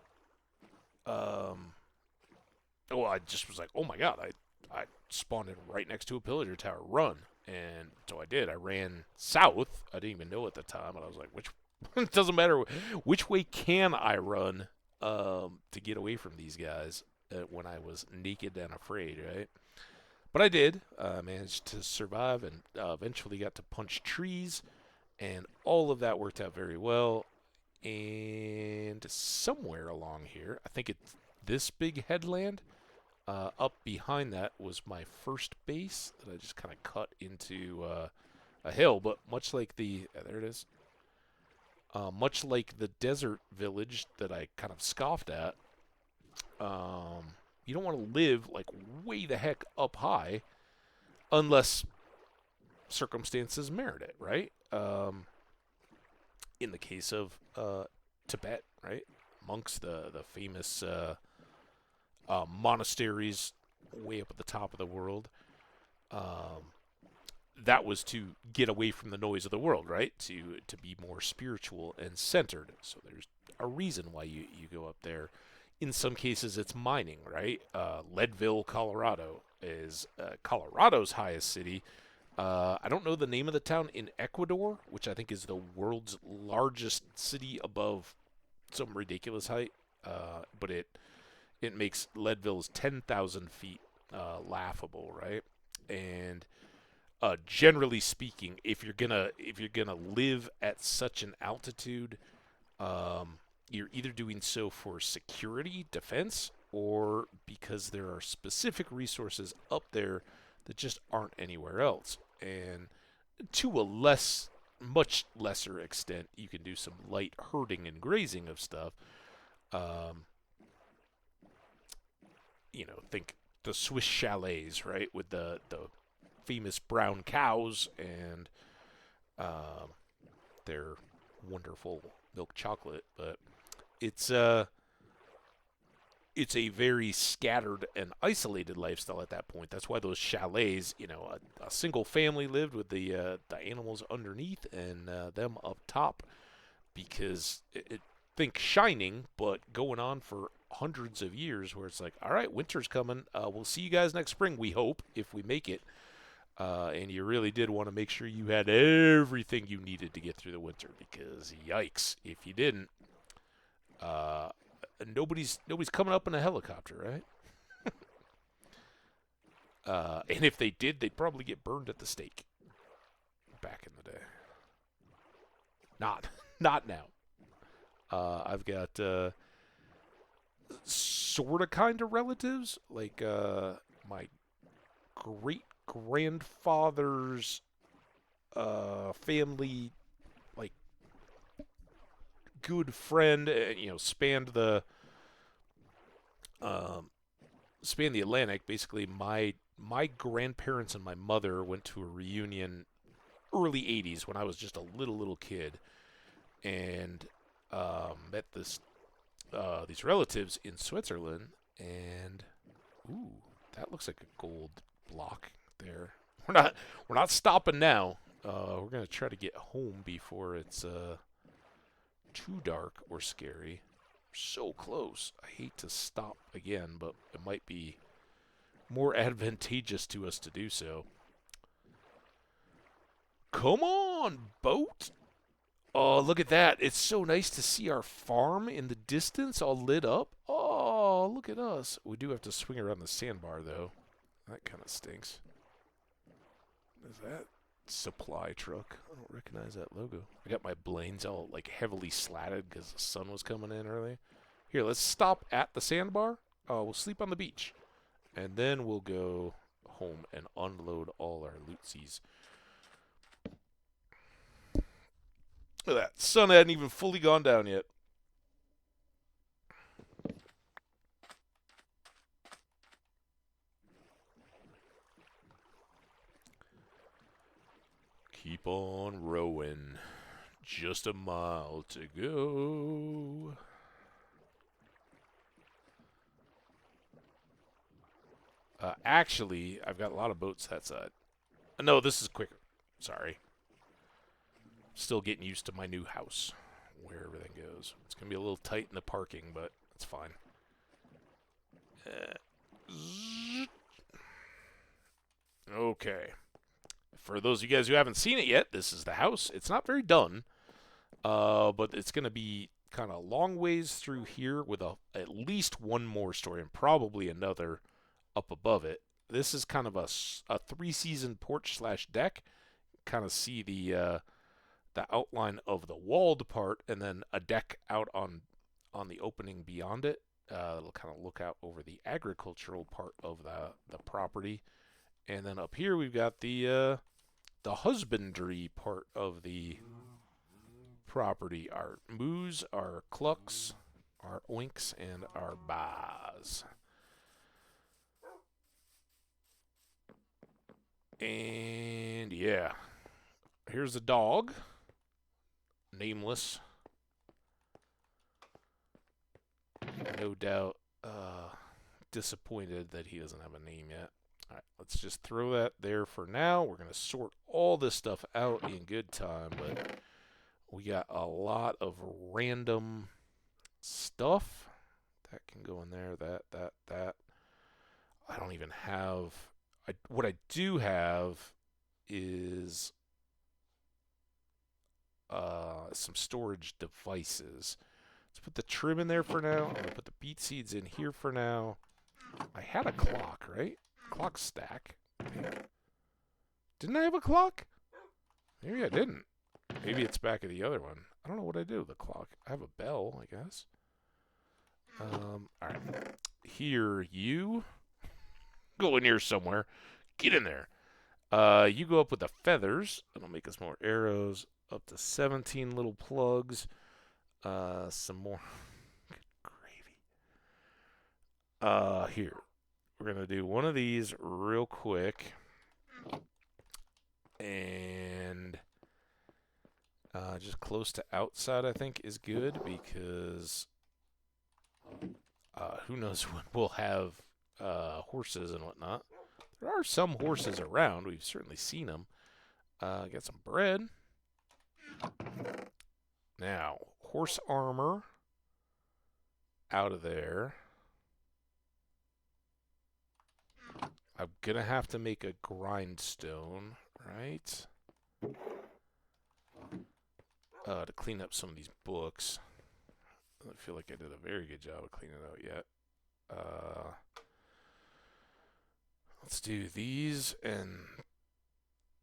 I just was like, oh my god, I spawned in right next to a pillager tower. Run. And so I did. I ran south. I didn't even know at the time, and I was like, it doesn't matter which way can I run to get away from these guys when I was naked and afraid, right? But I did. Managed to survive and eventually got to punch trees, and all of that worked out very well. And somewhere along here, I think it's this big headland. Up behind that was my first base that I just kind of cut into a hill, but much like there it is. Much like the desert village that I kind of scoffed at, you don't want to live like way the heck up high unless circumstances merit it, right? In the case of Tibet, right? Amongst the famous monasteries way up at the top of the world. That was to get away from the noise of the world, right? To be more spiritual and centered. So there's a reason why you go up there. In some cases, it's mining, right? Leadville, Colorado is Colorado's highest city. I don't know the name of the town in Ecuador, which I think is the world's largest city above some ridiculous height. But it makes Leadville's 10,000 feet laughable, right? And generally speaking, if you're gonna live at such an altitude, you're either doing so for security, defense, or because there are specific resources up there that just aren't anywhere else. And to a much lesser extent, you can do some light herding and grazing of stuff. Think the Swiss chalets, right, with the famous brown cows and their wonderful milk chocolate, but it's uh it's a very scattered and isolated lifestyle at that point. That's why those chalets, a single family lived with the animals underneath and them up top, because think Shining, but going on for hundreds of years, where it's like, all right, winter's coming. We'll see you guys next spring. We hope, if we make it. And you really did want to make sure you had everything you needed to get through the winter, because yikes, if you didn't, uh, nobody's coming up in a helicopter, right? And if they did, they'd probably get burned at the stake. Back in the day, not now. I've got sort of kind of relatives, like my great grandfather's family, like good friend, spanned the Atlantic. Basically, my grandparents and my mother went to a reunion early '80s when I was just a little kid, and met these relatives in Switzerland, and ooh, that looks like a gold block there. We're not stopping now. We're gonna try to get home before it's too dark or scary. We're so close. I hate to stop again, but it might be more advantageous to us to do so. Come on, boat! Oh, look at that. It's so nice to see our farm in the distance all lit up. Oh, look at us. We do have to swing around the sandbar, though. That kind of stinks. Is that supply truck? I don't recognize that logo. I got my blains all like heavily slatted because the sun was coming in early. Here, let's stop at the sandbar. We'll sleep on the beach. And then we'll go home and unload all our lootsies. Look at that. Sun hadn't even fully gone down yet. Keep on rowing. Just a mile to go. Actually, I've got a lot of boats that side. No, this is quicker. Sorry. Still getting used to my new house, where everything goes. It's going to be a little tight in the parking, but it's fine. Okay. For those of you guys who haven't seen it yet, this is the house. It's not very done, but it's going to be kind of long ways through here with at least one more story and probably another up above it. This is kind of a 3-season porch/deck. Kind of see the outline of the walled part, and then a deck out on the opening beyond it. It'll kind of look out over the agricultural part of the property, and then up here we've got the husbandry part of the property. Our moos, our clucks, our oinks, and our baas. And yeah, here's a dog. Nameless. No doubt disappointed that he doesn't have a name yet. Alright, let's just throw that there for now. We're going to sort all this stuff out in good time, but we got a lot of random stuff. That can go in there, that. I don't even have... what I do have is some storage devices. Let's put the trim in there for now. I'm going to put the beet seeds in here for now. I had a clock, right? Clock stack. Didn't I have a clock? Maybe I didn't. Maybe it's back at the other one. I don't know what I did with the clock. I have a bell, I guess. Alright. Here, you. Go in here somewhere. Get in there. You go up with the feathers. That'll make us more arrows. Up to 17 little plugs. Some more. Good gravy. Here. We're going to do one of these real quick. And Just close to outside, I think, is good because who knows when we'll have horses and whatnot. There are some horses around. We've certainly seen them. Got some bread. Now, horse armor out of there. I'm going to have to make a grindstone, right? To clean up some of these books. I don't feel like I did a very good job of cleaning it out yet. Let's do these and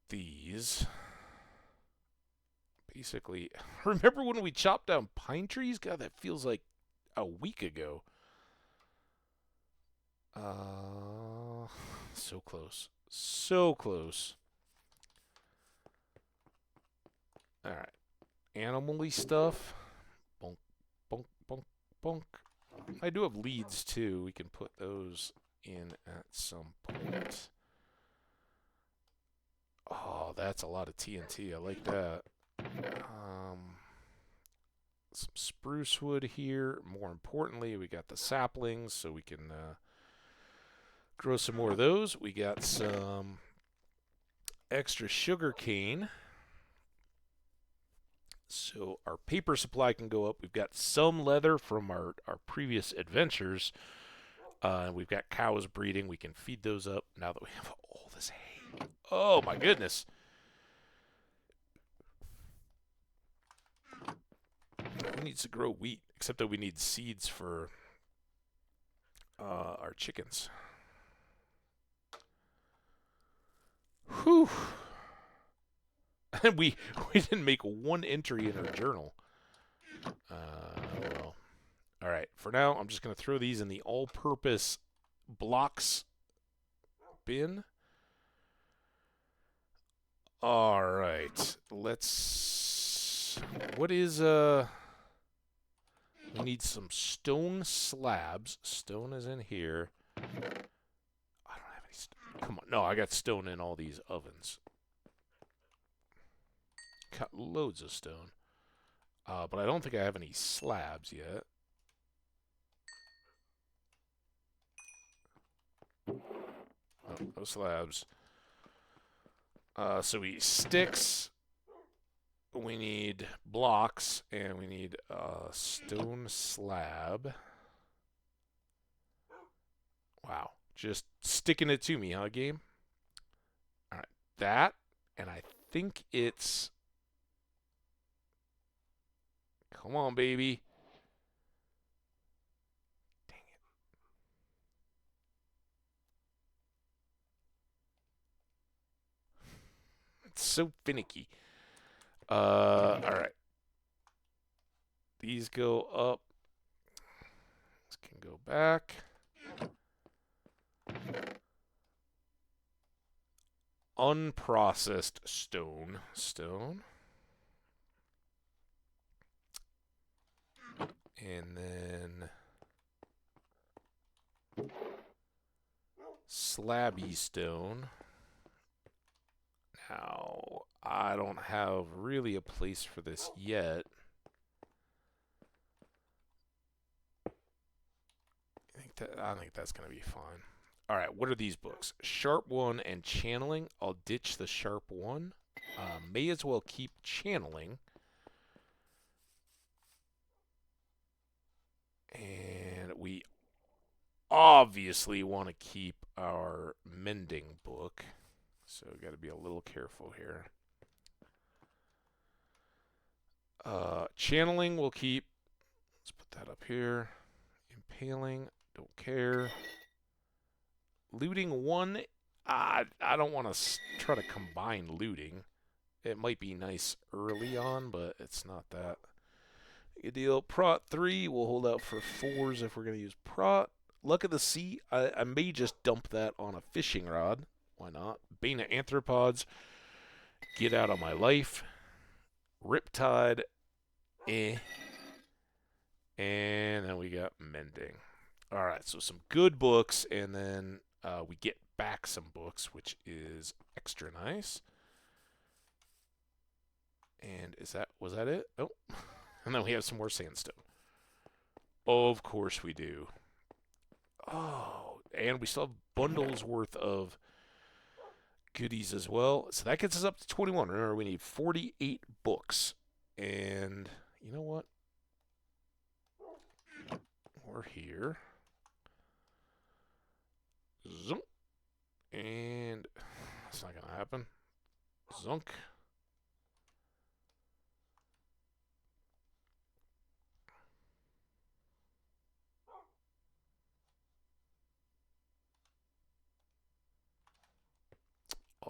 these. Basically, remember when we chopped down pine trees? God, that feels like a week ago. So close. So close. Alright. Animal-y stuff. Bonk, bonk, bonk, bonk. I do have leads, too. We can put those in at some point. Oh, that's a lot of TNT. I like that. Some spruce wood here. More importantly, we got the saplings, so we can grow some more of those. We got some extra sugar cane, so our paper supply can go up. We've got some leather from our previous adventures. We've got cows breeding. We can feed those up now that we have all this hay. Oh my goodness. Who needs to grow wheat? Except that we need seeds for our chickens. Whew. And we didn't make one entry in our journal. Well. Alright, for now, I'm just going to throw these in the all-purpose blocks bin. Alright, let's... What is, We need some stone slabs. Stone is in here. I don't have any stone. Come on. No, I got stone in all these ovens. Got loads of stone. But I don't think I have any slabs yet. Oh, no slabs. So we sticks. We need blocks, and we need a stone slab. Wow. Just sticking it to me, huh, game? Alright, that, and I think it's... Come on, baby. Dang it. It's so finicky. Alright. These go up. This can go back. Unprocessed stone. Stone. And then slabby stone. Now, I don't have really a place for this yet. I think that's going to be fine. All right, what are these books? Sharp 1 and Channeling. I'll ditch the Sharp 1. May as well keep Channeling. And we obviously want to keep our Mending book. So we got to be a little careful here. Channeling we'll keep. Let's put that up here. Impaling, don't care. Looting 1, I don't want to try to combine looting. It might be nice early on, but it's not that big a deal. Prot 3, we'll hold out for 4s if we're going to use Prot. Luck of the Sea, I may just dump that on a fishing rod. Why not? Bane of Arthropods, get out of my life. Riptide, And then we got Mending. Alright, so some good books, and then we get back some books, which is extra nice. And was that it? Oh, and then we have some more sandstone. Of course we do. Oh, and we still have bundles worth of goodies as well. So that gets us up to 21. Remember, we need 48 books. And you know what? We're here. Zoom. And that's not going to happen. Zunk.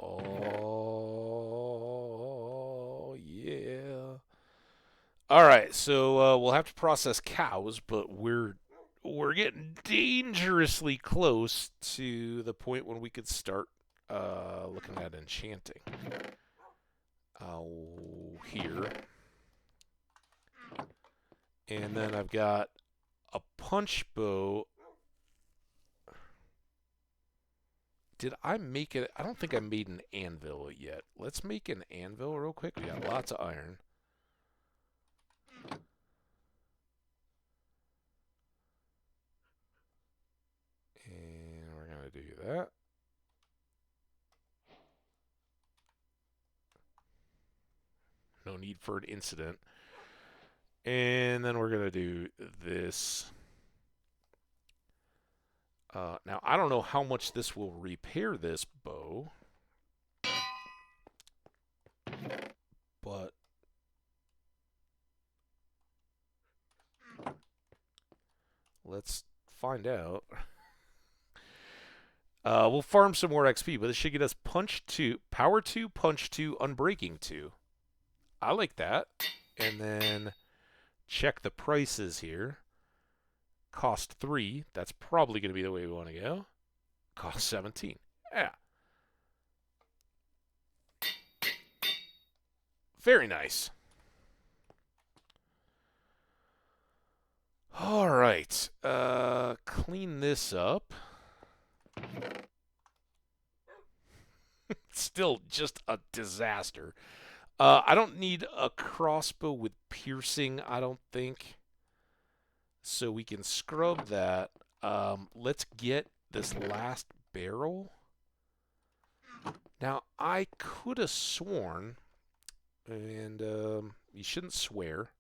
Oh, yeah. All right, so we'll have to process cows, but we're getting dangerously close to the point when we could start looking at enchanting. Here. And then I've got a punch bow. Did I make it? I don't think I made an anvil yet. Let's make an anvil real quick. We got lots of iron. And we're going to do that. No need for an incident. And then we're going to do this. Now, I don't know how much this will repair this bow. But let's find out. We'll farm some more XP, but this should get us punch 2, power 2, punch 2, unbreaking 2. I like that. And then check the prices here. Cost 3. That's probably going to be the way we want to go. Cost 17. Yeah. Very nice. All right. Clean this up. Still just a disaster. I don't need a crossbow with piercing, I don't think. So we can scrub that. Let's get this last barrel. Now, I could have sworn, and you shouldn't swear,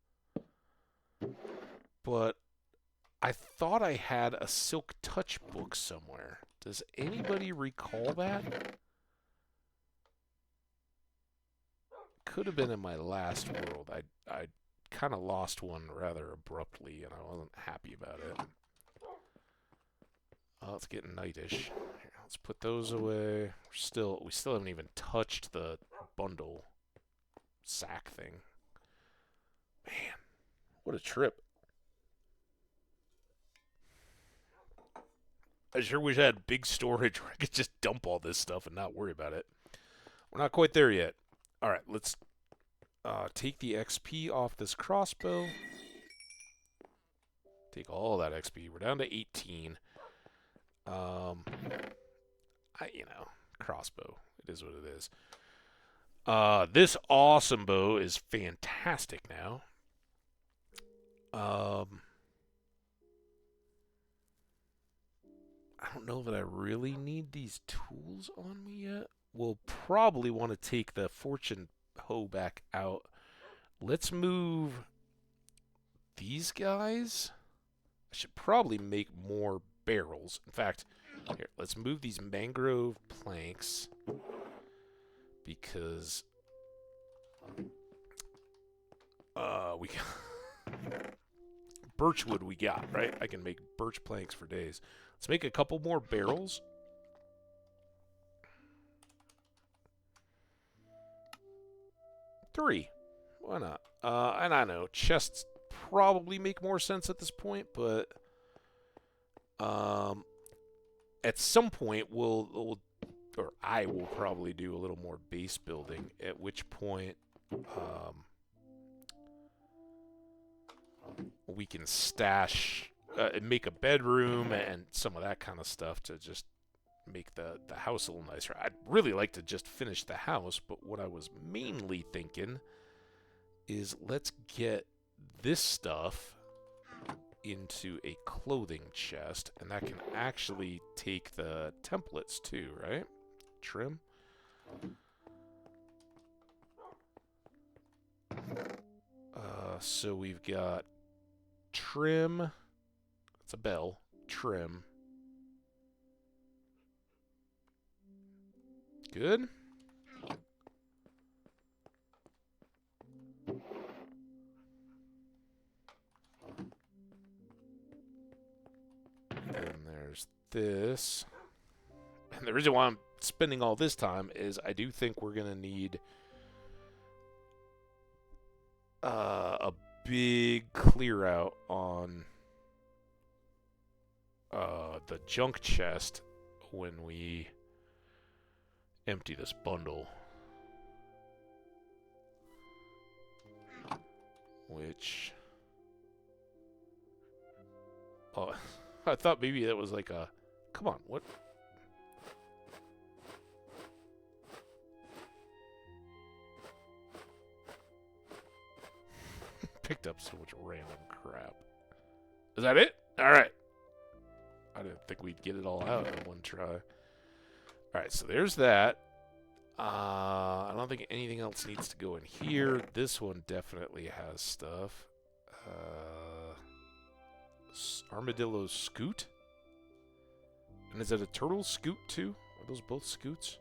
but I thought I had a Silk Touch book somewhere. Does anybody recall that? Could have been in my last world. I kind of lost one rather abruptly, and I wasn't happy about it. Oh, it's getting nightish. Here, let's put those away. We still haven't even touched the bundle sack thing. Man, what a trip. I sure wish I had big storage where I could just dump all this stuff and not worry about it. We're not quite there yet. All right, let's take the XP off this crossbow. Take all that XP. We're down to 18. Crossbow. It is what it is. This awesome bow is fantastic now. I don't know that I really need these tools on me yet. We'll probably want to take the fortune hoe back out. Let's move these guys. I should probably make more barrels. In fact, here, let's move these mangrove planks because we birchwood we got, right? I can make birch planks for days. Let's make a couple more barrels. Three. Why not? And I know chests probably make more sense at this point, but at some point I will probably do a little more base building, at which point we can stash make a bedroom and some of that kind of stuff to just make the house a little nicer. I'd really like to just finish the house, but what I was mainly thinking is let's get this stuff into a clothing chest, and that can actually take the templates too, right? Trim. So we've got trim. It's a bell. Trim. Good. Then there's this. And the reason why I'm spending all this time is I do think we're going to need a big clear out on the junk chest when we empty this bundle. Which... Oh, I thought maybe that was like a... Come on, what... Picked up so much random crap. Is that it? Alright. I didn't think we'd get it all out in one try. Alright, so there's that. I don't think anything else needs to go in here. This one definitely has stuff. Armadillo scoot? And is it a turtle scoot too? Are those both scoots?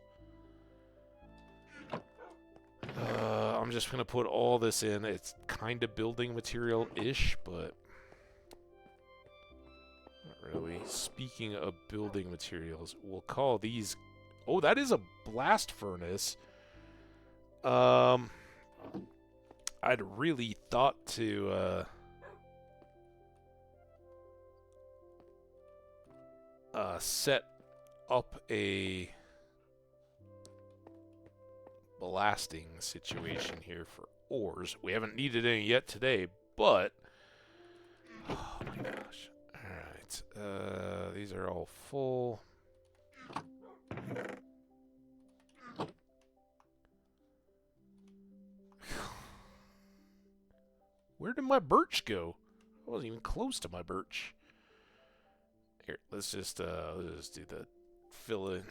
I'm just going to put all this in. It's kind of building material-ish, but not really. Speaking of building materials, we'll call these... Oh, that is a blast furnace. I'd really thought to... set up a blasting situation here for ores. We haven't needed any yet today, but... Oh my gosh. Alright. These are all full. Where did my birch go? I wasn't even close to my birch. Here, let's just do the fill in.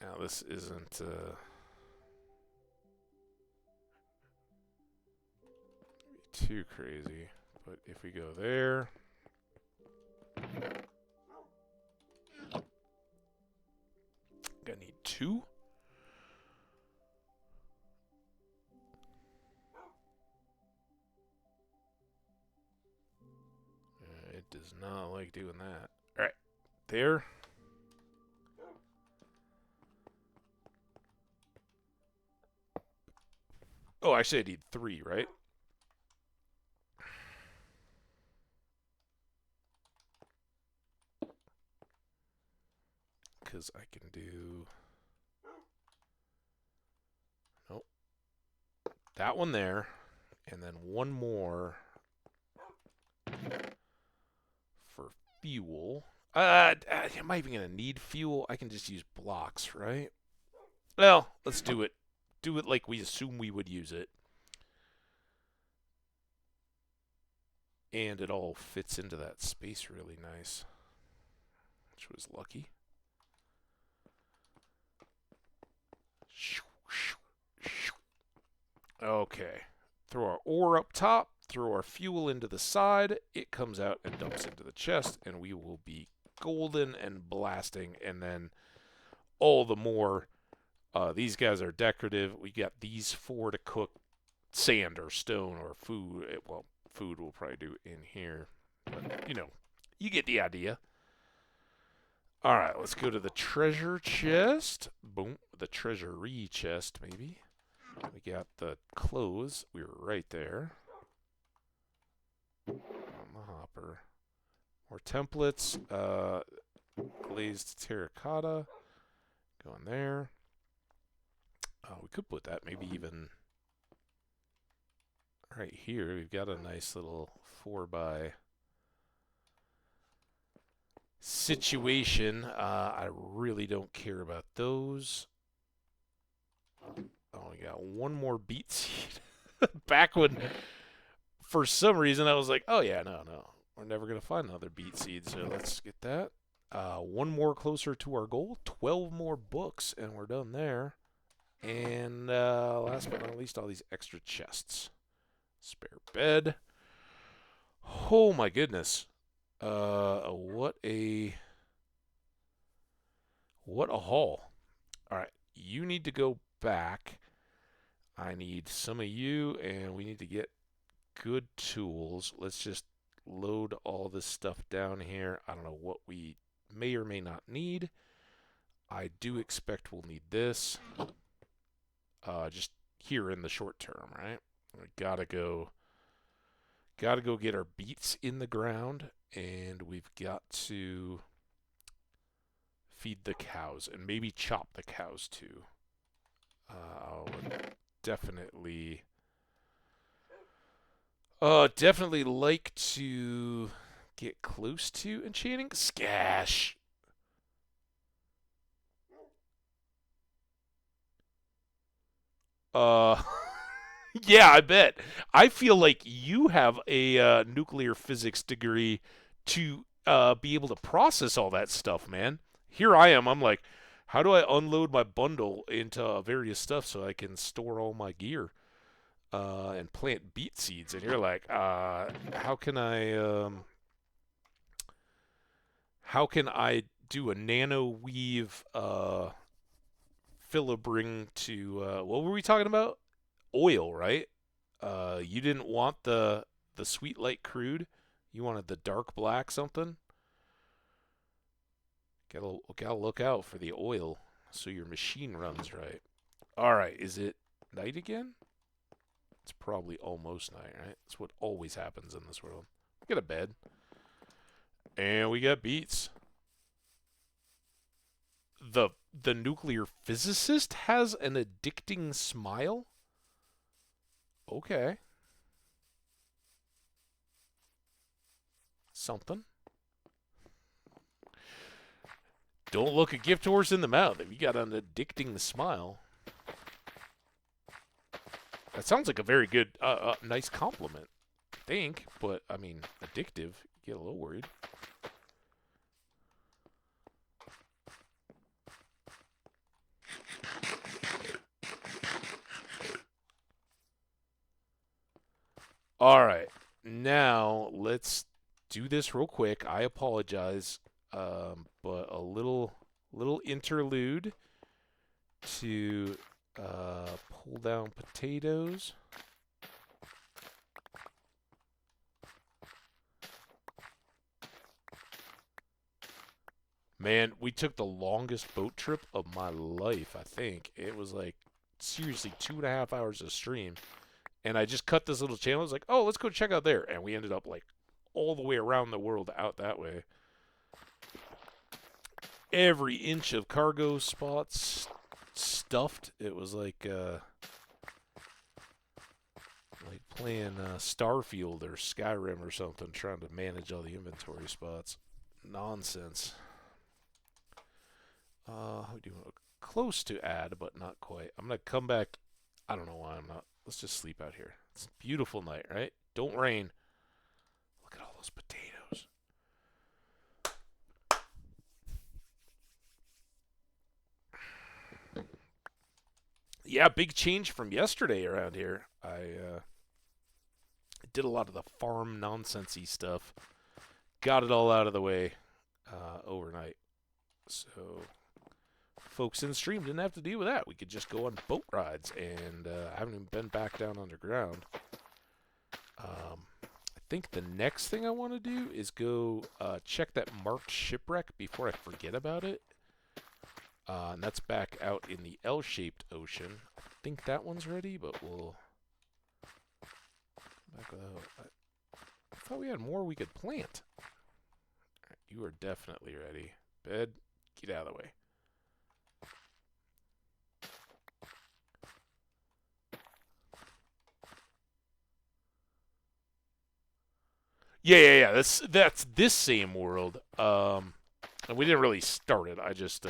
Now this isn't too crazy, but if we go there, gonna need 2. It does not like doing that. All right, there. Oh, actually, I need 3, right? Because I can do... Nope. That one there. And then one more for fuel. Am I even going to need fuel? I can just use blocks, right? Well, let's do it. Do it like we assume we would use it. And it all fits into that space really nice. Which was lucky. Okay. Throw our ore up top. Throw our fuel into the side. It comes out and dumps into the chest. And we will be golden and blasting. And then all the more... these guys are decorative. We got these 4 to cook sand or stone or food. Well, food we'll probably do in here. But, you know, you get the idea. All right, let's go to the treasure chest. Boom. The treasury chest, maybe. We got the clothes. We were right there. On the hopper. More templates. Glazed terracotta. Go in there. We could put that maybe even right here. We've got a nice little 4x situation. I really don't care about those. got one more beet seed. Back when, for some reason, I was like, oh yeah, no, we're never going to find another beet seed, so let's get that. One more closer to our goal. 12 more books, and we're done there. And last but not least, all these extra chests. Spare bed. Oh my goodness. What a haul. All right, you need to go back. I need some of you, and we need to get good tools. Let's just load all this stuff down here. I don't know what we may or may not need. I do expect we'll need this. Just here in the short term, right? We gotta go get our beets in the ground, and we've got to feed the cows and maybe chop the cows too. I would definitely like to get close to enchanting. Skash. Yeah, I bet. I feel like you have a nuclear physics degree to be able to process all that stuff, man. Here I am. I'm like, how do I unload my bundle into various stuff so I can store all my gear and plant beet seeds? And you're like, how can I do a nano weave filibring to what were we talking about? Oil, right? You didn't want the sweet light crude. You wanted the dark black something. Gotta look out for the oil so your machine runs right. All right, is it night again? It's probably almost night, right? That's what always happens in this world. We got a bed, and we got beets. The nuclear physicist has an addicting smile. Okay. Something. Don't look a gift horse in the mouth if you got an addicting smile. That sounds like a very good, nice compliment. I think, but, I mean, addictive. You get a little worried. All right. Now, let's do this real quick. I apologize, but a little interlude to pull down potatoes. Man, we took the longest boat trip of my life, I think. It was like, seriously, 2.5 hours of stream. And I just cut this little channel. I was like, oh, let's go check out there. And we ended up like all the way around the world out that way. Every inch of cargo spots stuffed. It was like playing Starfield or Skyrim or something, trying to manage all the inventory spots. Nonsense. How do you close to add, but not quite. I'm gonna come back. I don't know why I'm not. Let's just sleep out here. It's a beautiful night, right? Don't rain. Look at all those potatoes. Yeah, big change from yesterday around here. I did a lot of the farm nonsense-y stuff. Got it all out of the way overnight. So folks in the stream didn't have to deal with that. We could just go on boat rides, and I haven't even been back down underground. I think the next thing I want to do is go check that marked shipwreck before I forget about it. And that's back out in the L-shaped ocean. I think that one's ready, but we'll back without. I thought we had more we could plant. All right, you are definitely ready. Bed, get out of the way. Yeah. That's this same world. And we didn't really start it. I just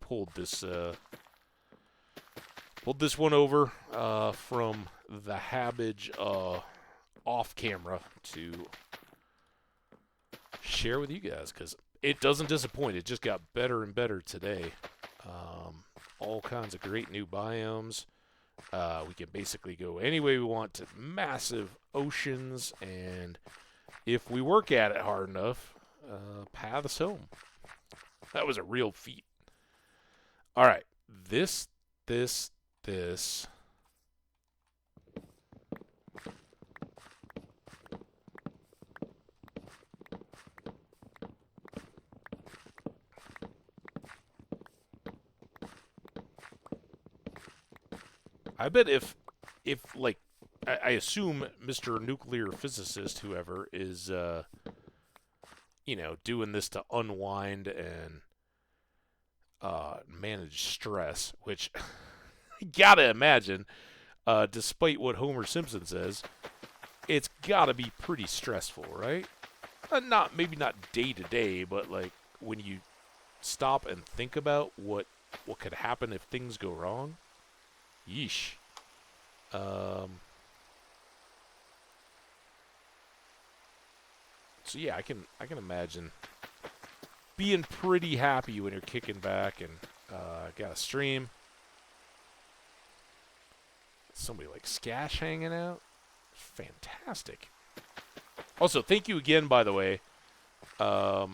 pulled this pulled this one over from the Hambbage off camera to share with you guys because it doesn't disappoint. It just got better and better today. All kinds of great new biomes. We can basically go any way we want to massive oceans, and if we work at it hard enough, paths home. That was a real feat. All right, this. I bet if like, I assume Mr. Nuclear Physicist, whoever, is, doing this to unwind and manage stress, which you gotta imagine, despite what Homer Simpson says, it's gotta be pretty stressful, right? Maybe not day to day, but like when you stop and think about what could happen if things go wrong. Yeesh. So yeah, I can imagine being pretty happy when you're kicking back and got a stream. Somebody like Skash hanging out. Fantastic. Also, thank you again, by the way, for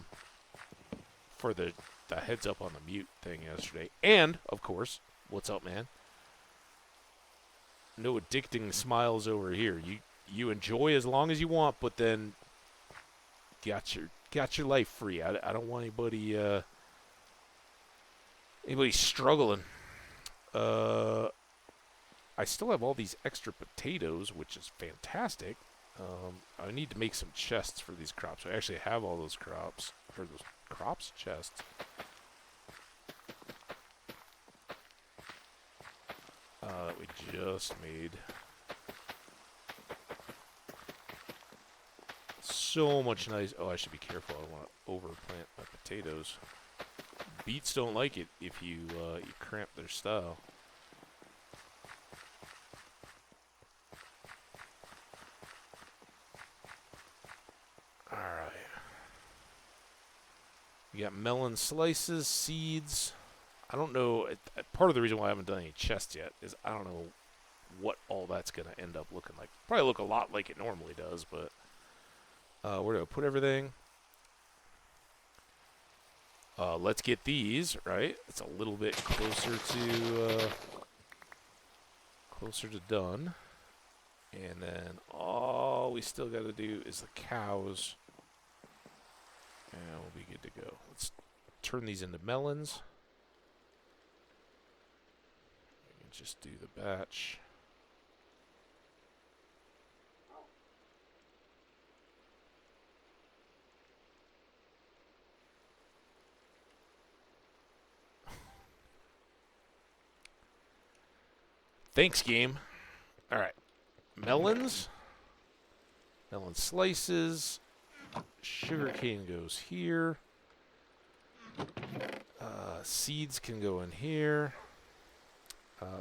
the heads up on the mute thing yesterday. And, of course, what's up, man? No addicting smiles over here. You enjoy as long as you want, but then got your life free. I don't want anybody struggling. I still have all these extra potatoes, which is fantastic. I need to make some chests for these crops. I actually have all those crops. Or those crops? Chests. That we just made. So much nice. Oh, I should be careful. I don't want to overplant my potatoes. Beets don't like it if you cramp their style. Alright. We got melon slices, seeds. I don't know. Part of the reason why I haven't done any chests yet is I don't know what all that's going to end up looking like. Probably look a lot like it normally does, but where do I put everything? Let's get these, right? It's a little bit closer to done. And then all we still got to do is the cows. And we'll be good to go. Let's turn these into melons. Just do the batch. Thanks, game. All right. Melons. Melon slices. Sugarcane goes here. Seeds can go in here.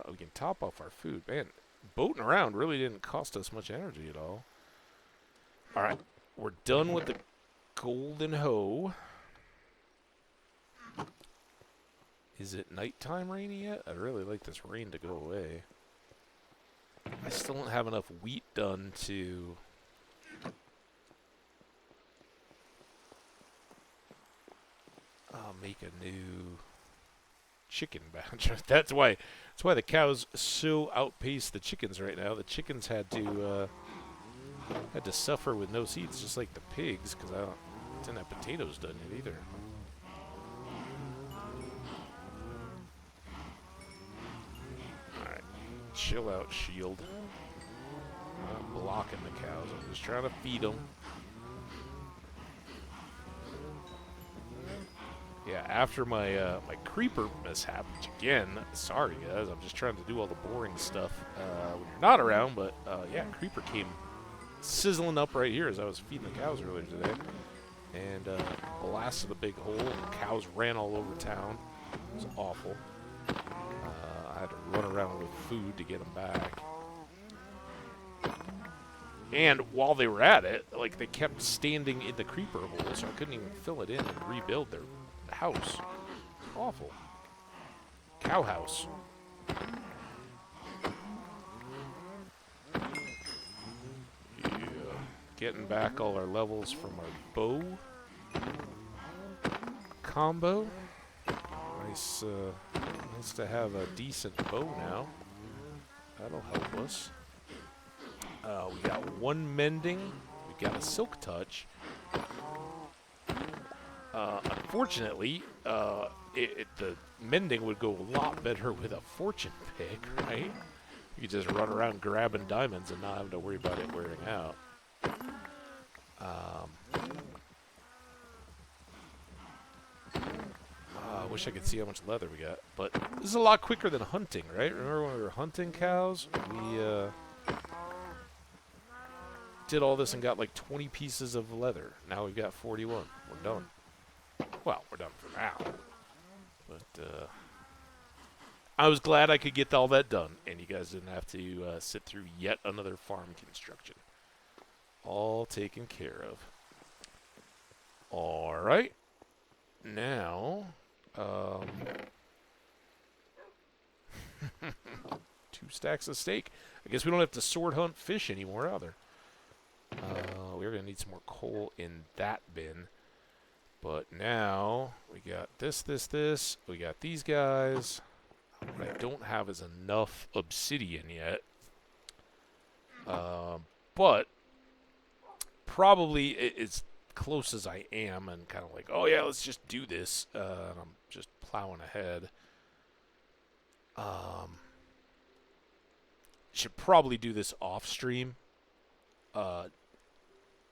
We can top off our food. Man, boating around really didn't cost us much energy at all. All right. We're done with the golden hoe. Is it nighttime rainy yet? I'd really like this rain to go away. I still don't have enough wheat done to make a new chicken batch. That's why the cows so outpace the chickens right now. The chickens had to suffer with no seeds, just like the pigs, because I didn't have potatoes done yet either. All right, chill out, Shield. I'm not blocking the cows. I'm just trying to feed them. Yeah, after my my creeper mishap, which again, sorry guys, I'm just trying to do all the boring stuff when you're not around, but yeah, creeper came sizzling up right here as I was feeding the cows earlier today, and blasted a big hole, and the cows ran all over town. It was awful. I had to run around with food to get them back. And while they were at it, like, they kept standing in the creeper hole, so I couldn't even fill it in and rebuild their house. Awful. Cow house. Yeah. Getting back all our levels from our bow combo. Nice, nice to have a decent bow now. That'll help us. We got one mending. We got a silk touch. Unfortunately, the mending would go a lot better with a fortune pick, right? You could just run around grabbing diamonds and not have to worry about it wearing out. I wish I could see how much leather we got, but this is a lot quicker than hunting, right? Remember when we were hunting cows? We did all this and got like 20 pieces of leather. Now we've got 41. We're done. Well, we're done for now. But I was glad I could get all that done, and you guys didn't have to sit through yet another farm construction. All taken care of. All right. Now, 2 stacks of steak. I guess we don't have to sword hunt fish anymore, either. We're going to need some more coal in that bin. But now, we got this. We got these guys. What I don't have is enough obsidian yet. But probably as close as I am and kind of like, oh yeah, let's just do this. And I'm just plowing ahead. Should probably do this off stream.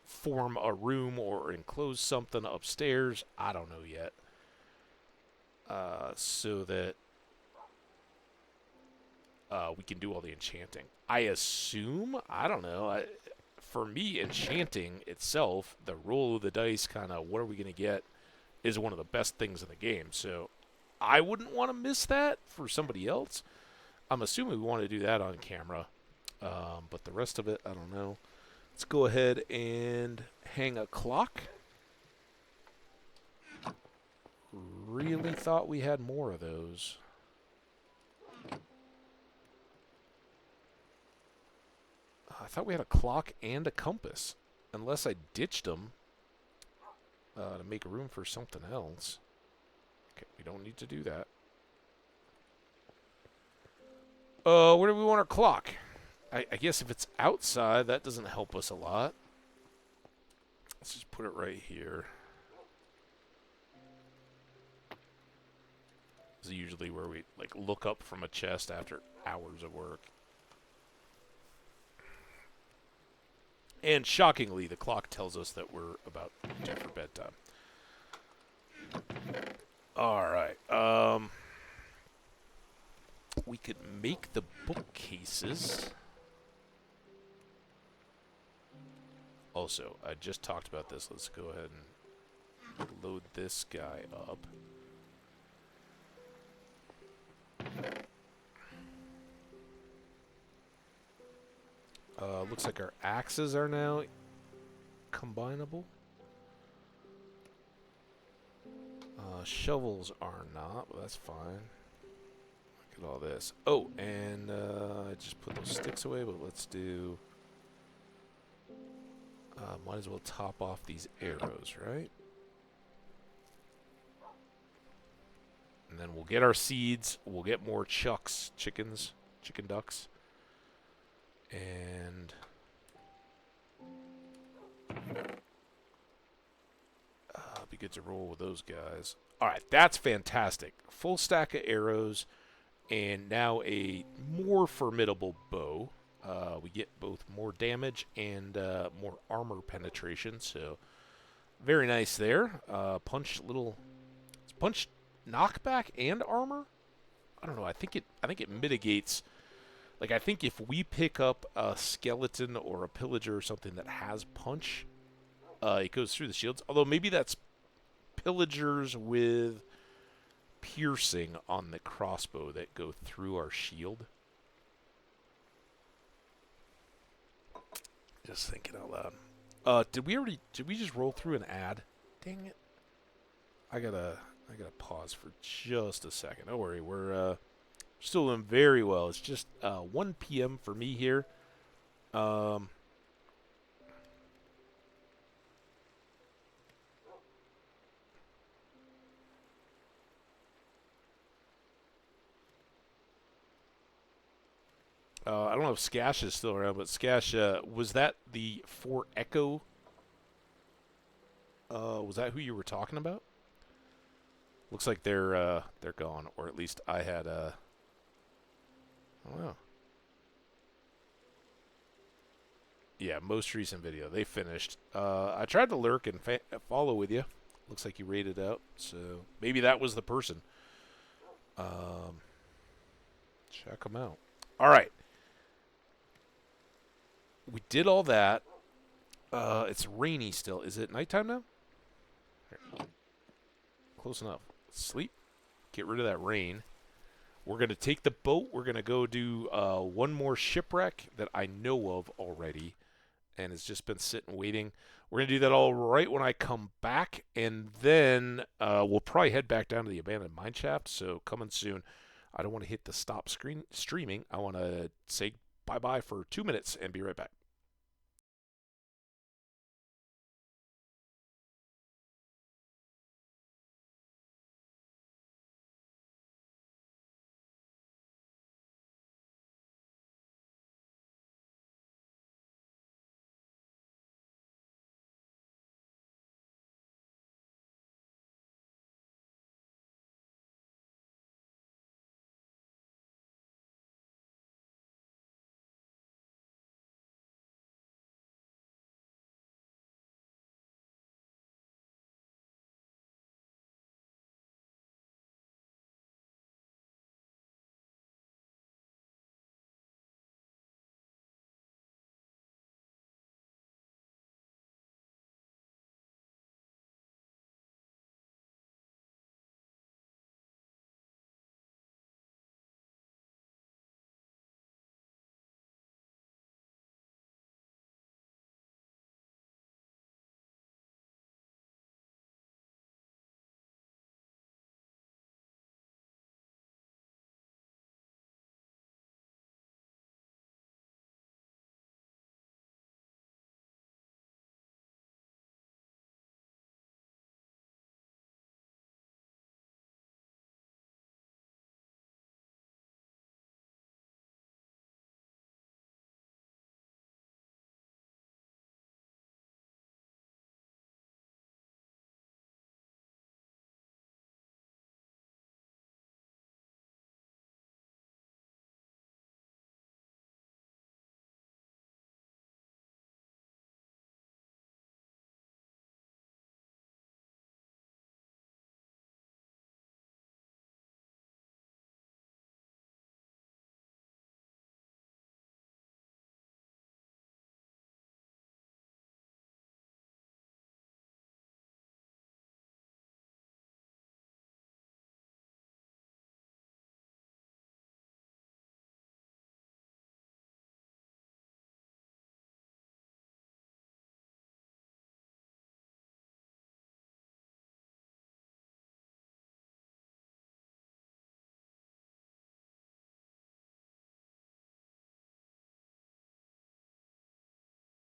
Form a room or enclose something upstairs. I don't know yet. So that we can do all the enchanting. I assume, I don't know. For me, enchanting itself, the roll of the dice, kind of what are we going to get, is one of the best things in the game. So I wouldn't want to miss that for somebody else. I'm assuming we want to do that on camera. But the rest of it, I don't know. Let's go ahead and hang a clock. Really thought we had more of those. I thought we had a clock and a compass. Unless I ditched them to make room for something else. Okay, we don't need to do that. Where do we want our clock? I guess if it's outside, that doesn't help us a lot. Let's just put it right here. This is usually where we like look up from a chest after hours of work. And shockingly, the clock tells us that we're about due for bedtime. All right. We could make the bookcases. Also, I just talked about this. Let's go ahead and load this guy up. Looks like our axes are now combinable. Shovels are not, but that's fine. Look at all this. Oh, and I just put those sticks away, but let's do... might as well top off these arrows, right? And then we'll get our seeds. We'll get more chicken ducks. And be good to roll with those guys. All right, that's fantastic. Full stack of arrows, and now a more formidable bow. We get both more damage and more armor penetration, so very nice there. Punch knockback and armor. I don't know. I think it mitigates. Like, I think if we pick up a skeleton or a pillager or something that has punch, it goes through the shields. Although maybe that's pillagers with piercing on the crossbow that go through our shield. Just thinking out loud. Did we just roll through an ad? Dang it. I gotta pause for just a second. Don't worry, we're still doing very well. It's just 1 p.m. for me here. I don't know if Skash is still around, but Skash, was that the Fort Echo? Was that who you were talking about? Looks like they're gone, or at least I had I don't know. Yeah, most recent video. They finished. I tried to lurk and follow with you. Looks like you rated out, so maybe that was the person. Check them out. All right. We did all that. It's rainy still. Is it nighttime now? Here. Close enough. Sleep. Get rid of that rain. We're going to take the boat. We're going to go do one more shipwreck that I know of already. And it's just been sitting waiting. We're going to do that all right when I come back. And then we'll probably head back down to the abandoned mine shaft. So coming soon. I don't want to hit the stop streaming. I want to say bye-bye for 2 minutes and be right back.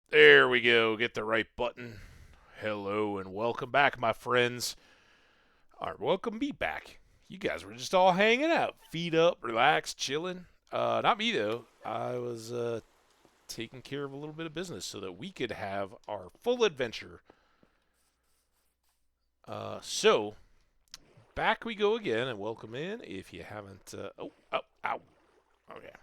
There we go. Get the right button. Hello and welcome back, my friends. All right, welcome me back. You guys were just all hanging out, feet up, relaxed, chilling. Not me though. I was taking care of a little bit of business so that we could have our full adventure. So back we go again, and welcome in. If you haven't, ow, okay.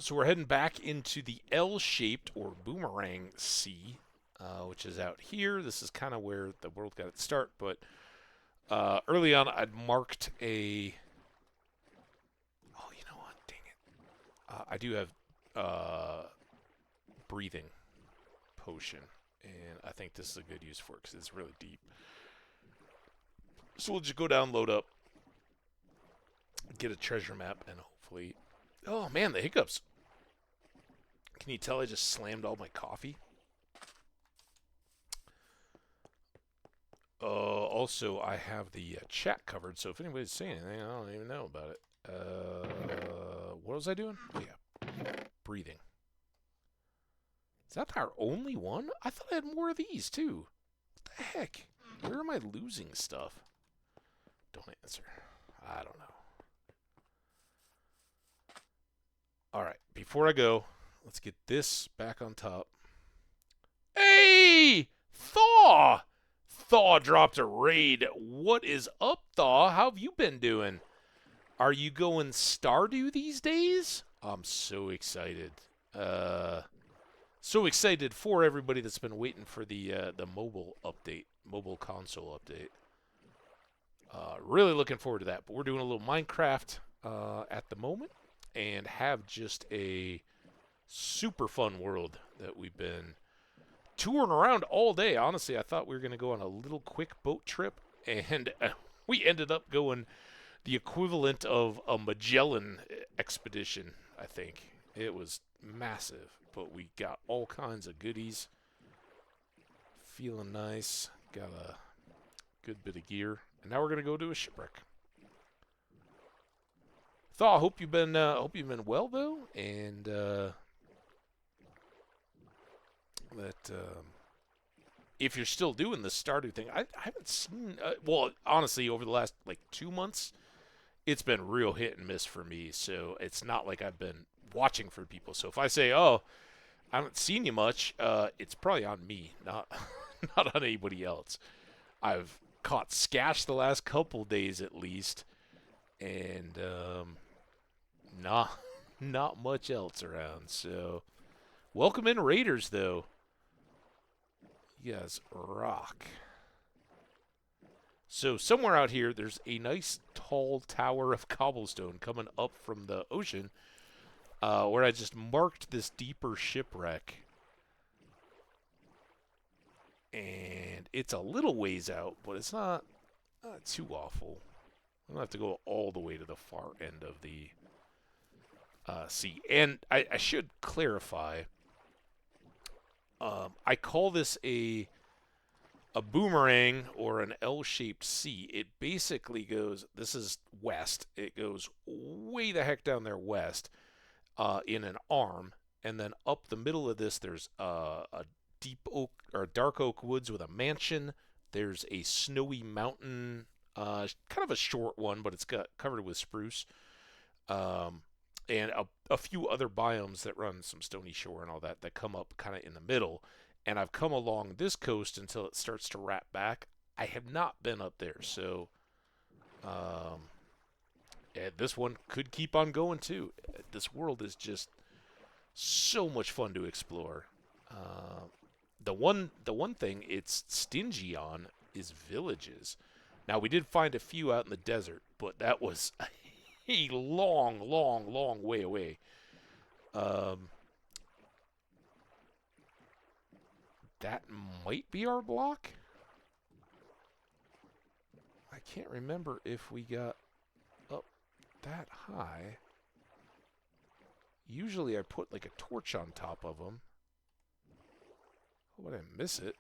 So we're heading back into the L-shaped or boomerang sea, which is out here. This is kind of where the world got its start, but early on I'd marked a... Oh, you know what? Dang it. I do have breathing potion, and I think this is a good use for it because it's really deep. So we'll just go down, load up, get a treasure map, and hopefully Oh, man, the hiccups. Can you tell I just slammed all my coffee? Also, I have the chat covered, so if anybody's saying anything, I don't even know about it. What was I doing? Oh, yeah. Breathing. Is that our only one? I thought I had more of these, too. What the heck? Where am I losing stuff? Don't answer. I don't know. Alright, before I go, let's get this back on top. Hey! Thaw! Thaw dropped a raid. What is up, Thaw? How have you been doing? Are you going Stardew these days? I'm so excited. So excited for everybody that's been waiting for the mobile update, mobile console update. Really looking forward to that. But we're doing a little Minecraft at the moment, and have just a super fun world that we've been touring around all day. Honestly, I thought we were going to go on a little quick boat trip, and we ended up going the equivalent of a Magellan expedition, I think. It was massive, but we got all kinds of goodies. Feeling nice. Got a good bit of gear. And now we're going to go to a shipwreck. Thaw, hope you've been well though, and that if you're still doing the Stardew thing, I haven't seen. Well, honestly, over the last like 2 months, it's been real hit and miss for me. So it's not like I've been watching for people. So if I say, "Oh, I haven't seen you much," it's probably on me, not not on anybody else. I've caught Scash the last couple days at least, and not much else around. So welcome in Raiders, though. You guys rock. So somewhere out here, there's a nice tall tower of cobblestone coming up from the ocean, where I just marked this deeper shipwreck. And it's a little ways out, but it's not too awful. I don't have to go all the way to the far end of the sea. And I should clarify, I call this a boomerang or an L-shaped sea. It basically goes, this is west, it goes way the heck down there west in an arm, and then up the middle of this there's a deep oak or dark oak woods with a mansion. There's a snowy mountain, kind of a short one, but it's got covered with spruce, and a few other biomes that run some stony shore and all that come up kind of in the middle. And I've come along this coast until it starts to wrap back. I have not been up there, so and this one could keep on going too. This world is just so much fun to explore. The one thing it's stingy on is villages. Now, we did find a few out in the desert, but that was a long way away. That might be our block. I can't remember if we got up that high. Usually I put like a torch on top of them. How would I miss it?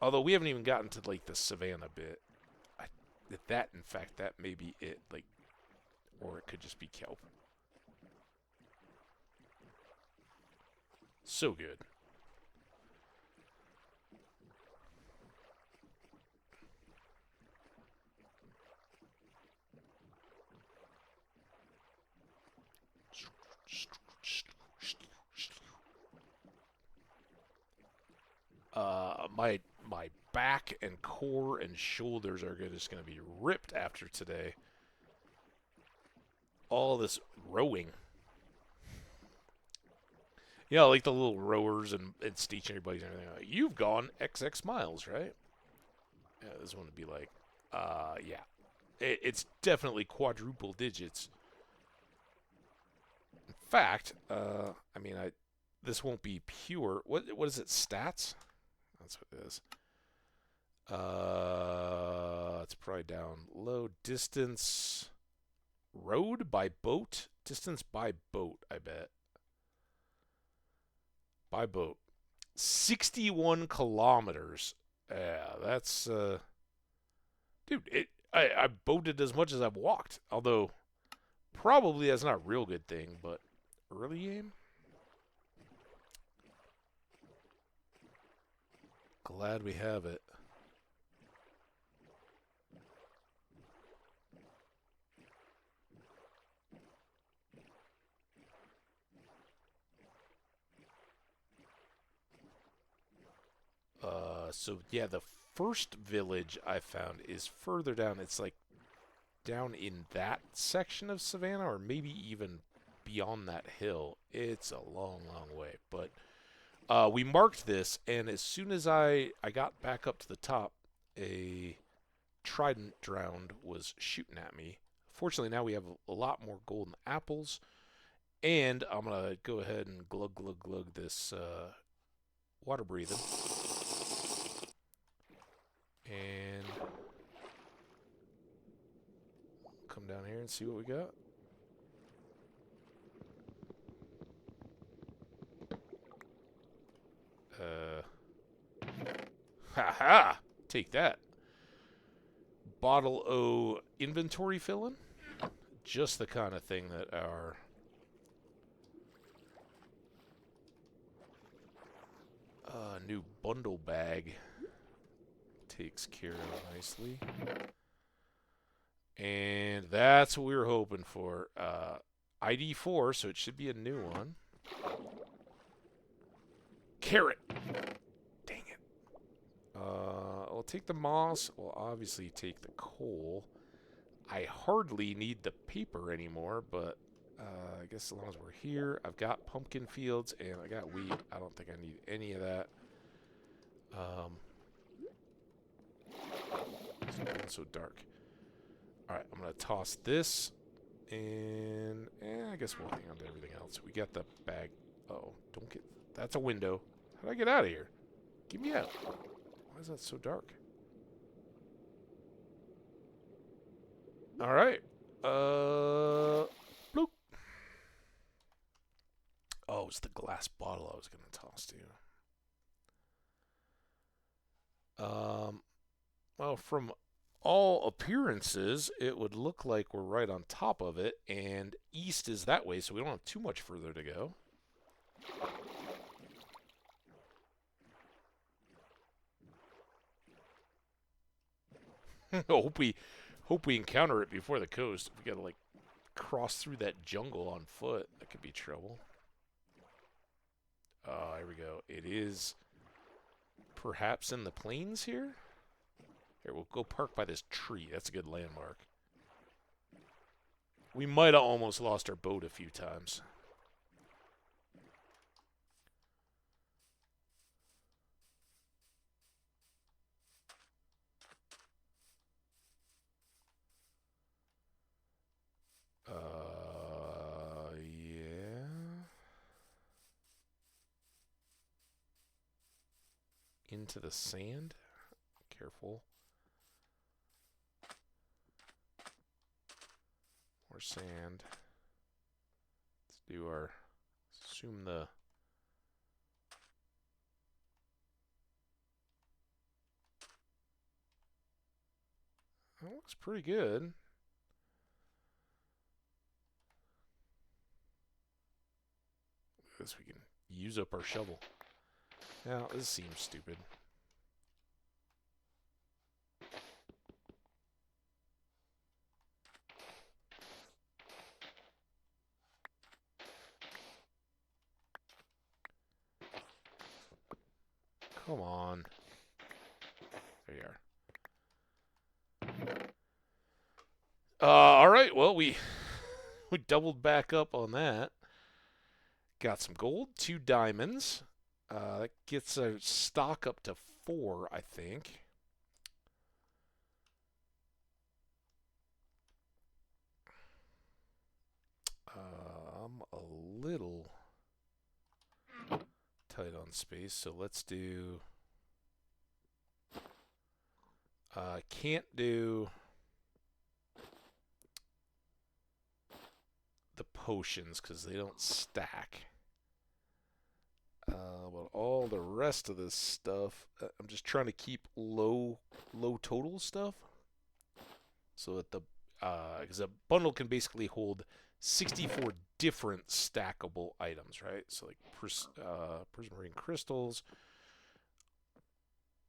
Although we haven't even gotten to like the savannah bit. In fact, that may be it. Like, or it could just be kelp. So good. My back and core and shoulders are just going to be ripped after today. All this rowing. Yeah, like the little rowers and stationary bikes and everything. Like, you've gone XX miles, right? Yeah, this one would be like, yeah. It's definitely quadruple digits. In fact, I mean, this won't be pure. What is it? Stats? That's what it is. It's probably down low. Distance. road by boat? Distance by boat, I bet. By boat. 61 kilometers. Yeah, that's dude, I boated as much as I've walked. Although probably that's not a real good thing, but early game? Glad we have it. So yeah, the first village I found is further down. It's like down in that section of Savannah, or maybe even beyond that hill. It's a long, long way. But we marked this, and as soon as I got back up to the top, a trident drowned was shooting at me. Fortunately, now we have a lot more golden apples, and I'm gonna go ahead and glug glug glug this water breathing, and come down here and see what we got. Haha! Take that. Bottle O inventory filling. Just the kind of thing that our new bundle bag takes care of nicely. And that's what we were hoping for. ID 4, so it should be a new one. Carrot! Dang it. We'll take the moss. We'll obviously take the coal. I hardly need the paper anymore, but I guess as long as we're here, I've got pumpkin fields and I got wheat. I don't think I need any of that. It's so dark. Alright, I'm going to toss this, and I guess we'll hang on to everything else. We got the bag. Uh-oh, don't get... That's a window. How do I get out of here? Get me out. Why is that so dark? Alright. Bloop. Oh, it's the glass bottle I was going to toss to. Well, from all appearances, it would look like we're right on top of it, and east is that way, so we don't have too much further to go. hope we encounter it before the coast. We gotta like cross through that jungle on foot. That could be trouble. Oh, here we go. It is perhaps in the plains here. Here, we'll go park by this tree. That's a good landmark. We might have almost lost our boat a few times. Yeah. Into the sand. Careful. More sand. Let's do our... Assume the... That looks pretty good. I guess we can use up our shovel. Now, this seems stupid. Come on. There you are. Alright, well, we doubled back up on that. Got some gold, 2 diamonds. That gets our stock up to 4, I think. I'm a little tight on space, so let's do... can't do... potions because they don't stack. But all the rest of this stuff, I'm just trying to keep low total stuff, so that the because a bundle can basically hold 64 different stackable items, right? So like prismarine crystals,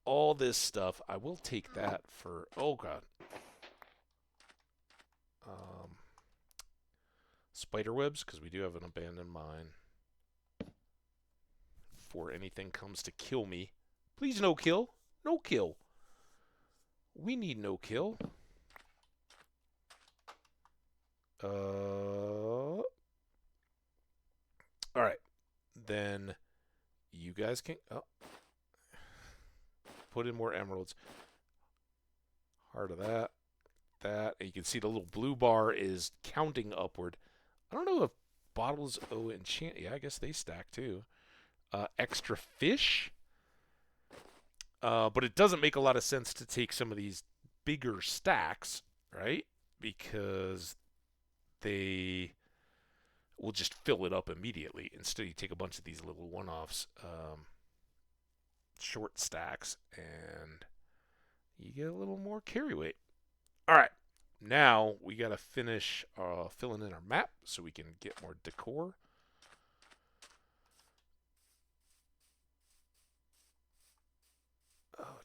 all this stuff. I will take that for oh god, spider webs because we do have an abandoned mine. Before anything comes to kill me. Please no kill. No kill. We need no kill. Alright. Then you guys can put in more emeralds. Heart of that. That. And you can see the little blue bar is counting upward. I don't know if bottles enchant. Yeah, I guess they stack too. Extra fish. But it doesn't make a lot of sense to take some of these bigger stacks, right? Because they will just fill it up immediately. Instead, you take a bunch of these little one-offs, short stacks, and you get a little more carry weight. All right. Now, we got to finish filling in our map so we can get more decor.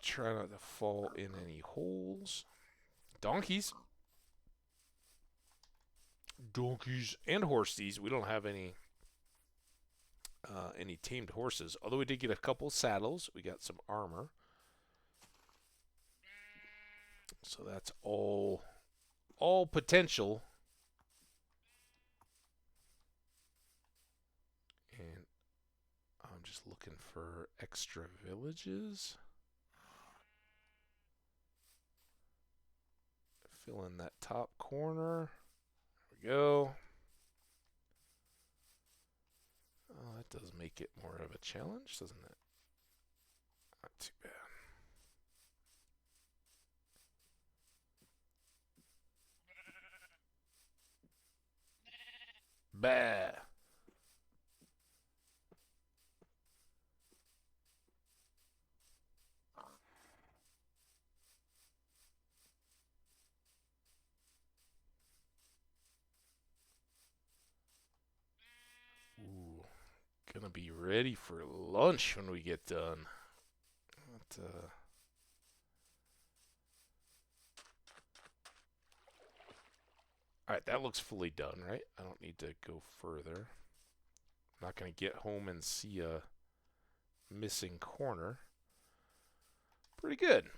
Try not to fall in any holes. Donkeys. Donkeys and horses. We don't have any tamed horses. Although we did get a couple saddles. We got some armor. So that's all potential. And I'm just looking for extra villages. Fill in that top corner. There we go. Oh, that does make it more of a challenge, doesn't it? Not too bad. Bah. Ooh, gonna be ready for lunch when we get done. Alright, that looks fully done, right? I don't need to go further. I'm not gonna get home and see a missing corner. Pretty good.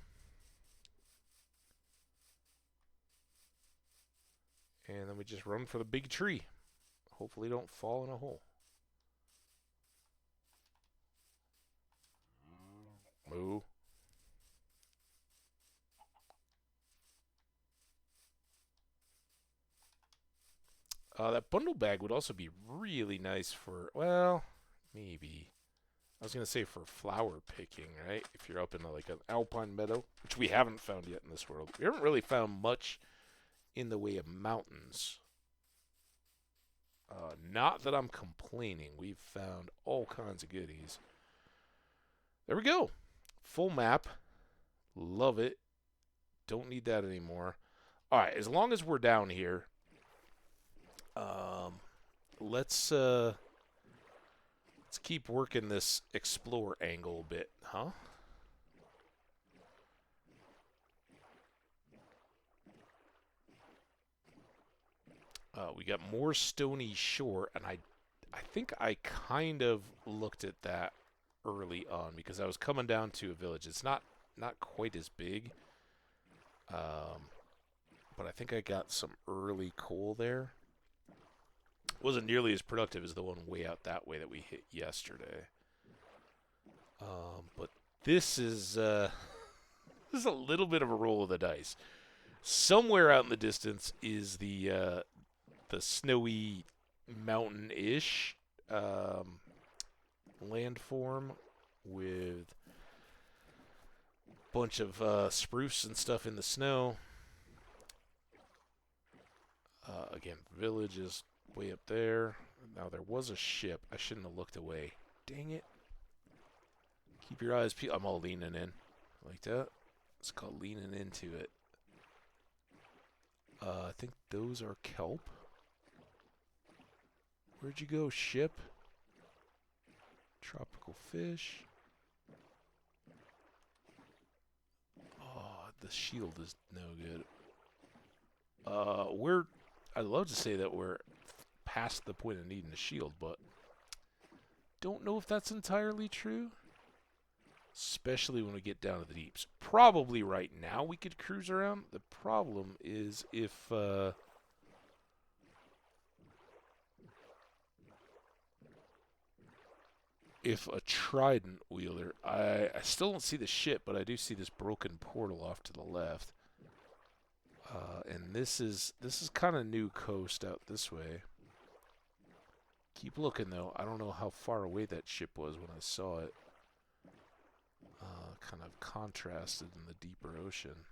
And then we just run for the big tree. Hopefully don't fall in a hole. Moo. That bundle bag would also be really nice for, well, maybe. I was going to say for flower picking, right? If you're up in like an alpine meadow, which we haven't found yet in this world. We haven't really found much in the way of mountains. Not that I'm complaining. We've found all kinds of goodies. There we go. Full map. Love it. Don't need that anymore. All right, as long as we're down here, let's keep working this explore angle a bit, huh? We got more stony shore, and I think I kind of looked at that early on because I was coming down to a village. It's not quite as big, but I think I got some early coal there. Wasn't nearly as productive as the one way out that way that we hit yesterday. But this is this is a little bit of a roll of the dice. Somewhere out in the distance is the snowy mountain-ish landform with a bunch of spruce and stuff in the snow. Again, village is way up there. Now, there was a ship. I shouldn't have looked away. Dang it. Keep your eyes peeled. I'm all leaning in. Like that. It's called leaning into it. I think those are kelp. Where'd you go, ship? Tropical fish. Oh, the shield is no good. I'd love to say that we're past the point of needing a shield, but don't know if that's entirely true. Especially when we get down to the deeps. Probably right now we could cruise around. The problem is if a trident wielder, I still don't see the ship, but I do see this broken portal off to the left. And this is kind of new coast out this way. Keep looking though. I don't know how far away that ship was when I saw it. Kind of contrasted in the deeper ocean.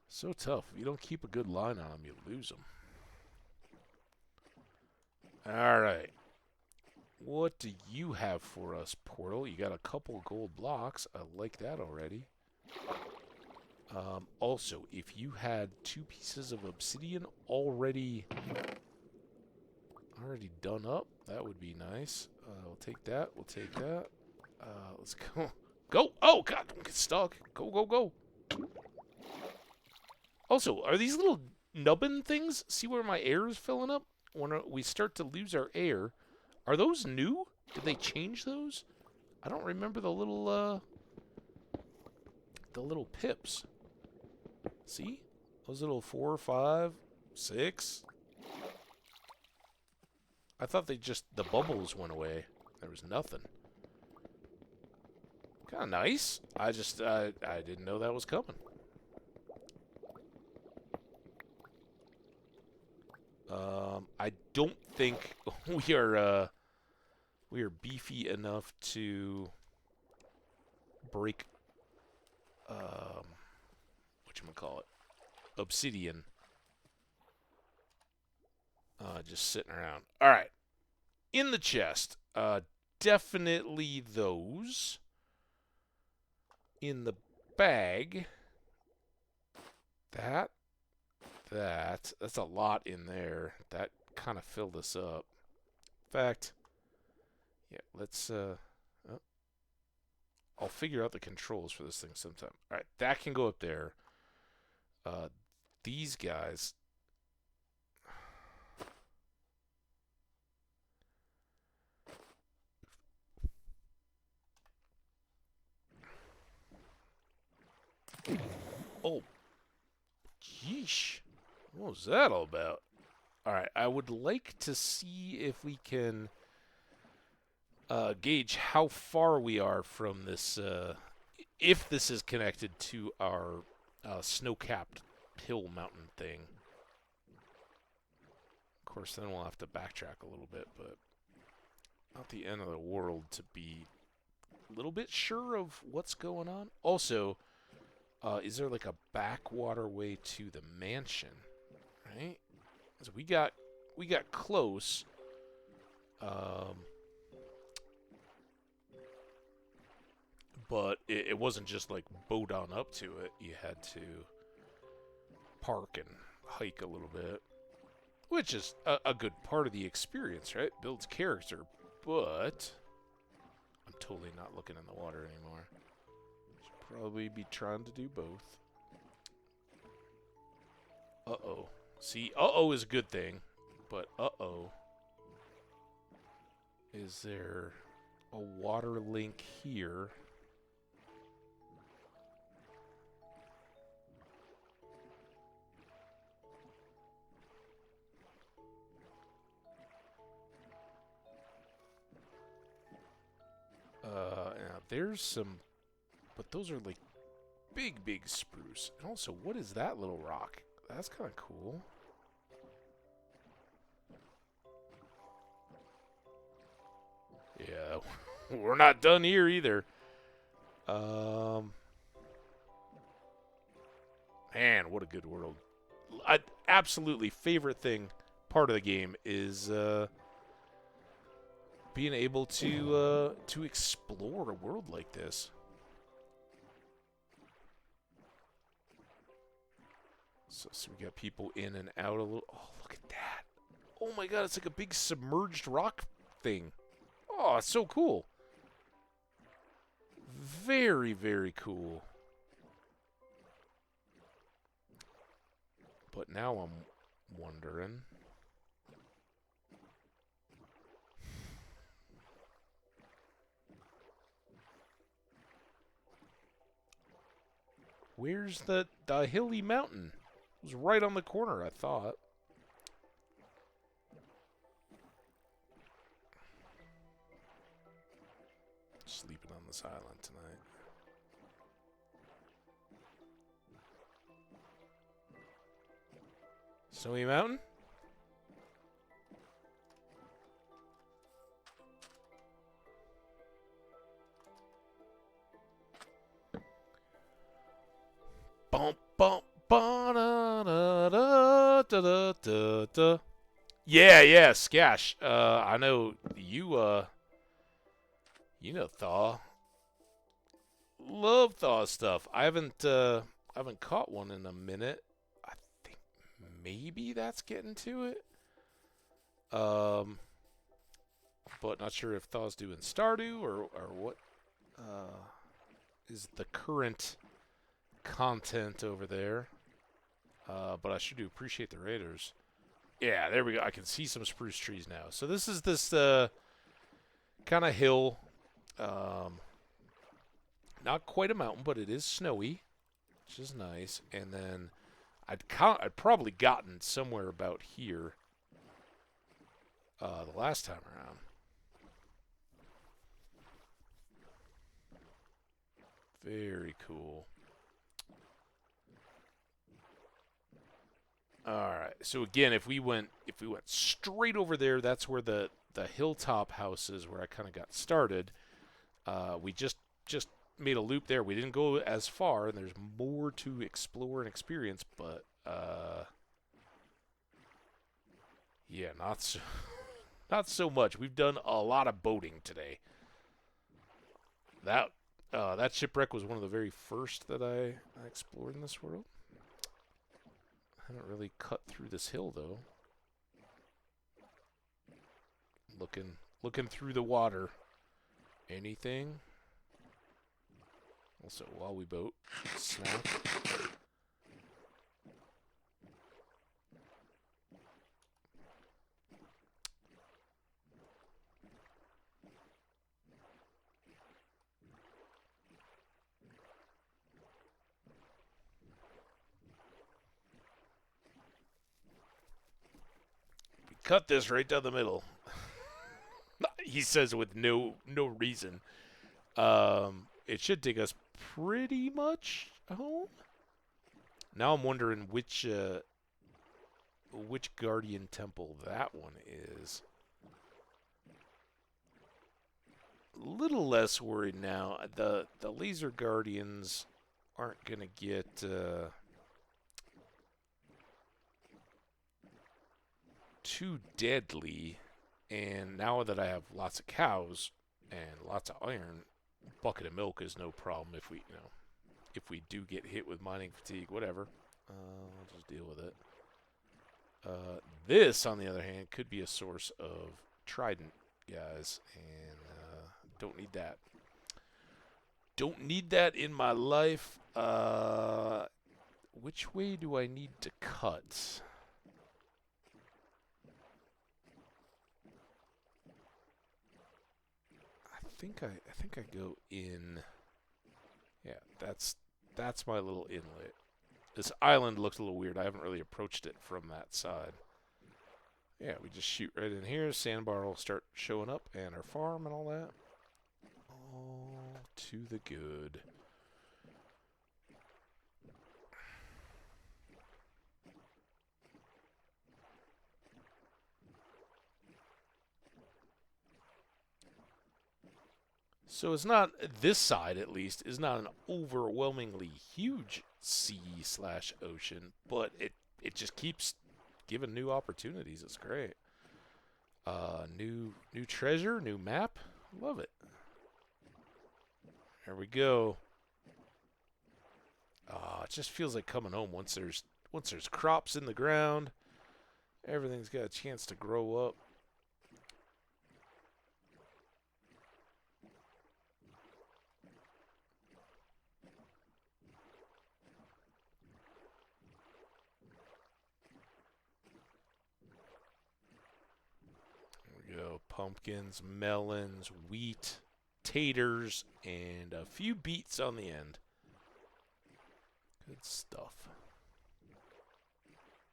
So tough. If you don't keep a good line on them, you lose them. Alright. What do you have for us, Portal? You got a couple gold blocks. I like that already. Also, if you had 2 pieces of obsidian already done up, that would be nice. We'll take that. We'll take that. Let's go. Go! Oh, God, don't get stuck. Go, go, go. Also, are these little nubbin things? See where my air is filling up? When we start to lose our air, are those new? Did they change those? I don't remember the little pips. See? Those little 4, 5, 6. I thought the bubbles went away. There was nothing. Kind of nice. I didn't know that was coming. I don't think we are beefy enough to break whatchamacallit, obsidian. Just sitting around. All right. In the chest, definitely those. In the bag, that's a lot in there. That kind of filled us up. In fact, yeah, let's, I'll figure out the controls for this thing sometime. All right, that can go up there. These guys. Oh, yeesh. What was that all about? Alright, I would like to see if we can gauge how far we are from this, if this is connected to our snow-capped hill mountain thing. Of course, then we'll have to backtrack a little bit, but not the end of the world to be a little bit sure of what's going on. Also, is there like a backwater way to the mansion? Right? So we got close. But it wasn't just like boat on up to it. You had to park and hike a little bit, which is a good part of the experience, right? Builds character, but I'm totally not looking in the water anymore. Should probably be trying to do both. Uh-oh. See, uh-oh is a good thing, but uh-oh. Is there a water link here? Now there's some, but those are like big spruce. And also, what is that little rock? That's kind of cool. Yeah, we're not done here either. Man, what a good world. absolutely favorite part of the game is being able to explore a world like this. So we got people in and out a little. Oh, look at that! Oh my God, it's like a big submerged rock thing. Oh, it's so cool. Very, very cool. But now I'm wondering. Where's the hilly mountain? It was right on the corner, I thought. Sleeping on this island tonight. Snowy Mountain? Bump, bump, ba-da-da-da-da-da-da. Yeah, Skash. I know you, you know Thaw. Love Thaw stuff. I haven't caught one in a minute. I think maybe that's getting to it. But not sure if Thaw's doing Stardew or what is the current content over there. But I sure do appreciate the raiders. Yeah, there we go. I can see some spruce trees now. So this is this kind of hill. Not quite a mountain, but it is snowy, which is nice. And then I'd probably gotten somewhere about here the last time around. Very cool. All right. So again, if we went straight over there, that's where the hilltop house is, where I kind of got started. We just made a loop there. We didn't go as far, and there's more to explore and experience, but yeah, not so much. We've done a lot of boating today. That shipwreck was one of the very first that I explored in this world. I haven't really cut through this hill though. Looking through the water. Anything? Also, while we boat, snap. We cut this right down the middle. He says with no reason. It should take us pretty much home. Now I'm wondering which guardian temple that one is. A little less worried now. The laser guardians aren't gonna get too deadly, and now that I have lots of cows and lots of iron, bucket of milk is no problem if we do get hit with mining fatigue, whatever. I'll just deal with it. This, on the other hand, could be a source of trident, guys, and don't need that. Don't need that in my life. Which way do I need to cut? I think I go in. Yeah, that's my little inlet. This island looks a little weird. I haven't really approached it from that side. Yeah, we just shoot right in here. Sandbar will start showing up, and our farm and all that. All to the good. So it's not, this side at least, is not an overwhelmingly huge sea/ocean, but it just keeps giving new opportunities. It's great. New treasure, new map. Love it. There we go. It just feels like coming home once there's crops in the ground. Everything's got a chance to grow up. There we go. Pumpkins, melons, wheat, taters, and a few beets on the end. Good stuff.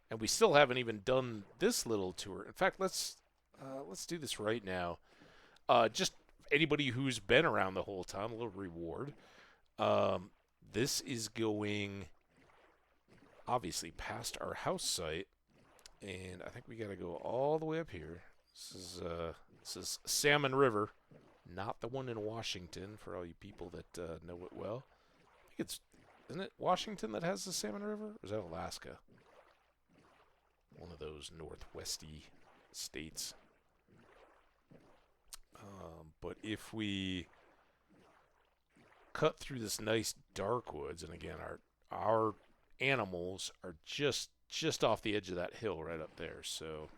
And we still haven't even done this little tour. In fact, let's do this right now. Just anybody who's been around the whole time, a little reward. This is going obviously past our house site, and I think we got to go all the way up here. This is Salmon River, not the one in Washington. For all you people that know it well, I think isn't it Washington that has the Salmon River, or is that Alaska? One of those northwesty states. But if we cut through this nice dark woods, and again, our animals are just off the edge of that hill right up there, so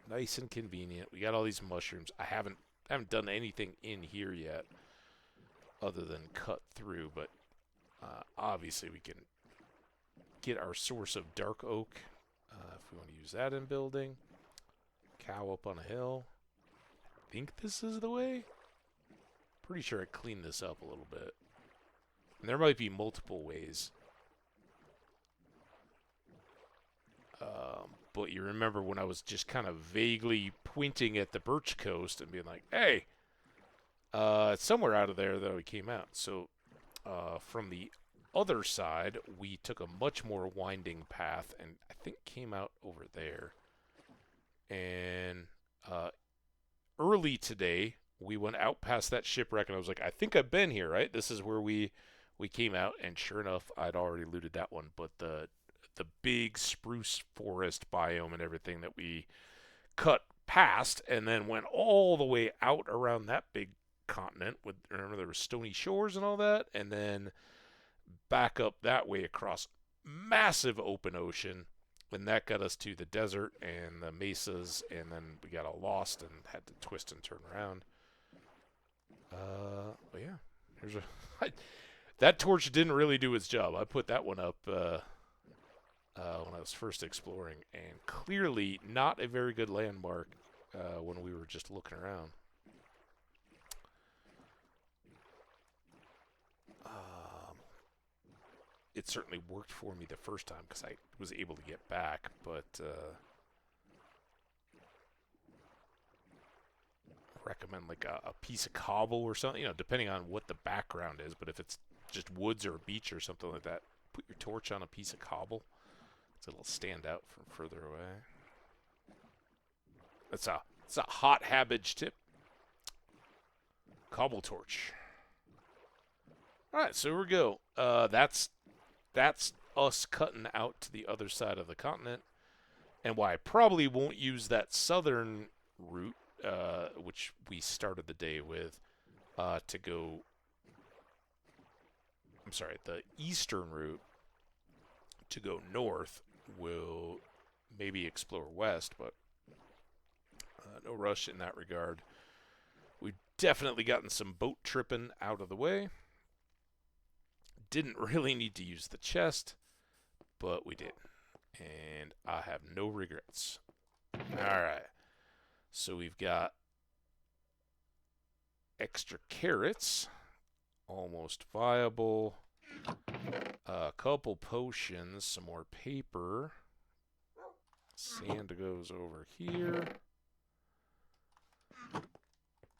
nice and convenient. We got all these mushrooms. I haven't done anything in here yet, other than cut through. But obviously, we can get our source of dark oak if we want to use that in building. Cow up on a hill. I think this is the way. Pretty sure I cleaned this up a little bit. And there might be multiple ways. But you remember when I was just kind of vaguely pointing at the Birch Coast and being like, hey, it's somewhere out of there that we came out. So from the other side, we took a much more winding path and I think came out over there. And early today, we went out past that shipwreck and I was like, I think I've been here, right? This is where we came out. And sure enough, I'd already looted that one. But the big spruce forest biome and everything that we cut past and then went all the way out around that big continent. Remember there were stony shores and all that, and then back up that way across massive open ocean, and that got us to the desert and the mesas, and then we got all lost and had to twist and turn around. But yeah, here's that torch didn't really do its job. I put that one up when I was first exploring, and clearly not a very good landmark when we were just looking around. It certainly worked for me the first time because I was able to get back, but recommend like a piece of cobble or something, depending on what the background is. But if it's just woods or a beach or something like that, put your torch on a piece of cobble. So it'll stand out from further away. It's a hot Hambbage tip. Cobble torch. All right, so here we go. That's us cutting out to the other side of the continent, and why I probably won't use that southern route, which we started the day with, to go. I'm sorry, the eastern route to go north. Will maybe explore west, but no rush in that regard. We've definitely gotten some boat tripping out of the way. Didn't really need to use the chest, but we did. And I have no regrets. Alright. So we've got extra carrots. Almost viable. A couple potions, some more paper. Sand goes over here.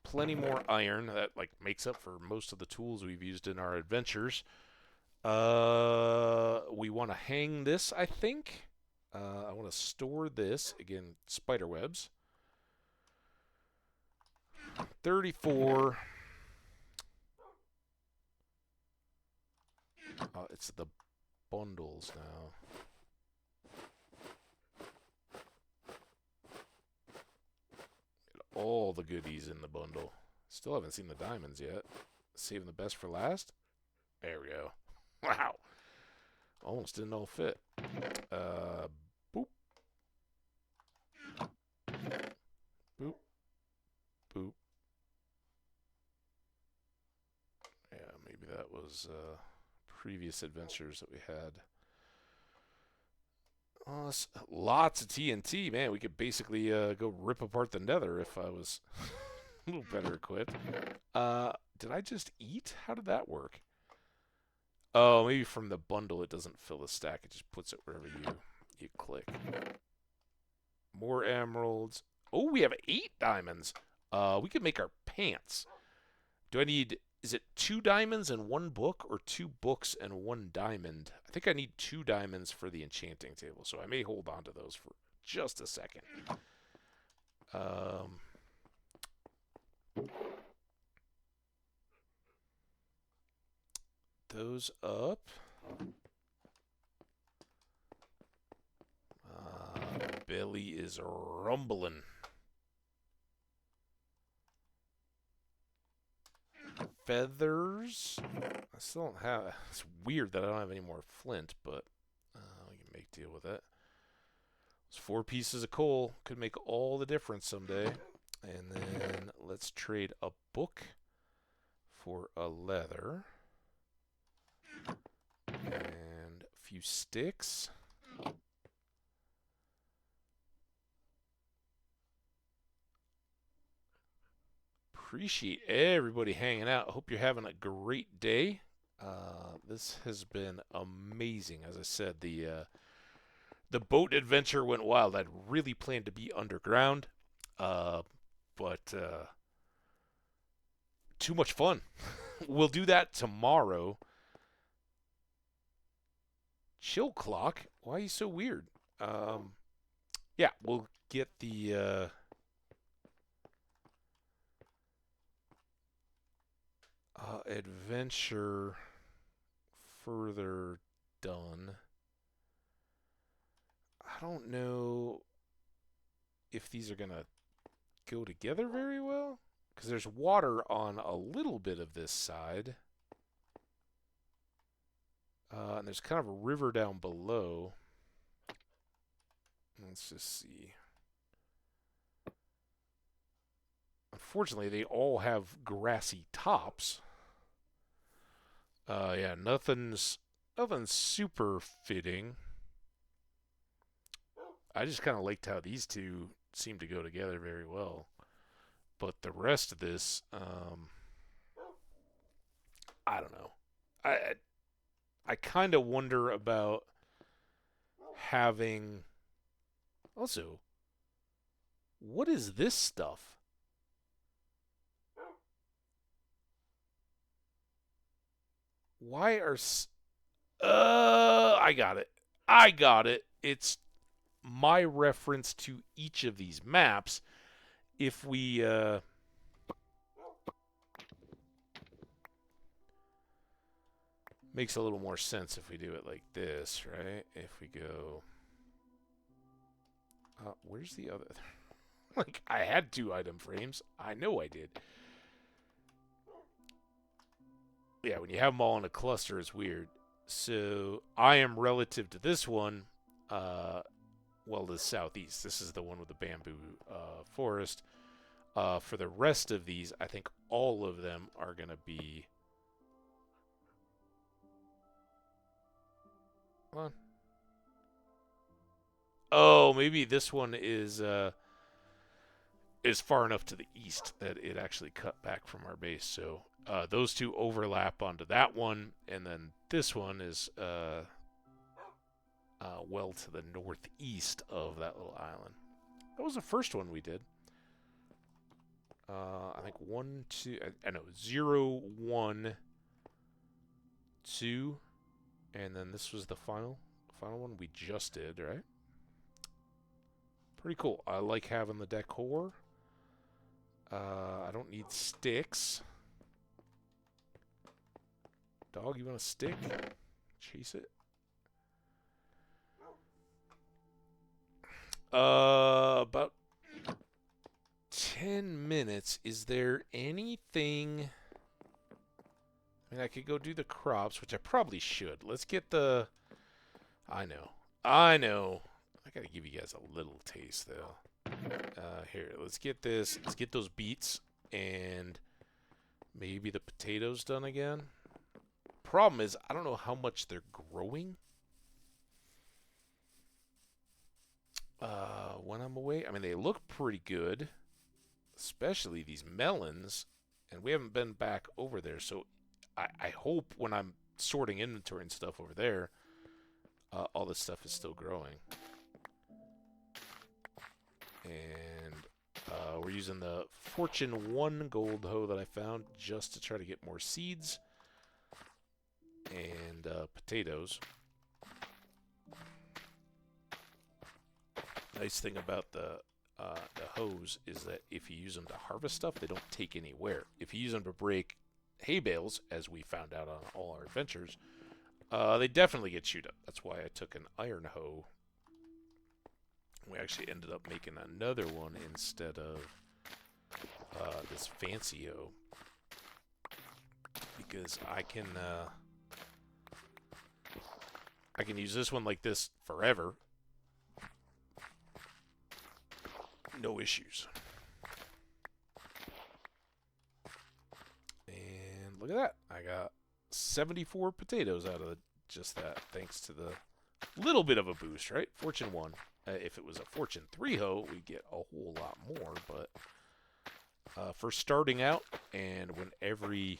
Plenty more iron that makes up for most of the tools we've used in our adventures. We want to hang this, I think. I want to store this. Again, spider webs. 34. It's the bundles now. all the goodies in the bundle. Still haven't seen the diamonds yet. Saving the best for last. There we go. Wow. Almost didn't all fit. Boop. Boop. Boop. Yeah, maybe that was previous adventures that we had. Lots of TNT, man. We could basically go rip apart the nether if I was a little better equipped. Did I just eat? How did that work? Oh, maybe from the bundle it doesn't fill the stack. It just puts it wherever you click. More emeralds. Oh, we have 8 diamonds. We could make our pants. Do I need... Is it 2 diamonds and 1 book, or 2 books and 1 diamond? I think I need 2 diamonds for the enchanting table, so I may hold on to those for just a second. Those up. Belly is rumbling. Feathers. I still don't have... It's weird that I don't have any more flint, but we can make deal with it. Those 4 pieces of coal could make all the difference someday. And then let's trade a book for a leather. And a few sticks. Appreciate everybody hanging out. Hope you're having a great day. This has been amazing. As I said, the boat adventure went wild. I'd really planned to be underground, but too much fun. We'll do that tomorrow. Chill clock? Why are you so weird? Yeah, we'll get the adventure further done. I don't know if these are going to go together very well, because there's water on a little bit of this side. And there's kind of a river down below. Let's just see. Unfortunately, they all have grassy tops. Yeah, nothing's super fitting. I just kind of liked how these two seem to go together very well. But the rest of this, I don't know. I kind of wonder about having... Also, what is this stuff? Why are... I got it. I got it. It's my reference to each of these maps. If we... Makes a little more sense if we do it like this, right? If we go... where's the other... Like, I had 2 item frames. I know I did. Yeah, when you have them all in a cluster, it's weird. So, I am relative to this one, well, the southeast. This is the one with the bamboo forest. For the rest of these, I think all of them are going to be... Come on. Oh, maybe this one is far enough to the east that it actually cut back from our base. So those 2 overlap onto that one, and then this one is well to the northeast of that little island. That was the first one we did. I think 1, 2. I know 0, 1, 2, and then this was the final one we just did, right? Pretty cool. I like having the decor. I don't need sticks. Dog, you want a stick? Chase it. About 10 minutes. Is there anything... I mean, I could go do the crops, which I probably should. Let's get the... I know. I gotta give you guys a little taste, though. Here, let's get this. Let's get those beets and maybe the potatoes done again. Problem is, I don't know how much they're growing when I'm away. I mean, they look pretty good, especially these melons, and we haven't been back over there, so I hope when I'm sorting inventory and stuff over there, all this stuff is still growing. And we're using the Fortune 1 gold hoe that I found just to try to get more seeds and potatoes. Nice thing about the hoes is that if you use them to harvest stuff, they don't take any wear. If you use them to break hay bales, as we found out on all our adventures, they definitely get chewed up. That's why I took an iron hoe. We actually ended up making another one instead of this fancy hoe, because I can use this one like this forever. No issues. And look at that. I got 74 potatoes out of just that, thanks to the little bit of a boost, right? Fortune 1. If it was a Fortune 3 hoe, we'd get a whole lot more, but for starting out, and when every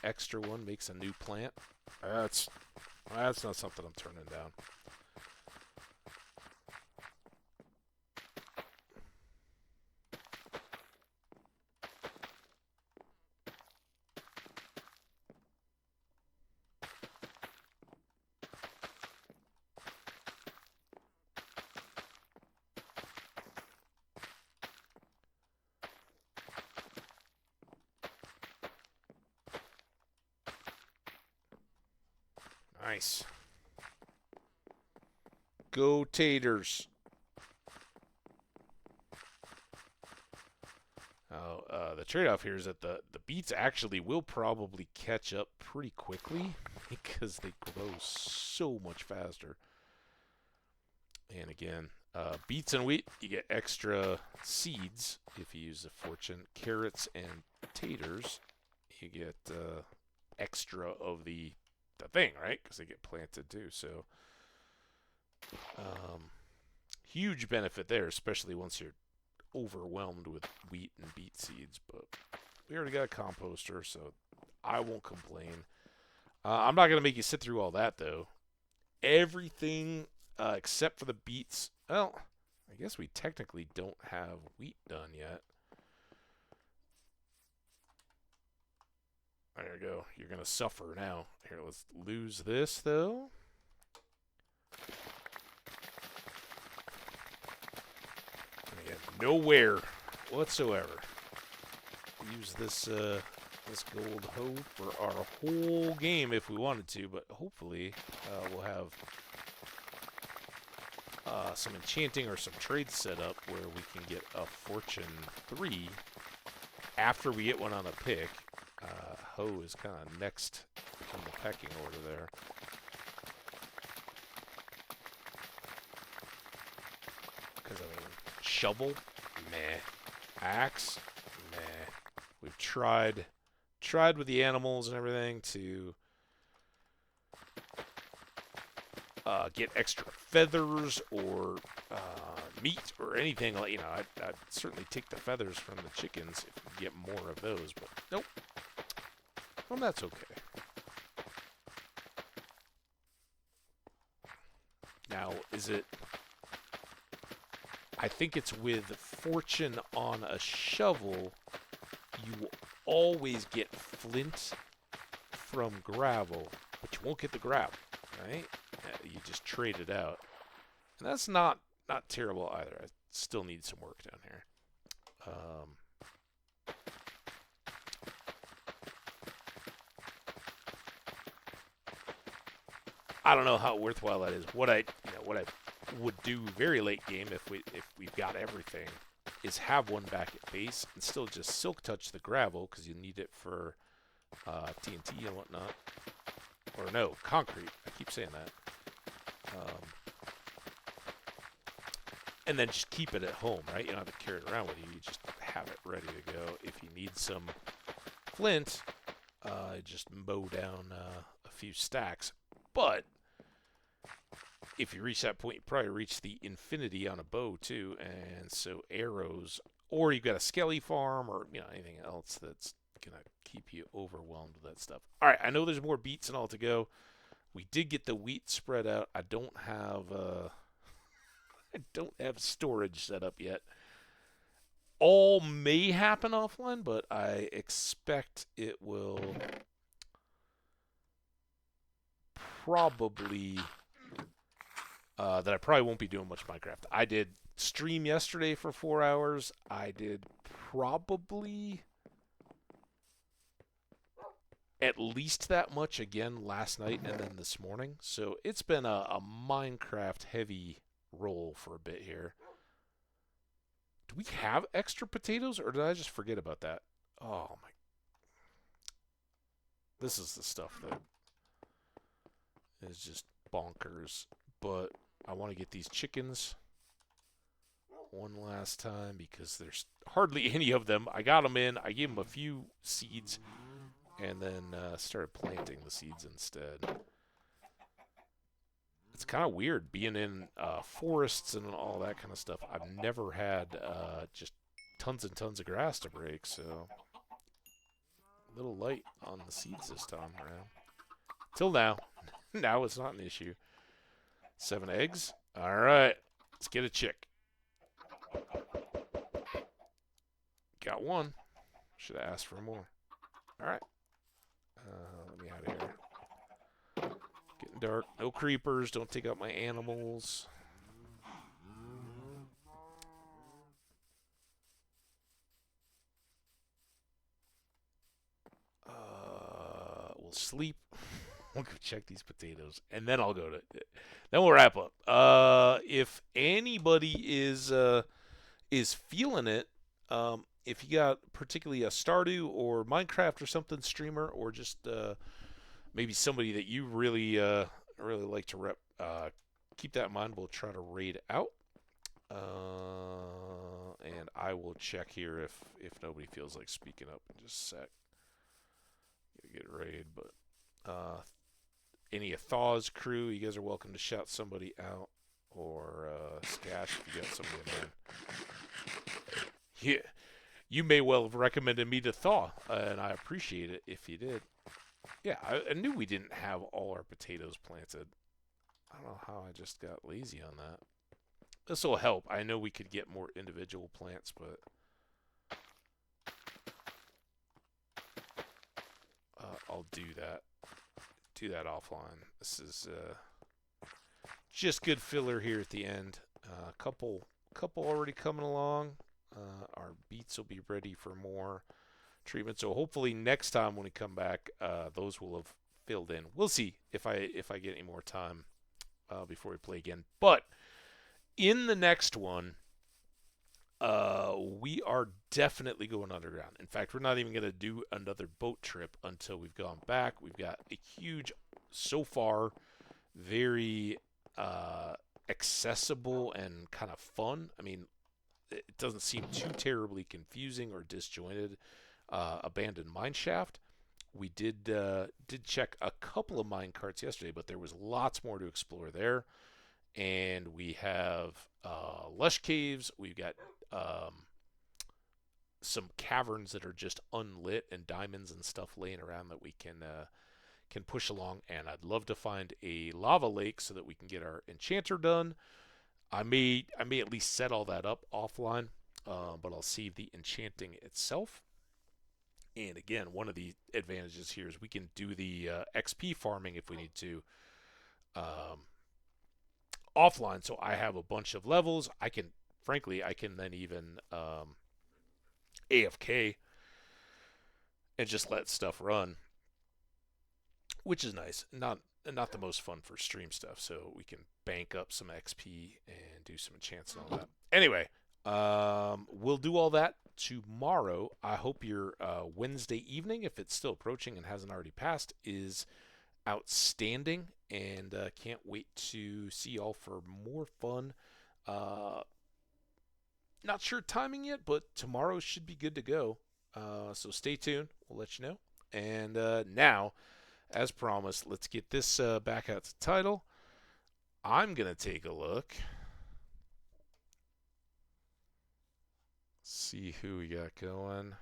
extra one makes a new plant, that's not something I'm turning down. Nice. Go taters. The trade-off here is that the beets actually will probably catch up pretty quickly because they grow so much faster. And again, beets and wheat, you get extra seeds if you use the Fortune. Carrots and taters, you get extra of the thing, right? Because they get planted too. So, huge benefit there, especially once you're overwhelmed with wheat and beet seeds. But we already got a composter, so I won't complain. I'm not going to make you sit through all that, though. Everything except for the beets. Well, I guess we technically don't have wheat done yet. There you go. You're going to suffer now. Here, let's lose this, though. And again, nowhere whatsoever. Use this this gold hoe for our whole game if we wanted to, but hopefully we'll have some enchanting or some trades set up where we can get a Fortune 3 after we get one on a pick. Hoe is kind of next in the pecking order there. Because, I mean, shovel? Meh. Axe? Meh. We've tried with the animals and everything to get extra feathers or meat or anything. Like, you know, I'd certainly take the feathers from the chickens if we get more of those, but nope. Well, that's okay. Now, is it... I think it's with Fortune on a shovel, you will always get flint from gravel, but you won't get the gravel, right? You just trade it out. And that's not terrible either. I still need some work down here. I don't know how worthwhile that is. What I would do very late game if we've got everything is have one back at base and still just silk touch the gravel because you need it for TNT and whatnot. Or no, concrete. I keep saying that. And then just keep it at home, right? You don't have to carry it around with you. You just have it ready to go. If you need some flint, just mow down a few stacks. But if you reach that point, you probably reach the infinity on a bow too. And so arrows, or you've got a skelly farm, or anything else that's gonna keep you overwhelmed with that stuff. All right, I know there's more beets and all to go. We did get the wheat spread out. I don't have storage set up yet. All may happen offline, but I expect it will probably that I probably won't be doing much Minecraft. I did stream yesterday for 4 hours. I did probably at least that much again last night and then this morning. So it's been a Minecraft heavy roll for a bit here. Do we have extra potatoes, or did I just forget about that? Oh my! This is the stuff that is just bonkers. But I want to get these chickens one last time because there's hardly any of them. I got them in. I gave them a few seeds, and then started planting the seeds instead. It's kind of weird being in forests and all that kind of stuff. I've never had just tons and tons of grass to break, so a little light on the seeds this time around. Till now. Now it's not an issue. 7 eggs. All right. Let's get a chick. Got one. Should have asked for more. All right. Let me out of here. Getting dark. No creepers. Don't take out my animals. We'll sleep. We'll go check these potatoes, and then I'll go to. Then we'll wrap up. If anybody is feeling it, if you got particularly a Stardew or Minecraft or something streamer, or just maybe somebody that you really like to rep, keep that in mind. We'll try to raid out, and I will check here if nobody feels like speaking up in just a sec. Get raid, but any of Thaw's crew, you guys are welcome to shout somebody out, or Skash if you got somebody in mind. Yeah, you may well have recommended me to Thaw, and I appreciate it if you did. Yeah, I knew we didn't have all our potatoes planted. I don't know how I just got lazy on that. This will help. I know we could get more individual plants, but I'll do that. Do that offline. This is just good filler here at the end. Couple already coming along. Our beets will be ready for more treatment. So hopefully next time when we come back, those will have filled in. We'll see if I get any more time before we play again. But in the next one, we are definitely going underground. In fact, we're not even going to do another boat trip until we've gone back. We've got a huge, so far, very accessible and kind of fun. I mean, it doesn't seem too terribly confusing or disjointed. Abandoned mine shaft. We did check a couple of mine carts yesterday, but there was lots more to explore there. And we have lush caves. We've got some caverns that are just unlit and diamonds and stuff laying around that we can push along. And I'd love to find a lava lake so that we can get our enchanter done. I may at least set all that up offline, but I'll save the enchanting itself. And again, one of the advantages here is we can do the XP farming if we need to offline. So I have a bunch of levels. I can then even AFK and just let stuff run, which is nice. Not the most fun for stream stuff. So we can bank up some XP and do some enchants and all that. Anyway, We'll do all that tomorrow. I hope your Wednesday evening, if it's still approaching and hasn't already passed, is outstanding. And can't wait to see y'all for more fun. Uh, Not sure timing yet, but tomorrow should be good to go. So stay tuned. We'll let you know. And now, as promised, let's get this back out to title. I'm going to take a look. See who we got going.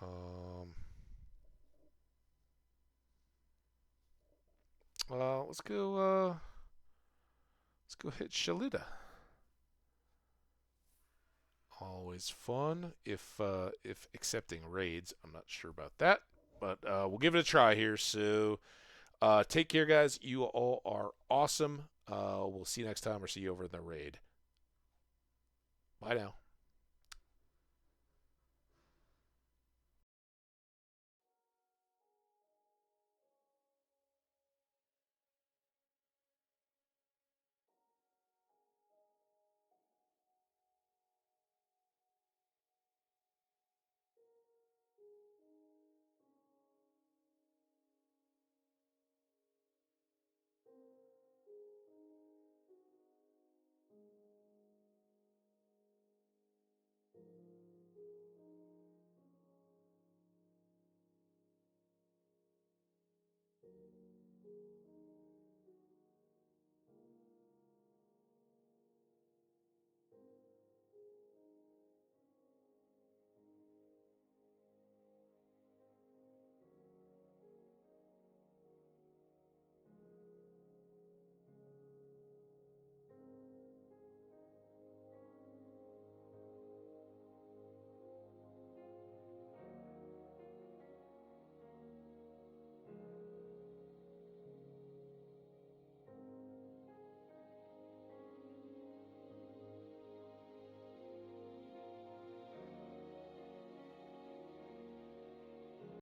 Um, let's go. Let's go hit Shalita. Always fun if accepting raids. I'm not sure about that, but we'll give it a try here. So take care, guys. You all are awesome. We'll see you next time or see you over in the raid. Bye now.